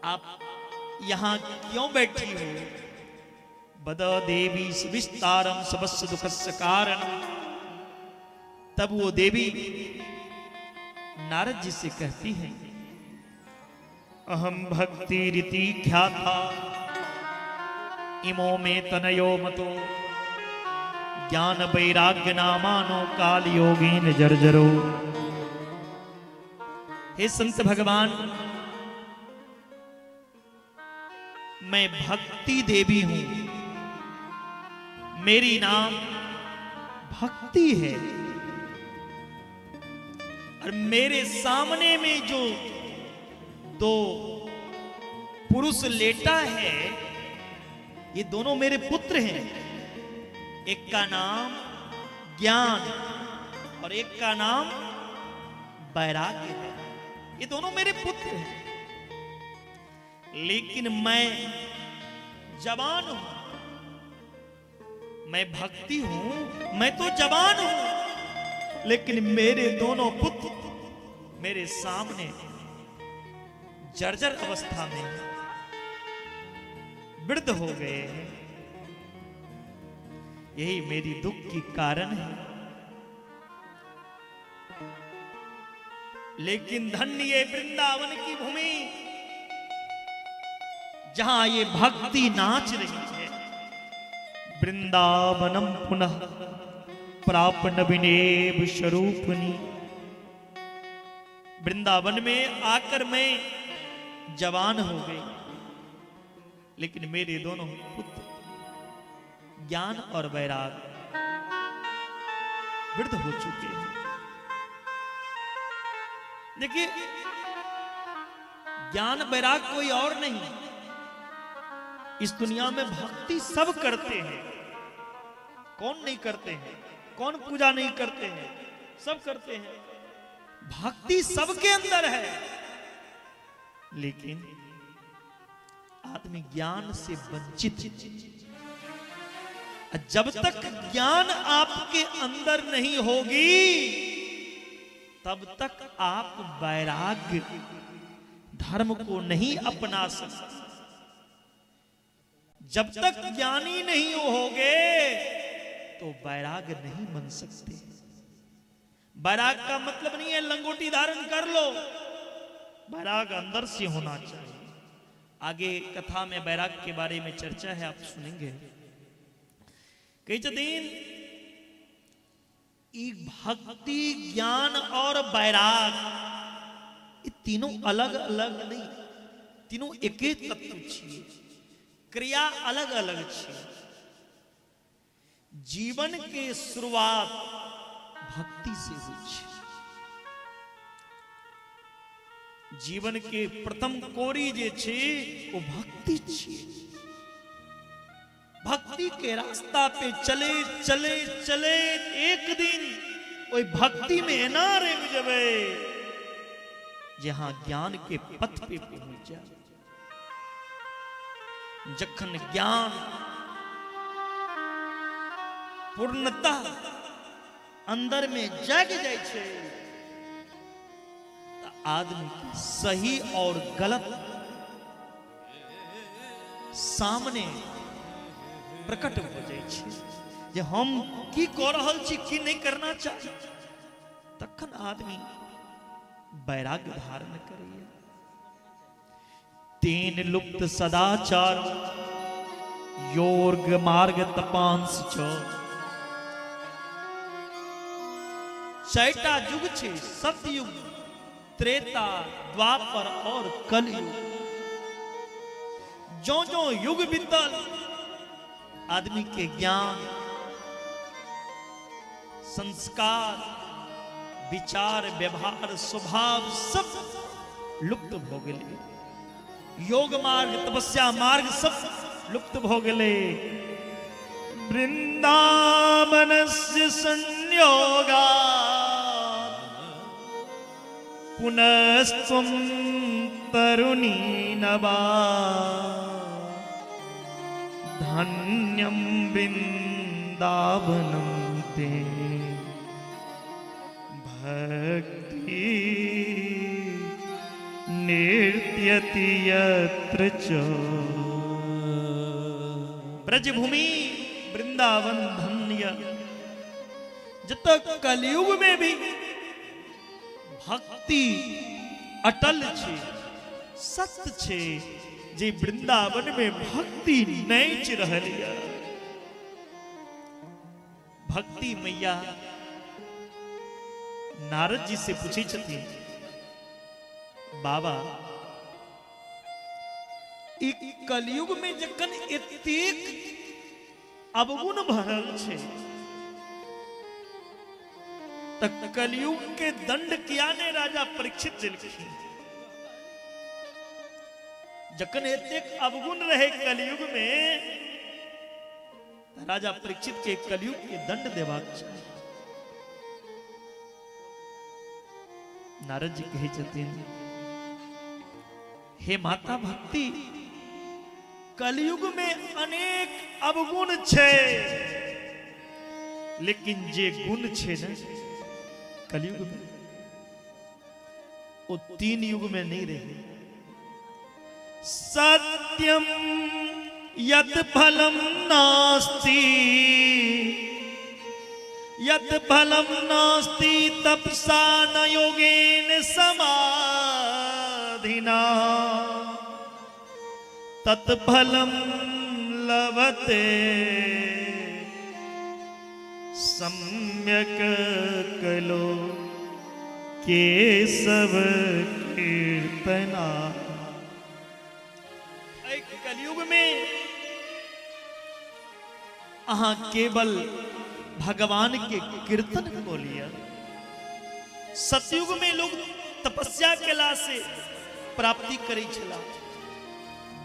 B: आप यहां क्यों बैठी हो? बद देवी विस्तारम सबस्य दुखस्य कारण। तब वो देवी नारद जी से कहती है, अहम भक्ति रीति ख्याता इमो में तनयो मतो ज्ञान वैराग्य नामानो काल योगीन जर्जरो। हे संत भगवान, मैं भक्ति देवी हूं, मेरी नाम भक्ति है। और मेरे सामने में जो दो पुरुष लेटा है, ये दोनों मेरे पुत्र हैं। एक का नाम ज्ञान और एक का नाम वैराग्य है। ये दोनों मेरे पुत्र हैं, लेकिन मैं जवान हूं, मैं भक्ति हूं, मैं तो जवान हूं। लेकिन मेरे दोनों पुत्र मेरे सामने जर्जर अवस्था में वृद्ध हो गए हैं। यही मेरी दुख की कारण है। लेकिन धन्य ये वृंदावन की भूमि जहां ये भक्ति नाच रही है। वृंदावनम पुनः प्राप नवीनेव स्वरूपनी। वृंदावन में आकर मैं जवान हो गई, लेकिन मेरे दोनों पुत्र ज्ञान और वैराग वृद्ध हो चुके हैं। देखिए, ज्ञान वैराग कोई और नहीं, इस दुनिया में भक्ति सब करते हैं। कौन नहीं करते हैं? कौन पूजा नहीं करते हैं? सब करते हैं। भक्ति सबके अंदर है, लेकिन आदमी ज्ञान से वंचित। जब तक ज्ञान आपके अंदर नहीं होगी, तब तक आप वैराग्य धर्म को नहीं अपना सकते। जब तक ज्ञानी नहीं होगे तो वैराग्य नहीं बन सकते। वैराग का मतलब नहीं है लंगोटी धारण कर लो, वैराग अंदर से होना चाहिए। आगे कथा में वैराग के बारे में चर्चा है, आप सुनेंगे। कई दिन भक्ति, ज्ञान और वैराग, ये तीनों अलग अलग नहीं, तीनों एक ही तत्व छिए, क्रिया अलग अलग छिए। जीवन के शुरुआत भक्ति से हुई है। जीवन के प्रथम कोरी जे छे वो भक्ति छे। भक्ति के रास्ता पे चले चले चले एक दिन वही भक्ति में एना रेंग जबे जहां ज्ञान के पथ पे पहुंच जाए। जखन ज्ञान पूर्णतः अंदर में जग जाए छे, आदमी की सही और गलत सामने प्रकट हो जाए छे। जे हम की कर रहल छी, की नहीं करना चाहिए, तखन आदमी वैराग्य धारण करिए। तीन लुप्त सदाचार योग मार्ग तपांस छ। चारटा युग छे, सतयुग, त्रेता, द्वापर और कलयुग। जो जो युग बीतल, आदमी के ज्ञान, संस्कार, विचार, व्यवहार, स्वभाव सब लुप्त हो गए। योग मार्ग, तपस्या मार्ग सब लुप्त हो गए। वृंदावनस्य संयोगा पुनस्त्वं तरुणी नवा। धन्यं वृंदावनं ते भक्ति निर्त्यति यत्र च। ब्रजभूमि वृंदावन धन्य। जब तक कलयुग में भी भक्ति अटल छे, सत्य छे, जे वृंदावन में भक्ति नहीं च रहली। भक्ति मैया नारद जी से पूछी छथी, बाबा एक कलयुग में जखन एतेक अवगुण भरल छे, तक कलयुग के दंड किया ने राजा परीक्षित दिलखी। जखन एतेक अवगुण रहे कलयुग में, राजा परीक्षित के कलयुग के दंड देवाक चाहिए। नारद जी कहे छथिन, हे माता भक्ति, कलयुग में अनेक अवगुण छे, लेकिन जे गुण छे न कलयुग में वो 3 युग में नहीं रहे। सत्यम यत फलम नास्ति, यत फलम नास्ति तपसा न योगेन समाधिना, तत्फलम लभते सम्यक कलो केशव कीर्तना। एक कलयुग में अहाँ केवल भगवान के कीर्तन को लिया। सतयुग में लोग तपस्या केला से प्राप्ति करै छला।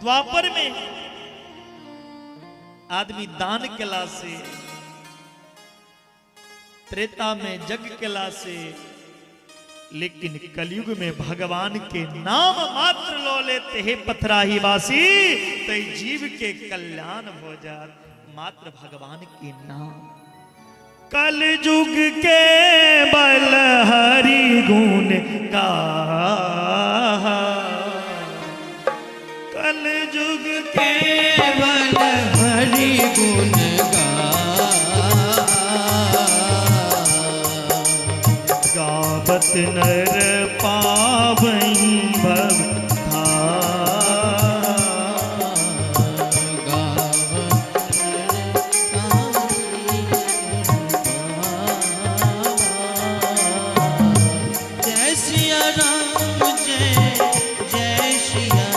B: द्वापर में आदमी दान केला से, त्रेता में जग केला से, लेकिन कलयुग में भगवान के नाम मात्र लो लेते हैं पथराही वासी, तो जीव के कल्याण हो जात मात्र भगवान के नाम। कल युग के बल हरि गुण गाहा, कल युग के
C: केवल हरि गुण
B: गावत नर पावई
C: जय सिया राम, जय जय सिया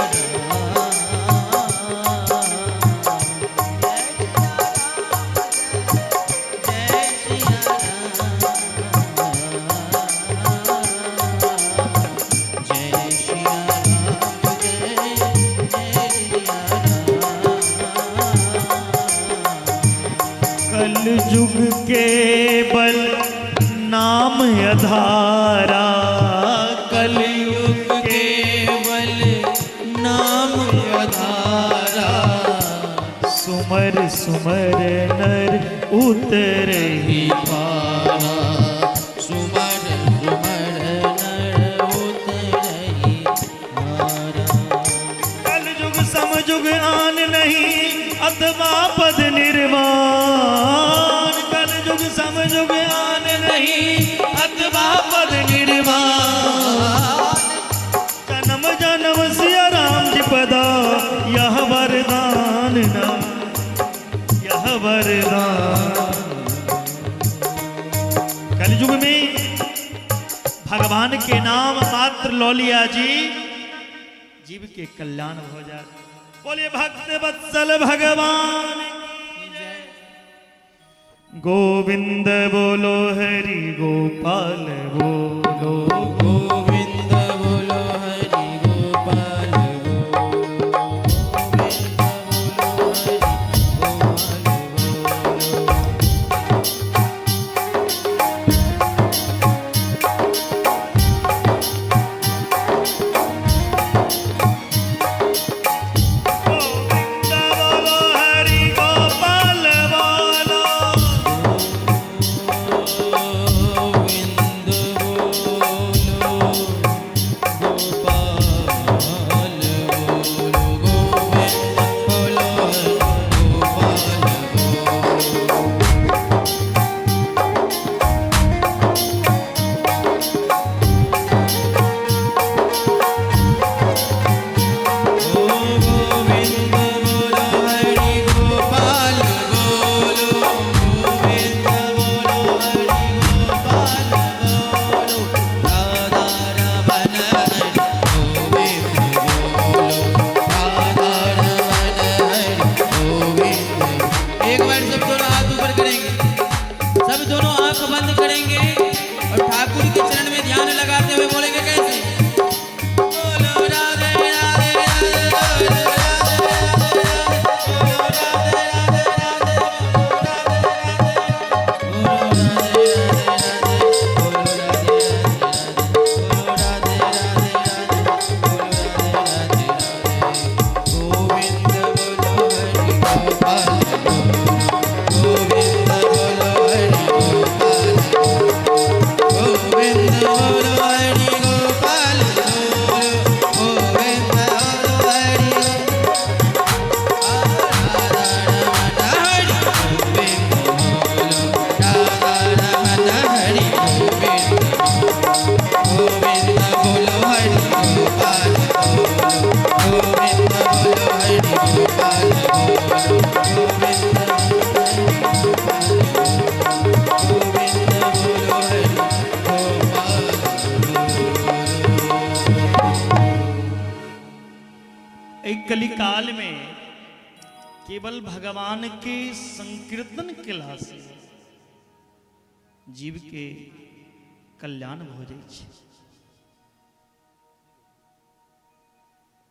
B: युग के बल नाम अधारा,
C: कलयुग के बल नाम अधारा,
B: सुमर सुमर नर उतरहि
C: पारा, सुमर सुमर नर उतरहि पारा।
B: कल युग समयुग आन नहीं अथवा पद निर्वाण, कल युग समयुग आन नहीं अथवा पद निर्वाण। जन्म जन्म सिया राम जी पदा यह वरदान ना, यह वरदान। कल युग में भगवान के नाम मात्र लो लिया जी, जीव के कल्याण हो जाए। बोलिए भक्त वत्सल भगवान की जय। गोविंद बोलो हरि गोपाल बोलो,
C: गोविंद बोलो हरि गोपाल बोलो,
B: गोविंद बोलो हरि गोपाल बोलो,
C: गोविंद बोलो
B: काल में केवल भगवान के संकीर्तन केला से जीव के कल्याण भ जाइ छै,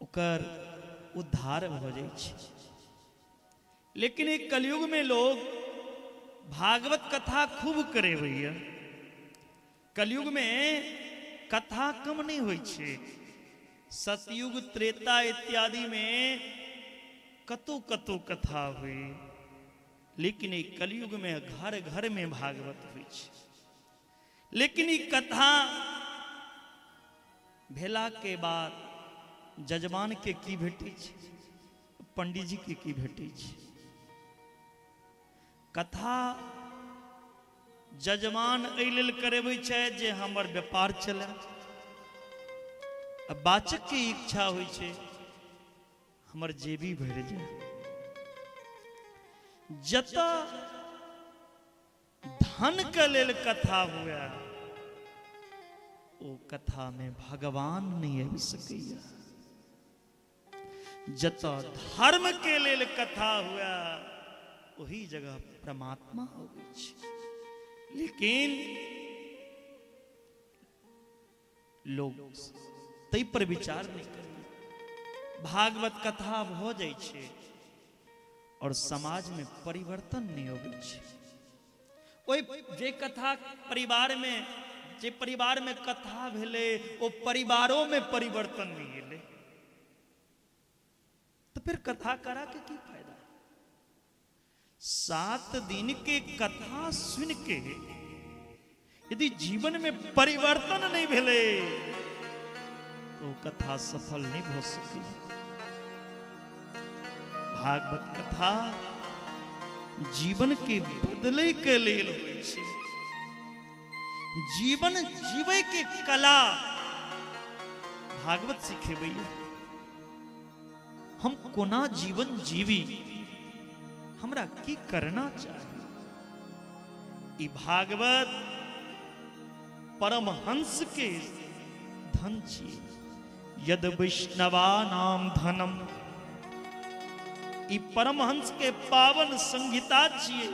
B: ओकर उद्धार भ जाइ छै। लेकिन एक कलयुग में लोग भागवत कथा खूब करे भैया, कलयुग में कथा कम नहीं होइ छै। सतयुग त्रेता इत्यादि में कतो कतो कथा हुई, लेकिन एक कलयुग में घर घर में भागवत हुई छै। लेकिन ई कथा भेला के बाद जजमान के की भेटै छै, पंडित जी के की भेटै छै। कथा जजमान एहि लेल करेबै छै जे हमर व्यापार चले। अब वाचक की इच्छा होइ छै हमर जेबी भर जाए। जता धन के लेल कथा हुआ, ओ कथा में भगवान नहीं आबि सकैया। जता धर्म के लेल कथा हुआ, वही जगह परमात्मा होबै छै। लेकिन लोग तै पर विचार नहीं करे। भागवत कथा भ जाइ छै और समाज में परिवर्तन नहीं होबै छै। ओइ जे कथा परिवार में, जे परिवार में कथा भेले ओ परिवारों में परिवर्तन नहीं एले, तो फिर कथा करा के की फायदा। 7 दिन के कथा सुन के यदि जीवन में परिवर्तन नहीं भेले तो कथा सफल नहीं हो सकी। भागवत कथा जीवन के बदले के लेल होइ छै। जीवन जीवे के कला भागवत सिखेबै। हम कोना जीवन जीवी, हमरा की करना चाहिए। ई भागवत परमहंस के धन छियै। यद वैष्णवा नाम धनम, ई परमहंस के पावन संहिता छियै।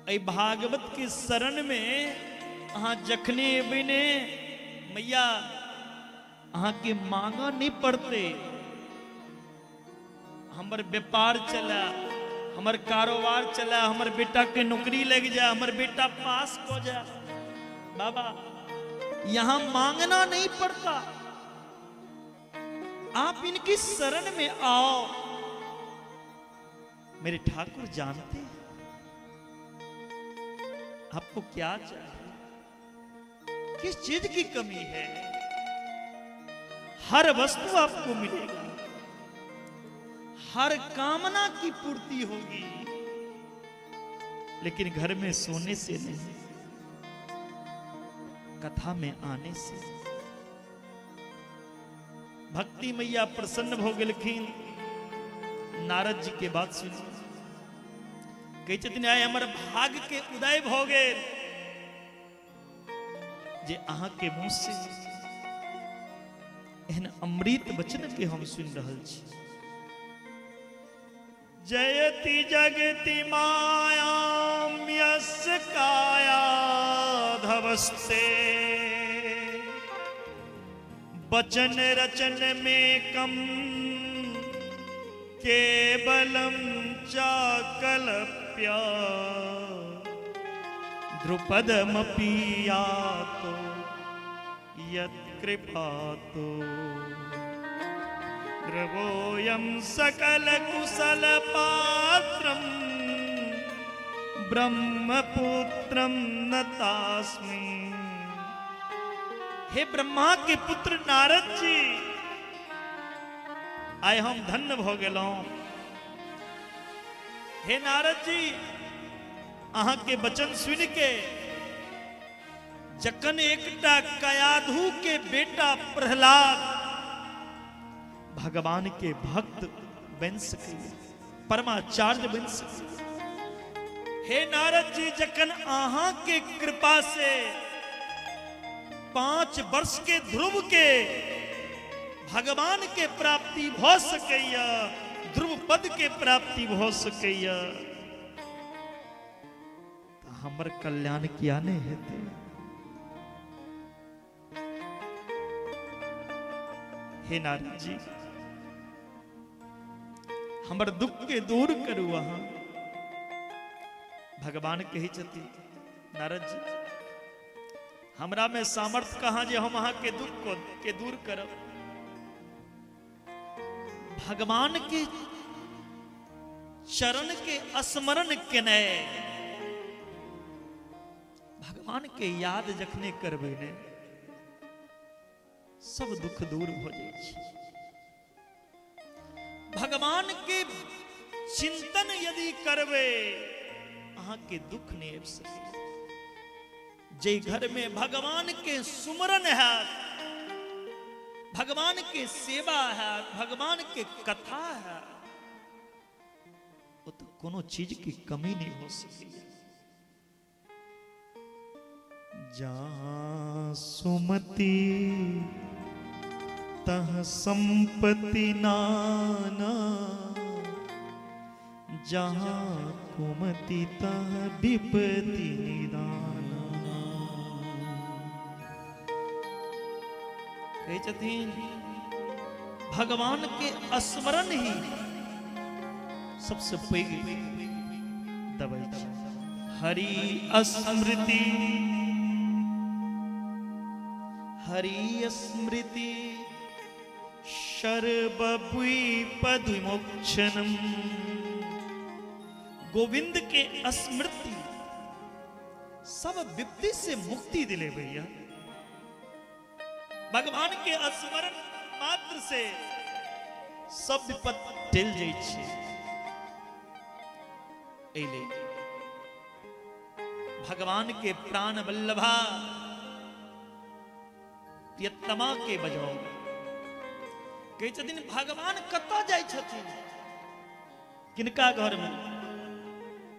B: एहि भागवत के शरण में अहाँ जखने एबै ने मैया, अहाँ के मांगा नहीं पड़ते। हमर व्यापार चला, हमर कारोबार चला, हमर बेटा के नौकरी लग जाए, हमर बेटा पास हो जाए, बाबा यहां मांगना नहीं पड़ता। आप इनकी शरण में आओ। मेरे ठाकुर जानते हैं आपको क्या चाहिए, किस चीज की कमी है। हर वस्तु आपको मिलेगी, हर कामना की पूर्ति होगी, लेकिन घर में सोने से नहीं, कथा में आने से। भक्ति मैया प्रसन्न हो गेलखिन। नारद जी के बात सुनी, कहै छथिन आइ हमर भाग के उदय भ गेल जे अहाँ के मुंह से एहन अमृत वचन के हम सुन रहल छी। जयति जगति मायां यस्य काया धवस्ते, वचन रचन में कम केवलम चाकलप्या, द्रुपदमपि यातो यत्कृपातो, ध्रुवोऽयं सकल कुशल पात्रं, ब्रह्मपुत्रं नतास्मि। हे ब्रह्मा के पुत्र नारद जी, आइ हम धन्य भ गेलौं। हे नारद जी, अहाँ के वचन सुन के जखन एकटा कयाधु के बेटा प्रहलाद भगवान के भक्त बन सके, परमाचार्य बन सके। हे नारद जी, जखन अहाँ के कृपा से 5 वर्ष के ध्रुव के भगवान के प्राप्ति भ सकैया, ध्रुव पद के प्राप्ति भ सकैया, तो हमर कल्याण किया नहीं हेते। हे नारद जी, हमर दुख के दूर करू अहाँ। भगवान कही छथि नारद जी, हमरा में सामर्थ्य कहाँ जे हम अहाँ के दुख को के दूर करब। भगवान के चरण के स्मरण केने, भगवान के याद जखने करबे ने सब दुख दूर हो जाए छै। भगवान के चिंतन यदि करबे अहाँ के दुख नहीं आबि सके। जे घर में भगवान के सुमरन है, भगवान के सेवा है, भगवान के कथा है, वो तो कोनो चीज की कमी नहीं हो सके। जहाँ सुमति तह संपत्ति नाना, जहाँ कुमति तह विपत्ति निदाना। कहे छथिन भगवान के स्मरण ही सबसे पैघ दवाई। हरि स्मृति, हरि स्मृति सर्वविपद विमोक्षणम। गोविंद के स्मृति सब विपत्ति से मुक्ति दिले भैया। भगवान के स्मरण मात्र से सब विपद टल जाइ छै। एले भगवान के प्राण वल्लभा प्रियतमा के बजाओ। कहे छथिन भगवान कतऽ जाइ छथिन, किनका घर में?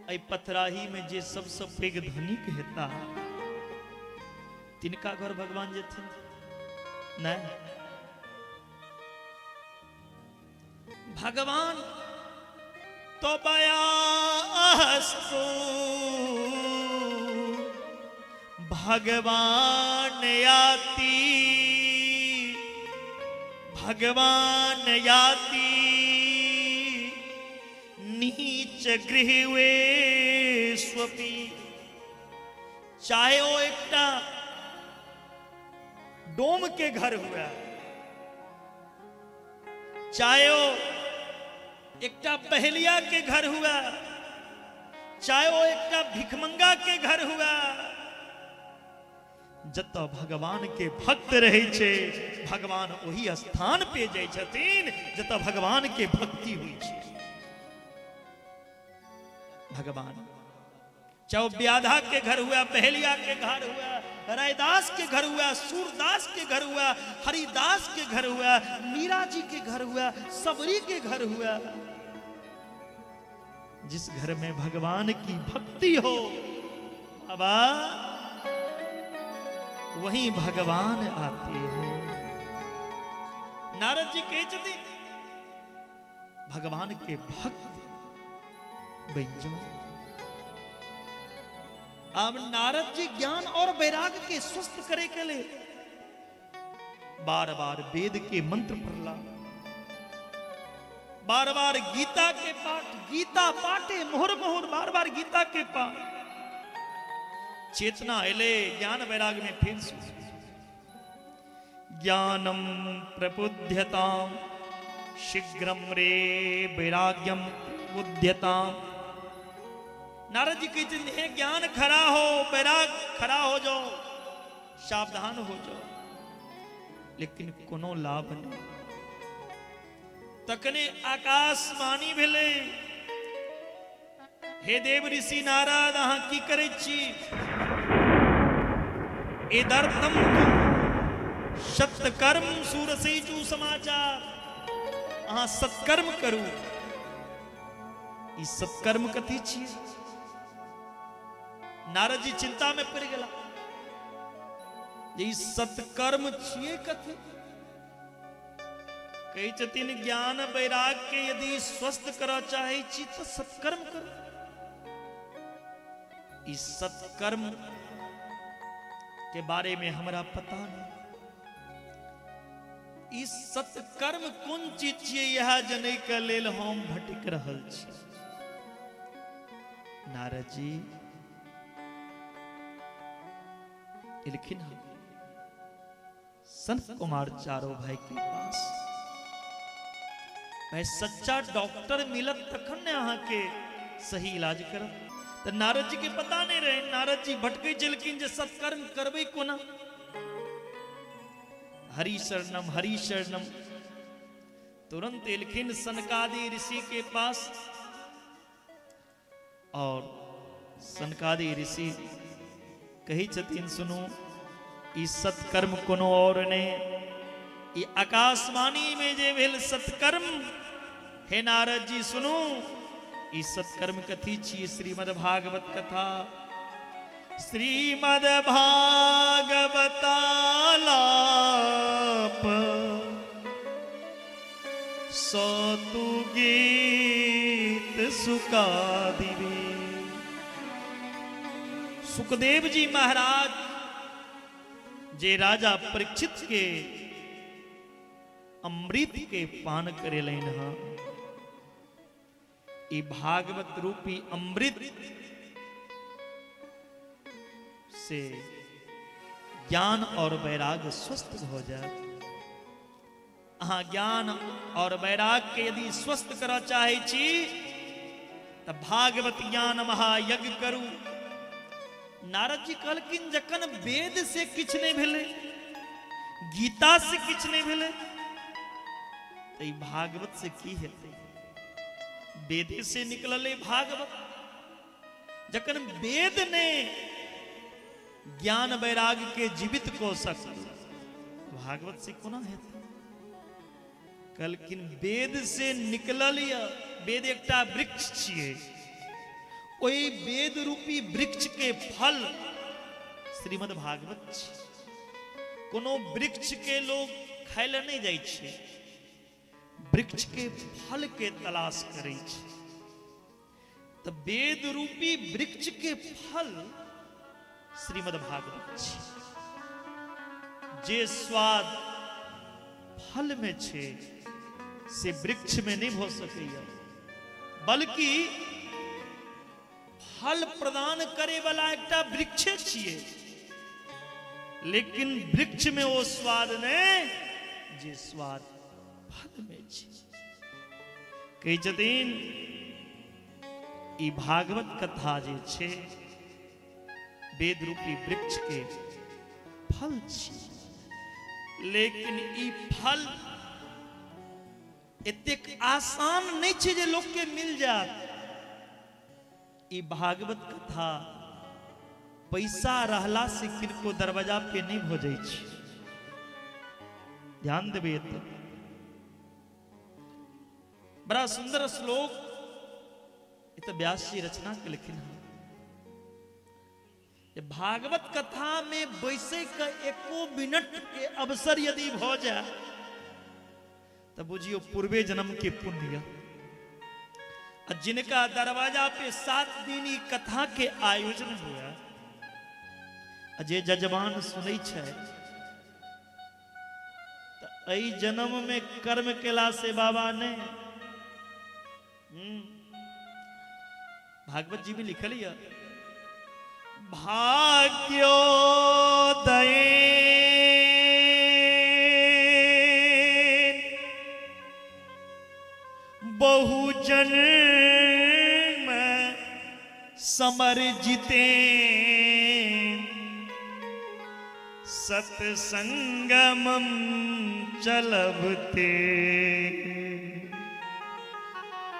B: एहि पथराही में जे सबसे पैघ धनिक हेता तिनका घर भगवान जेथिन? नहीं, भगवान तो बयास्तु भगवान याति, भगवान याति नीच गृहवे स्वपी। चाहे वो एकटा डोम के घर हुआ, चाहे वो एकटा पहलिया के घर हुआ, चाहे वो एकटा भिखमंगा के घर हुआ, जतऽ भगवान के भक्त रहे छे भगवान वही स्थान पे जाय छथिन जतऽ भगवान के भक्ति हुई छे। भगवान चाहे व्याधा के घर हुआ, पहलिया के घर हुआ, रायदास के घर हुआ, सूरदास के घर हुआ, हरिदास के घर हुआ, मीरा जी के घर हुआ, सबरी के घर हुआ, जिस घर में भगवान की भक्ति हो बाबा वहीं भगवान आते हैं। नारद जी कहे छथि भगवान के भक्त बन जाओ। अब नारद जी ज्ञान और वैराग्य के स्वस्थ करे के लिए बार बार वेद के मंत्र पढ़ला, बार बार गीता के पाठ, गीता पाठे मोहर मोहर बार बार गीता के पाठ। चेतना एले ज्ञान वैराग्य में फिर ज्ञानम प्रबुध्यताम शीघ्रम रे वैराग्यम बुध्यताम। नारद जी कहते हैं ज्ञान खरा हो, वैराग खरा हो जाओ, सावधान हो जाओ, लेकिन कोनो लाभ नहीं। तकने आकाशवाणी भेले, हे देव ऋषि नारद अहाँ की करै छी? एदर्थम सत्कर्म सूरसेजु समाचार, अहाँ सत्कर्म करू। ई सत्कर्म कथी छी? नारद जी चिंता में पड़ गेला, ई सत्कर्म छिए कथी? कही चतिन ज्ञान वैराग के यदि स्वस्थ करा चाहे छी तो सत्कर्म कर। इस सत्कर्म के बारे में हमारा पता नहीं। इस सत्कर्म कौन चीज छिए यह जने के लेल हम भटक रहल छी। नारद जी लिखिन संत कुमार चारों भाई के पास मैं सच्चा डॉक्टर मिलत तखन ने अहाँ के सही इलाज करब। तो नारद जी के पता नहीं रहे। नारद जी भटके चलकिन जे सत्कर्म करबे कोना। हरि शरणम तुरंत एलखिन सनकादि ऋषि के पास और सनकादि ऋषि कही छथिन सुनो ई सत्कर्म कोनो और ने ई आकाशवाणी में जे भेल सत्कर्म हे नारद जी सुनो ई सत्कर्म कथी छी। श्रीमद् भागवत कथा श्रीमद् भागवतालाप सौतु गीत सुकादिवे। सुखदेव जी महाराज जे राजा परीक्षित के अमृत के पान करे लेन ई भागवत रूपी अमृत से ज्ञान और वैराग्य स्वस्थ हो जाए। हाँ ज्ञान और वैराग्य के यदि स्वस्थ करा चाहे छी तो भागवत ज्ञान महायज्ञ करू। नारद जी कहलखिन जखन वेद से किछ नहीं भेले गीता से किछ नहीं भेले तो ई भागवत से की हेतै। वेद से निकलले भागवत। जखन वेद ने ज्ञान वैराग्य के जीवित को सकल भागवत से कोना हेतै। कहलखिन वेद से निकलल वेद एकटा वृक्ष छिए। ओई वेद रूपी वृक्ष के फल श्रीमद् भागवत छी। कोनो वृक्ष के लोग खाय ले नहीं जाय छै वृक्ष के फल के तलाश करे छै। तो वेद रूपी वृक्ष के फल श्रीमद् भागवत छी। जे स्वाद फल में छे से वृक्ष में नहीं हो सकैया बल्कि फल प्रदान करे वाला एकटा वृक्ष छिए। लेकिन वृक्ष में वो स्वाद नहीं जे स्वाद फल में छे। कही छथिन ई भागवत कथा जे छे वेद रूपी वृक्ष के फल छी। लेकिन ई फल एतेक आसान नहीं छे जे लोग के मिल जात। ई भागवत कथा पैसा रहला से किनको दरवाजा पे नहीं हो जाए छी। ध्यान देबे तो बड़ा सुंदर श्लोक ये तो व्यास जी रचना के लिखिन है। भागवत कथा में बैसे का एको मिनट के अवसर यदि हो जाए तो बुझियो पूर्वे जन्म के पुण्य। जिनका दरवाजा पे 7 दिन कथा के आयोजन हुआ जे जजमान सुनै छै तो अई जन्म में कर्म केला से बाबा ने भागवत जी में लिखल है भाग्योदय बहुजन समर्जिते सत्संगमं चलभते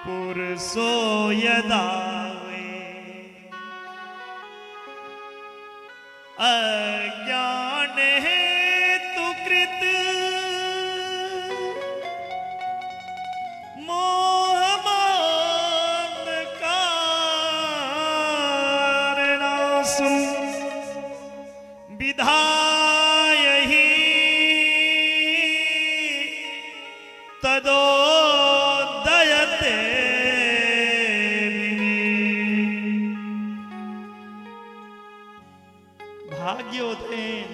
B: पुरुषो यदा अज्ञान हेतु कृत मोहमानकारणासु विधायहि भाग्योदयन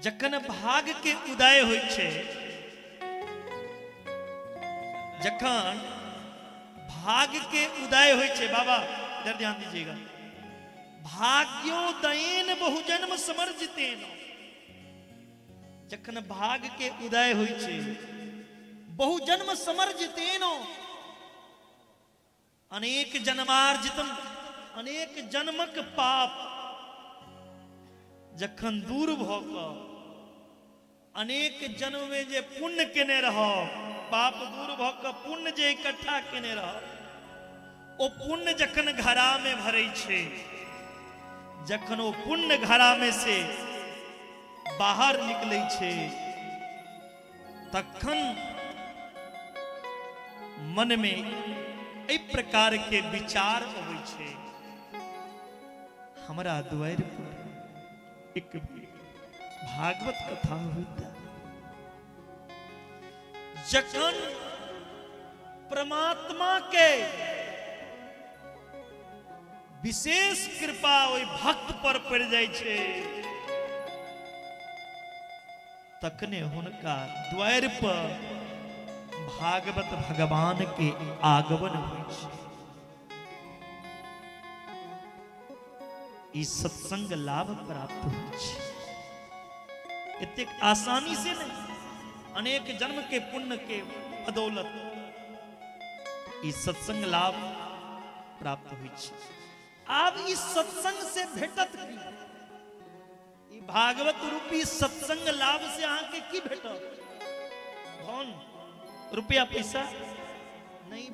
B: जखन भाग के उदय होइ छै, जखन भाग के उदय होइ छै, बाबा इधर ध्यान दीजिएगा, भाग्योदयन बहुजन्म समर्जितेन, जखन भाग के उदय होइ छै, बहुजन्म समर्जितेन, अनेक जन्मार्जितम, अनेक जन्मक पाप जखन दूर भ क अनेक जन्म में जे पुण्य केने रह, पाप दूर भ क पुण्य जे इकट्ठा केने रह, ओ पुण्य जखन घड़ा में भरै छै, जखन ओ पुण्य घड़ा में से बाहर निकलै छै, तखन मन में एहि प्रकार के विचार अबै छै, हमरा द्वार पर एक भागवत कथा होता, जखन परमात्मा के विशेष कृपा ओहि भक्त पर पड़ जाय छै, तखने हुनका द्वार पर भागवत भगवान के आगमन होइ छै। ई सत्संग लाभ प्राप्त होइ छै, एतेक आसानी से नहीं, अनेक जन्म के पुण्य के बदौलत ई सत्संग लाभ प्राप्त होइ छै। आब ई सत्संग से भेटत की? ई भागवत रूपी सत्संग लाभ से अहाँ के की भेटत? धन रुपया पैसा नहीं,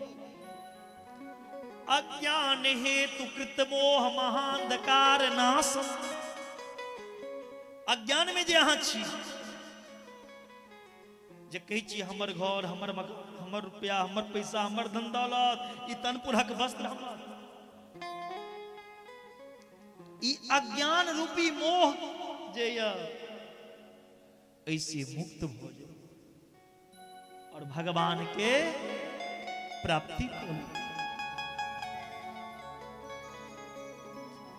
B: अज्ञान हेतु कृत मोह महांधकार नाशम, अज्ञान में जे अहाँ छी, जे कहै छी हमर घर, हमर रुपया, हमर पैसा, हमर धन दौलत, ई तनपुरक वस्त्र हमर, ई अज्ञान रूपी मोह जे ऐसे मुक्त हो जाए और भगवान के प्राप्ति हो,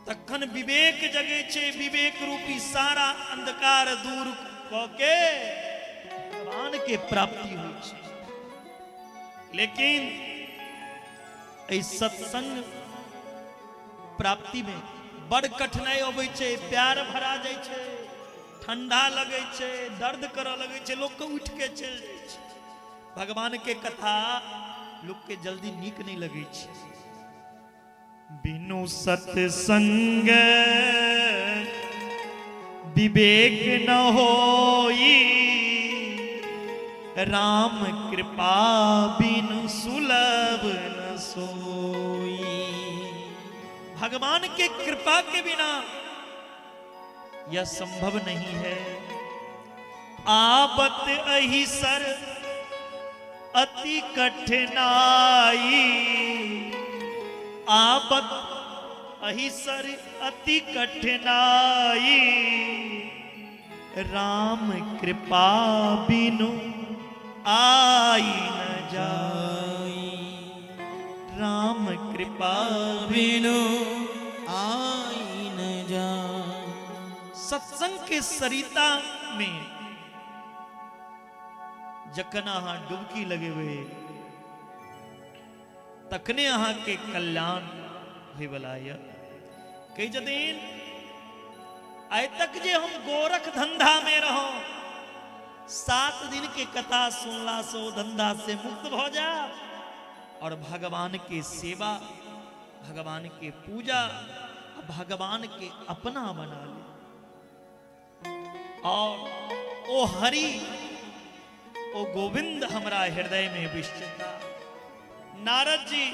B: तखन विवेक जगे छे, विवेक रूपी सारा अंधकार दूर क के भगवान के प्राप्ति होइ छे। लेकिन एहि सत्संग प्राप्ति में बड़ कठिनाई अबै छे, प्यार भरा जाय छे, ठंडा लगे छे, दर्द करऽ लगे छे, लोग के उठ के चल जाय छे, भगवान के कथा लोग के जल्दी नीक नहीं लगे छे। बिनु सत्संग विवेक न होई, राम कृपा बिनु सुलभ न सोई, भगवान के कृपा के बिना यह संभव नहीं है। आबत अहिसर अति कठिनाई, आबत अहिसर अति कठिनाई, राम कृपा बिनु आई न जाई, राम कृपा
C: बिनु आई न जाई।
B: सत्संग के सरिता में जखन अहाँ डुबकी लगेबे, तखने अहाँ के कल्याण होय वाला है। कई जदिन आइ तक जे हम गोरख धंधा में रहो, 7 दिन के कथा सुनला से ओ धंधा से मुक्त हो जा और भगवान के सेवा, भगवान के पूजा, भगवान के अपना बना ले। और ओ हरि, ओ गोविंद हमरा हृदय में विश्चता। नारद जी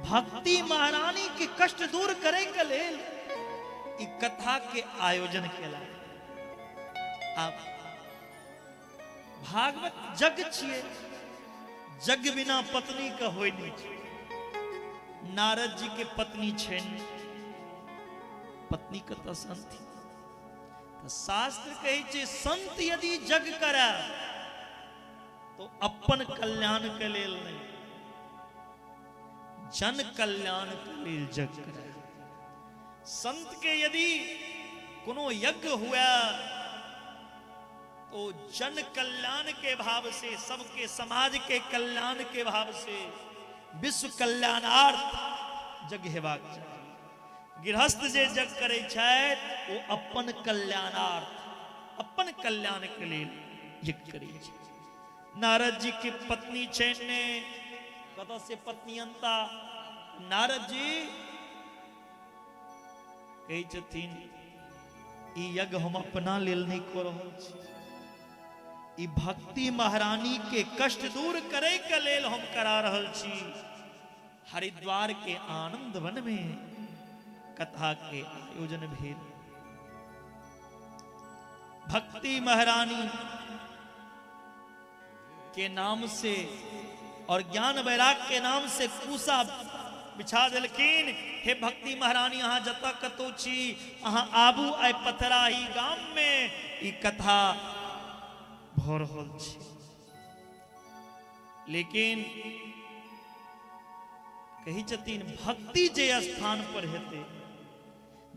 B: भक्ति महारानी के कष्ट दूर करे के लेल ई कथा के आयोजन केला। आप भागवत जग छिए, जग बिना पत्नी का होय नहीं छै। नारद जी के पत्नी छेन, पत्नी कतऽ संत थी, तो शास्त्र कहे छै संत यदि जग करे तो अपन कल्याण के लेल नहीं, जन कल्याण के लेल जग करे।
D: संत के यदि कोनो यज्ञ हुआ तो जन कल्याण के भाव से, सबके समाज के कल्याण के भाव से, विश्व कल्याणार्थ यज्ञ हेबाक चाही। गृहस्थ जे यज्ञ करे छथि वो अपन कल्याणार्थ, अपन कल्याण के लिए यज्ञ करे छथि। नारद जी की पत्नी छैने कतऽ से पत्नी अनता? नारद जी कहै छथिन ई यज्ञ हम अपना लेल नहीं कऽ रहल छी, ई भक्ति महारानी के कष्ट दूर करे के लेल हम करा रहल छी। हरिद्वार के आनंद वन में कथा के आयोजन भेल। भक्ति महारानी के नाम से और ज्ञान वैराग के नाम से कुसा बिछा देलखिन। हे भक्ति महारानी अहाँ जतऽ कतौ छी अहाँ आबू आइ पथराही गाम में ई कथा भऽ रहल छी। लेकिन कही छथिन भक्ति जे स्थान पर हेते,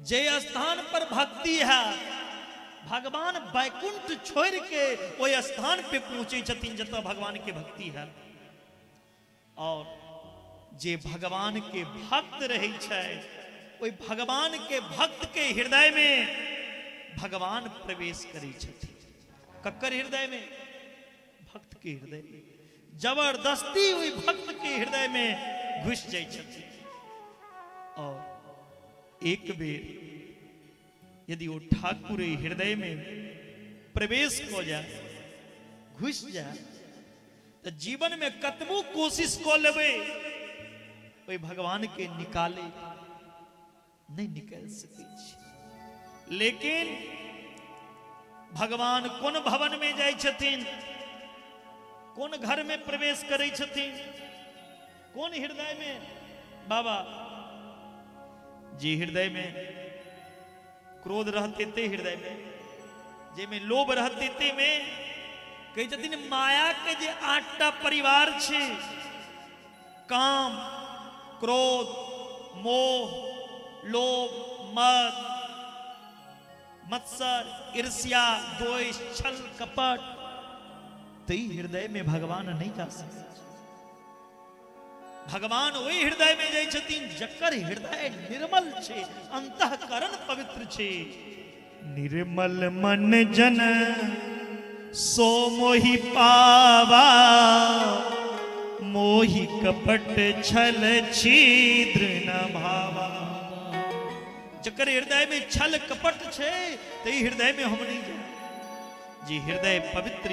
D: जे स्थान पर भक्ति है, भगवान वैकुंठ छोड़ के ओहि स्थान पे पहुंचे छथिन जतऽ भगवान के भक्ति है। और जे भगवान के भक्त रहे छै, ओहि भगवान के भक्त के हृदय में भगवान प्रवेश करे छथिन। ककर हृदय में? भक्त के हृदय में जबरदस्ती हुई भक्त के हृदय में घुस जाय छथिन। और एक बेर यदि वो ठाकुर हृदय में प्रवेश हो जाए, घुस जाए, तो जीवन में कतबो कोशिश कऽ लेबै ओहि भगवान के निकाले नहीं निकल सकै छी। लेकिन भगवान कोन भवन में जाय छथिन, कोन घर में प्रवेश करै छथिन, कोन हृदय में? बाबा जी हृदय में क्रोध रहते ते हृदय में, जे में लोभ रहते ते में। कहै छथिन माया के जे 8टा परिवार छै, काम, क्रोध, मोह, लोभ, मद, मत्सर, ईर्ष्या, द्वेष, छल, कपट, तई हृदय में भगवान नहीं जा सकते। भगवान वही हृदय में जाय छथिन जकर हृदय निर्मल छे, अंतःकरण पवित्र छे। निर्मल मन जन सो मोहि पावा, मोहि कपट छल छिद्र न भावा। जकर हृदय में छल कपट छे ते हृदय में हम नहीं जाए। जी हृदय पवित्र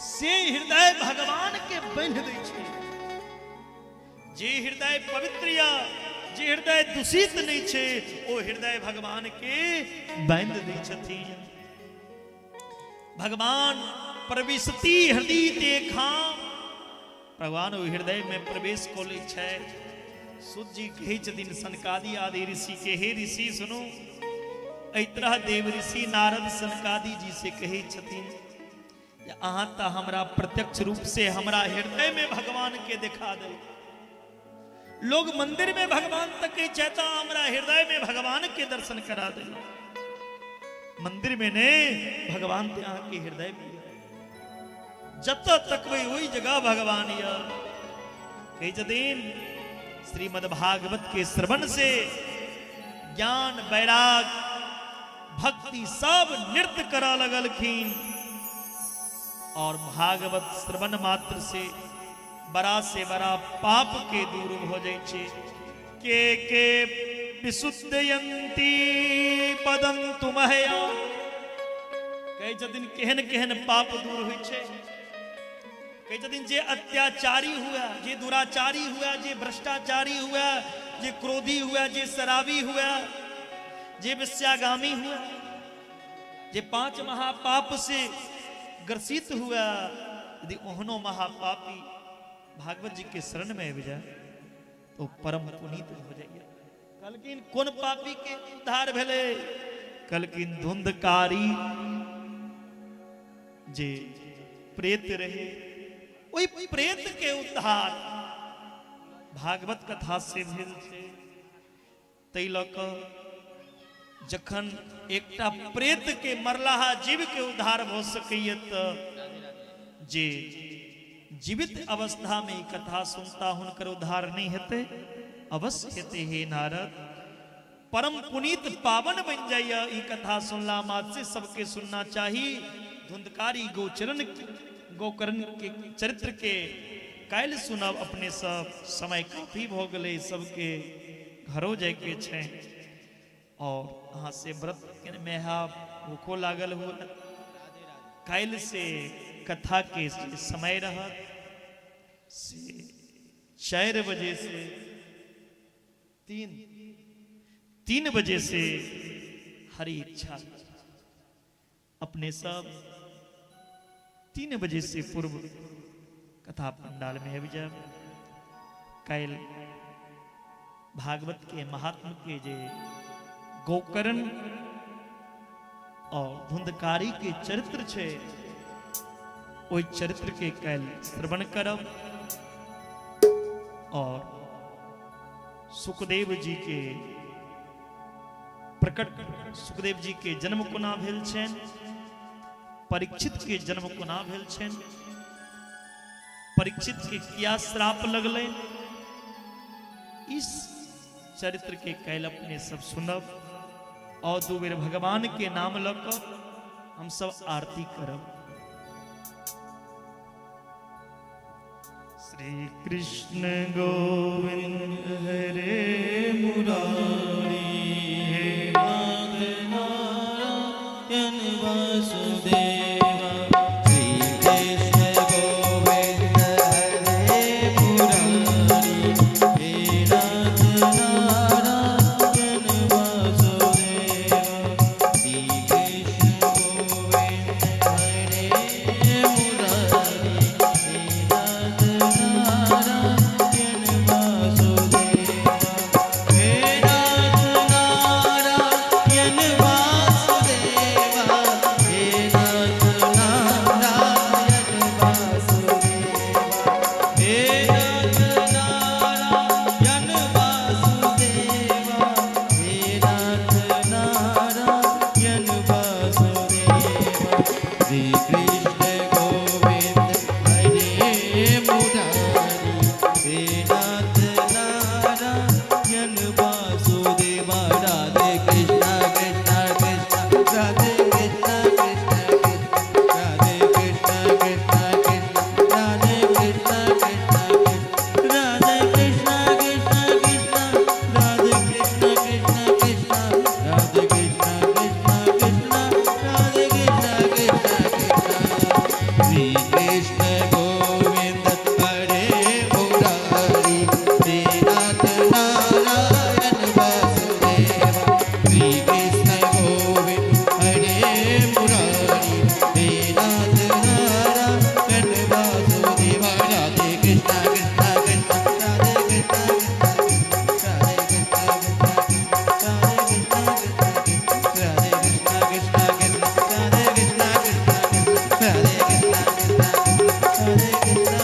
D: से हृदय भगवान के बांध दै छे। जे हृदय पवित्र जे हृदय दूषित नहीं छे ओ हृदय भगवान के बांध दै छथिन। भगवान प्रविशति हृदय देखाम, भगवान ओ हृदय में प्रवेश को ले छै। सुत जी कहे छथिन सनकादि आदि ऋषि के, हे ऋषि सुनो। एहि तरह देव ऋषि नारद सनकादि जी से कहे छथिन अहाँ तो हमरा प्रत्यक्ष रूप से हमरा हृदय में भगवान के दिखा दे। लोग मंदिर में भगवान तक के चाहता, हमरा हृदय में भगवान के दर्शन करा दे। मंदिर में ने भगवान ते अहाँ के हृदय में जत तक वही जगह भगवान या। कही छथिन श्रीमद् भागवत के श्रवण से ज्ञान वैराग भक्ति सब नृत्य करा लगलखिन। और भागवत श्रवण मात्र से बड़ा से बड़ा पाप के दूर हो जाए छे। के विशुद्धयंती पदंतु महया। कहे छथिन केहन केहन पाप दूर होइ छे। कहे छथिन जे अत्याचारी हुआ, जे दुराचारी हुआ, जे भ्रष्टाचारी हुआ, जे क्रोधी हुआ, जे शराबी हुआ, जे विषयागामी हुआ, जे 5 महापाप से ग्रसित हुआ, यदि ओहनो महापापी भागवत जी के शरण में आ जाए तो परम पुनीत हो जाइए। कलकिन कौन पापी के उद्धार भेले? कलकिन धुंधकारी जे प्रेत रहे, वही प्रेत के उद्धार भागवत कथा से भेल छे। तै लऽ कऽ जखन एकटा प्रेत के मरलाहा जीव के उद्धार भ सकैए तऽ जे जीवित अवस्था में ई कथा सुनता हुनकर उद्धार नहीं हेतै? अवश्य हेतै हे नारद। परम पुनीत पावन बन जाइए ई कथा सुनला मात्र से। सबके सुनना चाहिए। धुंधकारी गोकर्ण के चरित्र के काल्हि सुनब अपने सब। समय काफी भ गेलै, सबके घरों जाए के छै और अहाँ से व्रत में भूखो लागल हो। काल्हि से कथा के समय रहत से 4 बजे से 3 बजे से हरी इच्छा अपने सब 3 बजे से पूर्व कथा पंडाल में अब जब काल भागवत के महात्मा के जे गोकर्ण और धुंधकारी के चरित्र छे ओई चरित्र के काल श्रवण करब और सुखदेव जी के प्रकट सुखदेव जी के जन्म कोना भेल छेन, परीक्षित के जन्म कोना भेल छेन, परीक्षित के किया श्राप लगले, इस चरित्र के कैल अपने सब सुनब और 2 बेर भगवान के नाम लकर हम सब आरती करब। श्री कृष्ण गोविंद हरे मुरारी, हे नाथ नारायण वासुदेवा। श्री कृष्ण गोविंद हरे मुरारी, हे नाथ नारायण वासुदेवा। श्री कृष्ण गोविंद हरे मुरारी, हे नाथ नारायण वासुदेवा। हे नाथ नारायण वासुदेवा, हे नाथ नारायण वासुदेवा, हे नाथ नारायण वासुदेवा, हे नाथ नारायण वासुदेवा। श्री कृष्ण गोविंद हरे मुरारी, हे नाथ नारायण वासुदेवा। राधे कृष्ण कृष्ण कृष्ण राधे कृष्ण कृष्ण कृष्ण, राधे कृष्ण कृष्ण कृष्ण राधे कृष्ण कृष्ण कृष्ण, राधे कृष्ण कृष्ण कृष्ण राधे कृष्ण कृष्ण कृष्ण, राधे कृष्ण कृष्ण कृष्ण राधे कृष्ण कृष्ण कृष्ण। श्री कृष्ण गोविंद हरे मुरारी, हे नाथ नारायण वासुदेवा। श्री कृष्ण गोविंद हरे मुरारी, हे नाथ नारायण वासुदेवा। राधे कृष्ण कृष्ण कृष्ण राधे कृष्ण कृष्ण राधे कृष्ण कृष्ण राधे कृष्ण कृष्ण राधे कृष्ण कृष्ण राधे कृष्ण कृष्ण राधे कृष्ण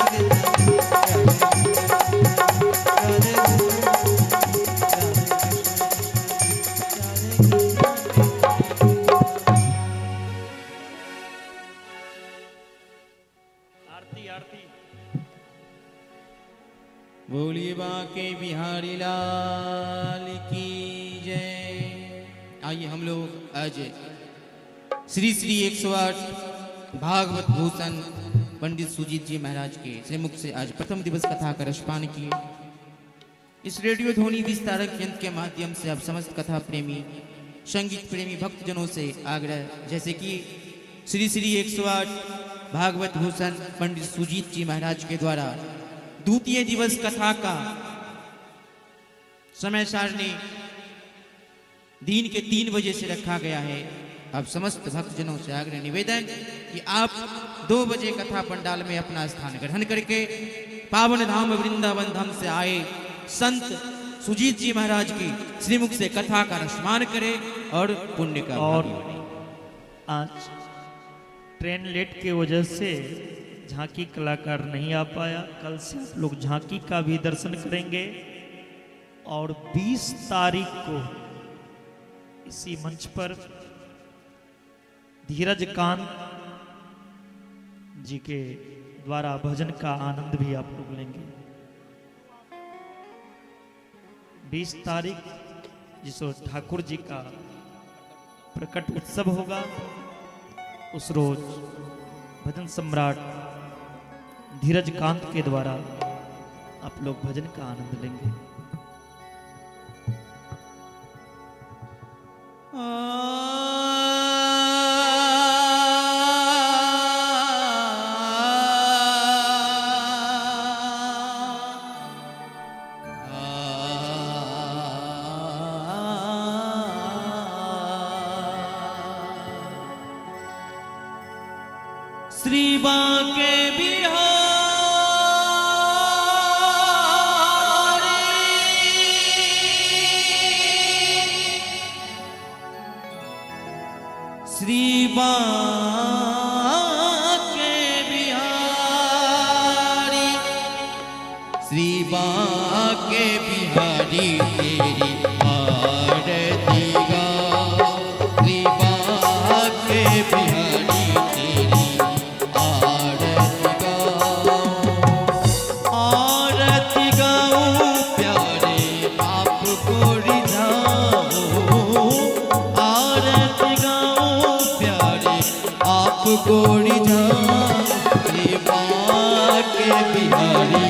D: आरती आरती।
C: बोलिए बांके बिहारी लाल की जय। आइए हम लोग आज श्री श्री 108 भागवत भूषण पंडित सुजीत जी महाराज के श्रीमुख से आज प्रथम दिवस कथा का रसपान किए। इस रेडियो ध्वनि विस्तारक यंत्र के माध्यम से आप समस्त कथा प्रेमी संगीत प्रेमी भक्तजनों से आग्रह, जैसे कि श्री श्री 108 भागवत भूषण पंडित सुजीत जी महाराज के द्वारा द्वितीय दिवस कथा का समय सारणी दिन के 3 बजे से रखा गया है। अब समस्त भक्तजनों से आग्रह निवेदन कि आप 2 बजे कथा पंडाल में अपना स्थान ग्रहण करके पावन धाम वृंदावन धाम से आए संत सुजीत जी महाराज की श्रीमुख से कथा का रसमान करें और पुण्य का
D: और
C: भागी बने।
D: आज ट्रेन लेट के वजह से झांकी कलाकार नहीं आ पाया। कल से आप लोग झांकी का भी दर्शन करेंगे और 20 तारीख को इसी मंच पर धीरज कांत जी के द्वारा भजन का आनंद भी आप लोग लेंगे। 20 तारीख जिस रोज ठाकुर जी का प्रकट उत्सव होगा, उस रोज भजन सम्राट धीरज कांत के द्वारा आप लोग भजन का आनंद लेंगे।
C: श्री बांके श्री बांके बिहारी, श्री बांके बिहारी तेरी आरती गाओ, श्री बांके बिहारी तेरी आरती गाओ, आरती गाओ प्यारे आपको रिझाओ, आरती गाओ प्यारे आपको रिझाओ, श्री बांके बिहारी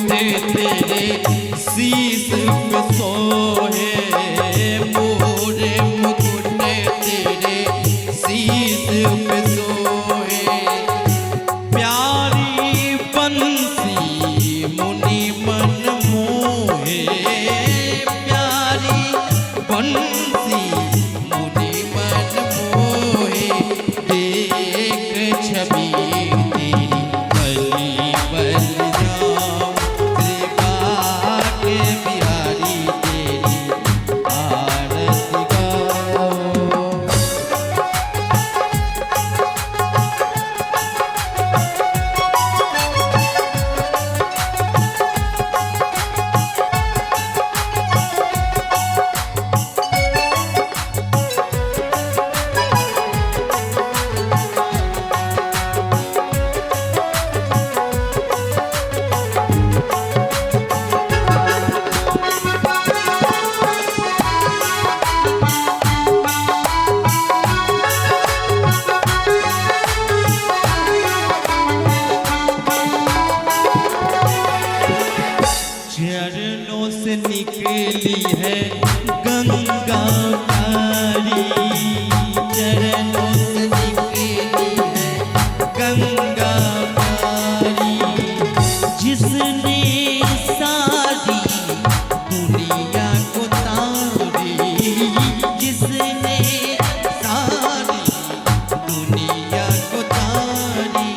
C: तेरे शीश पे सोहे, मोरे मुकुट तेरे शीश पे सोहे, प्यारी बंसी मुनि मन मोहे, प्यारी बंसी मुनि मन मोहे, देख छवि तेरी बलि बलि चरणों से निकली है गंगा तारी, चरणों से निकली है गंगा तारी, जिसने सारी दुनिया को तारी, जिसने सारी दुनिया को तारी,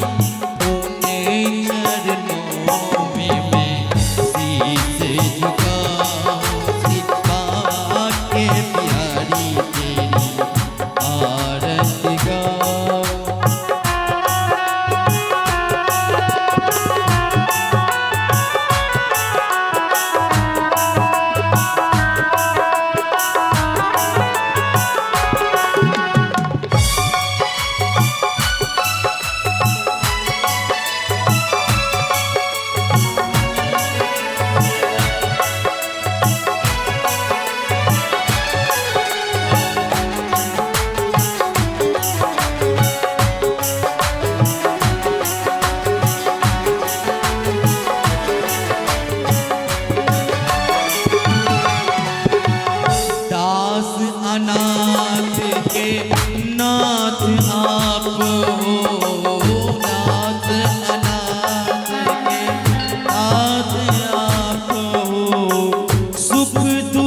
C: उन्हें चरणों में मैं शीश झुकाऊं, श्री बांके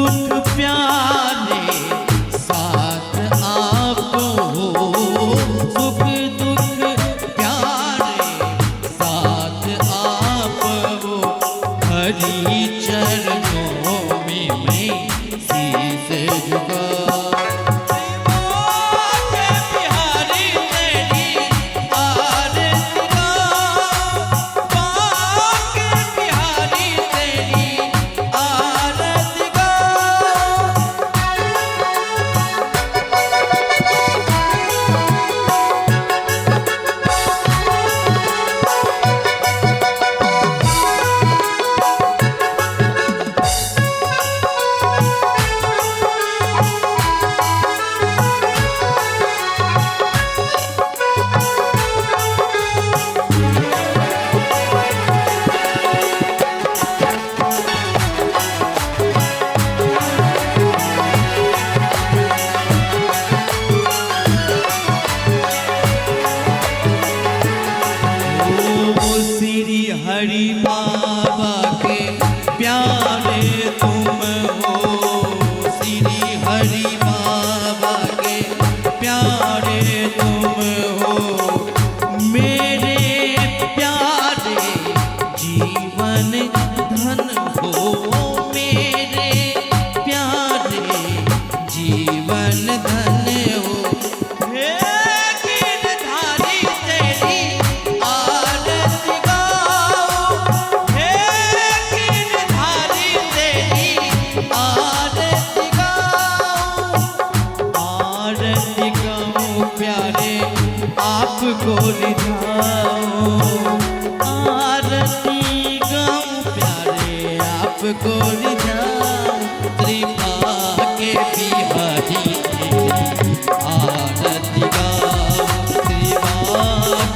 C: दुख प्यारे साथ आप हो, सुख दुख प्यारे साथ आप हो, हरि चरणों में मैं शीश झुका। बिहारी तेरी आरती गाऊं, बाके बिहारी तेरी आरती गाऊं। ओ श्री हरि बाबा के प्यारे तुम हो, श्री हरि बाबा के प्यारे तुम हो, मेरे प्यारे जीवन धन हो, मेरे प्यारे जीवन धन हो। हे गिरधारी तेरी आरती गाऊं, हे गिरधारी तेरी आरती गाऊं। आरती गाऊं प्यारे आपको रिझाऊं, आरती गाऊं प्यारे आपको रिझाऊं। कृपा के बिहारी तेरी आरती गाऊं, कृपा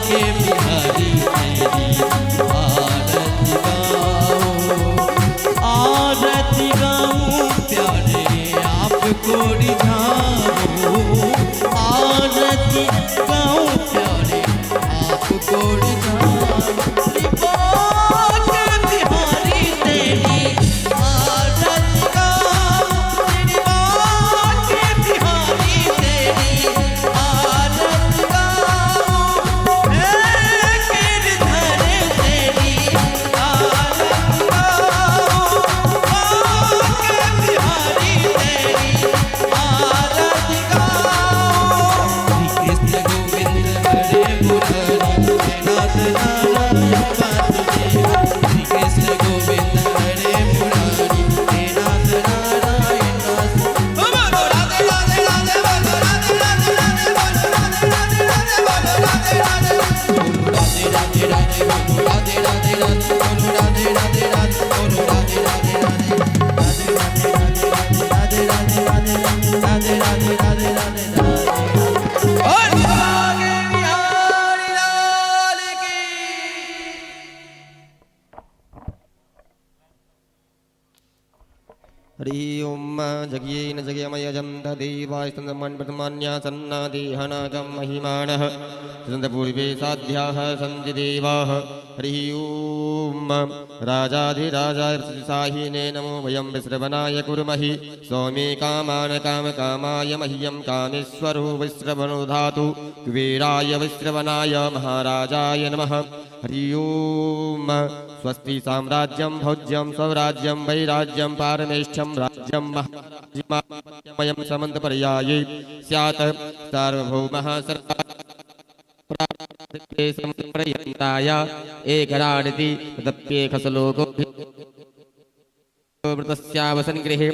C: के बिहारी तेरी आरती गाऊं। आरती गाऊं प्यारे आपको रिझाऊं, आरती गाऊं प्यारे आपको रिझाऊं। कृपा के बिहारी तेरी आरती गाऊं, कृपा के बिहारी तेरी आरती गाऊं। हे गिरधर तेरी आरती गाऊं, बाके बिहारी तेरी आरती गाऊं। श्री कृष्ण गोविंद हरे मुरारी, हे नाथ नारायण वासुदेव। श्री कृष्ण गोविंद हरे मुरारी, हे नाथ नारायण वासुदेव। बोलो राधे राधे राधे, बोलो राधे राधे राधे, बोलो राधे राधे राधे, बोलो राधे राधे राधे, बोलो राधे राधे राधे, बोलो राधे राधे राधे, बोलो राधे राधे राधे, बोलो राधे राधे राधे, राधे राधे राधे राधे राधे राधे राधे राधे राधे राधे राधे। और आगे बिहारी लाल की।
E: हरि ओम जगयेन जगयमयजन्त देवाय स्तन्दमन्प्रथमान्यासन्नादेहनागं महिमानः पूर्वे साध्याः सन्ति देवाः। हरि ओम राजाधिराजाय साहिने नमो वयं विश्रवणाय कुर्महि सौमे कामान् कामकामाय मह्यं कामेश्वरो विश्रवणो धातु कुबेराय विश्रवणाय महाराजाय नमः। हरि ओम स्वस्ति साम्राज्यं भोज्यं स्वराज्यं वैराज्यं पारमेष्ठ्यं राज्यं महाराज्यमयं समन्तपर्याये स्यात् सार्वभौमः सर्वप्रयन्ताय एकराडिति तदप्येकसलोको वृतस्यावसन्गृहे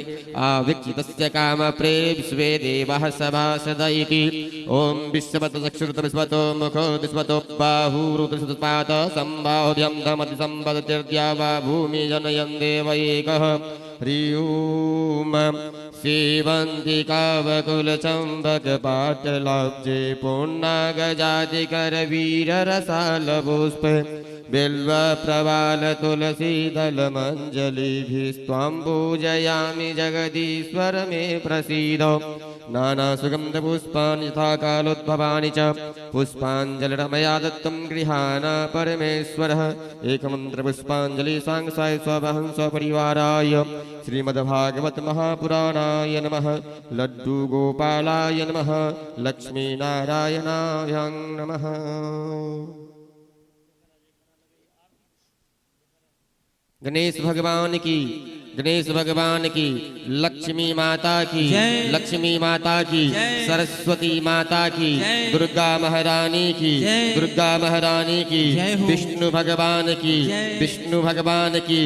E: आविक्षितस्य कामप्रे विश्वे देवः सभासद इति। ॐ विश्वतो चक्षुरुत विश्वतो मुखो विश्वतो बाहुरुत सम्बाहुभ्यं धमति सम्पदतिर्द्या वा भूमि जनयन् देव एकः। हरि ओम सेवन्ति कावकुलचम्बकपाटलाब्जे पूर्णागजातिकरवीररसालपुष्पे बिल्वप्रवालतुलसीदलमञ्जलिभिस्त्वां पूजयामि जगदीश्वर मे प्रसीद। नानासुगन्धपुष्पाणि यथा कालोद्भवानि च पुष्पाञ्जलिर्मया दत्तं गृहाण परमेश्वरः एकमन्त्रपुष्पाञ्जलि सांसाय स्वहं स्वपरिवाराय श्रीमद्भागवत महापुराणाय नमः लड्डूगोपालाय नमः लक्ष्मीनारायणाय नमः। गणेश भगवान की, गणेश भगवान की, लक्ष्मी माता की, लक्ष्मी माता की, सरस्वती माता की, दुर्गा महारानी की, दुर्गा महारानी की, विष्णु भगवान की, विष्णु भगवान की,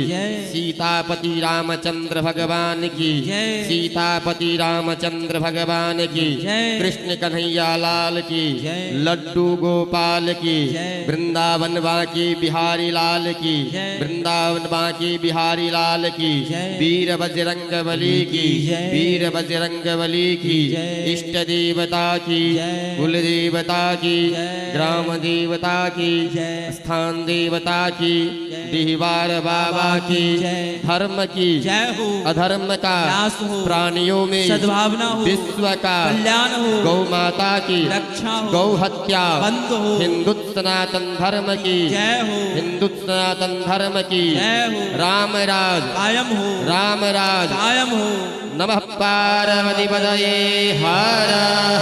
E: सीतापति रामचंद्र भगवान की, सीतापति रामचंद्र भगवान की, कृष्ण कन्हैया लाल की, लड्डू गोपाल की, वृंदावन बांकी बिहारी लाल की, वृंदावन बांकी बिहारी लाल की, वीर बजरंग बली की, वीर बजरंग बली की, इष्ट देवता की, कुल देवता की, ग्राम देवता की, स्थान देवता की, दीवार बाबा की, धर्म की, अधर्म का, प्राणियों में
C: सद्भावना हो,
E: विश्व का
C: कल्याण हो,
E: गौ माता की
C: रक्षा हो,
E: गौ हत्या
C: बंद हो,
E: हिंदू सनातन धर्म की,
C: जय हो,
E: हिंदू सनातन धर्म की,
C: जय हो,
E: राम राज
C: कायम हो,
E: राम राज
C: कायम हो।
E: नमः पार्वती पतये हर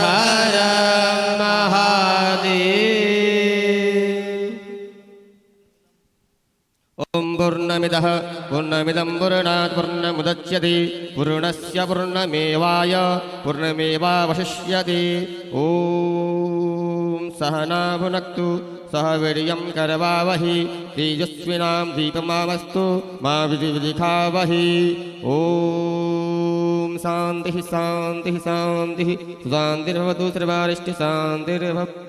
E: हर महादेव। ओम पूर्णमिदः पूर्णमिदं पूर्णात् पूर्णमुदच्यते पूर्णस्य पूर्णमेवाय पूर्णमेवावशिष्यते। ओम सहना भुनक्तु सह वीर्यं करवावहि तेजस्विनां दीपमावस्तु मा विद्विषावहि। ओम शान्तिः शान्तिः शान्तिः शान्तिर्भवतु सर्वारिष्ट शान्तिर्भवतु।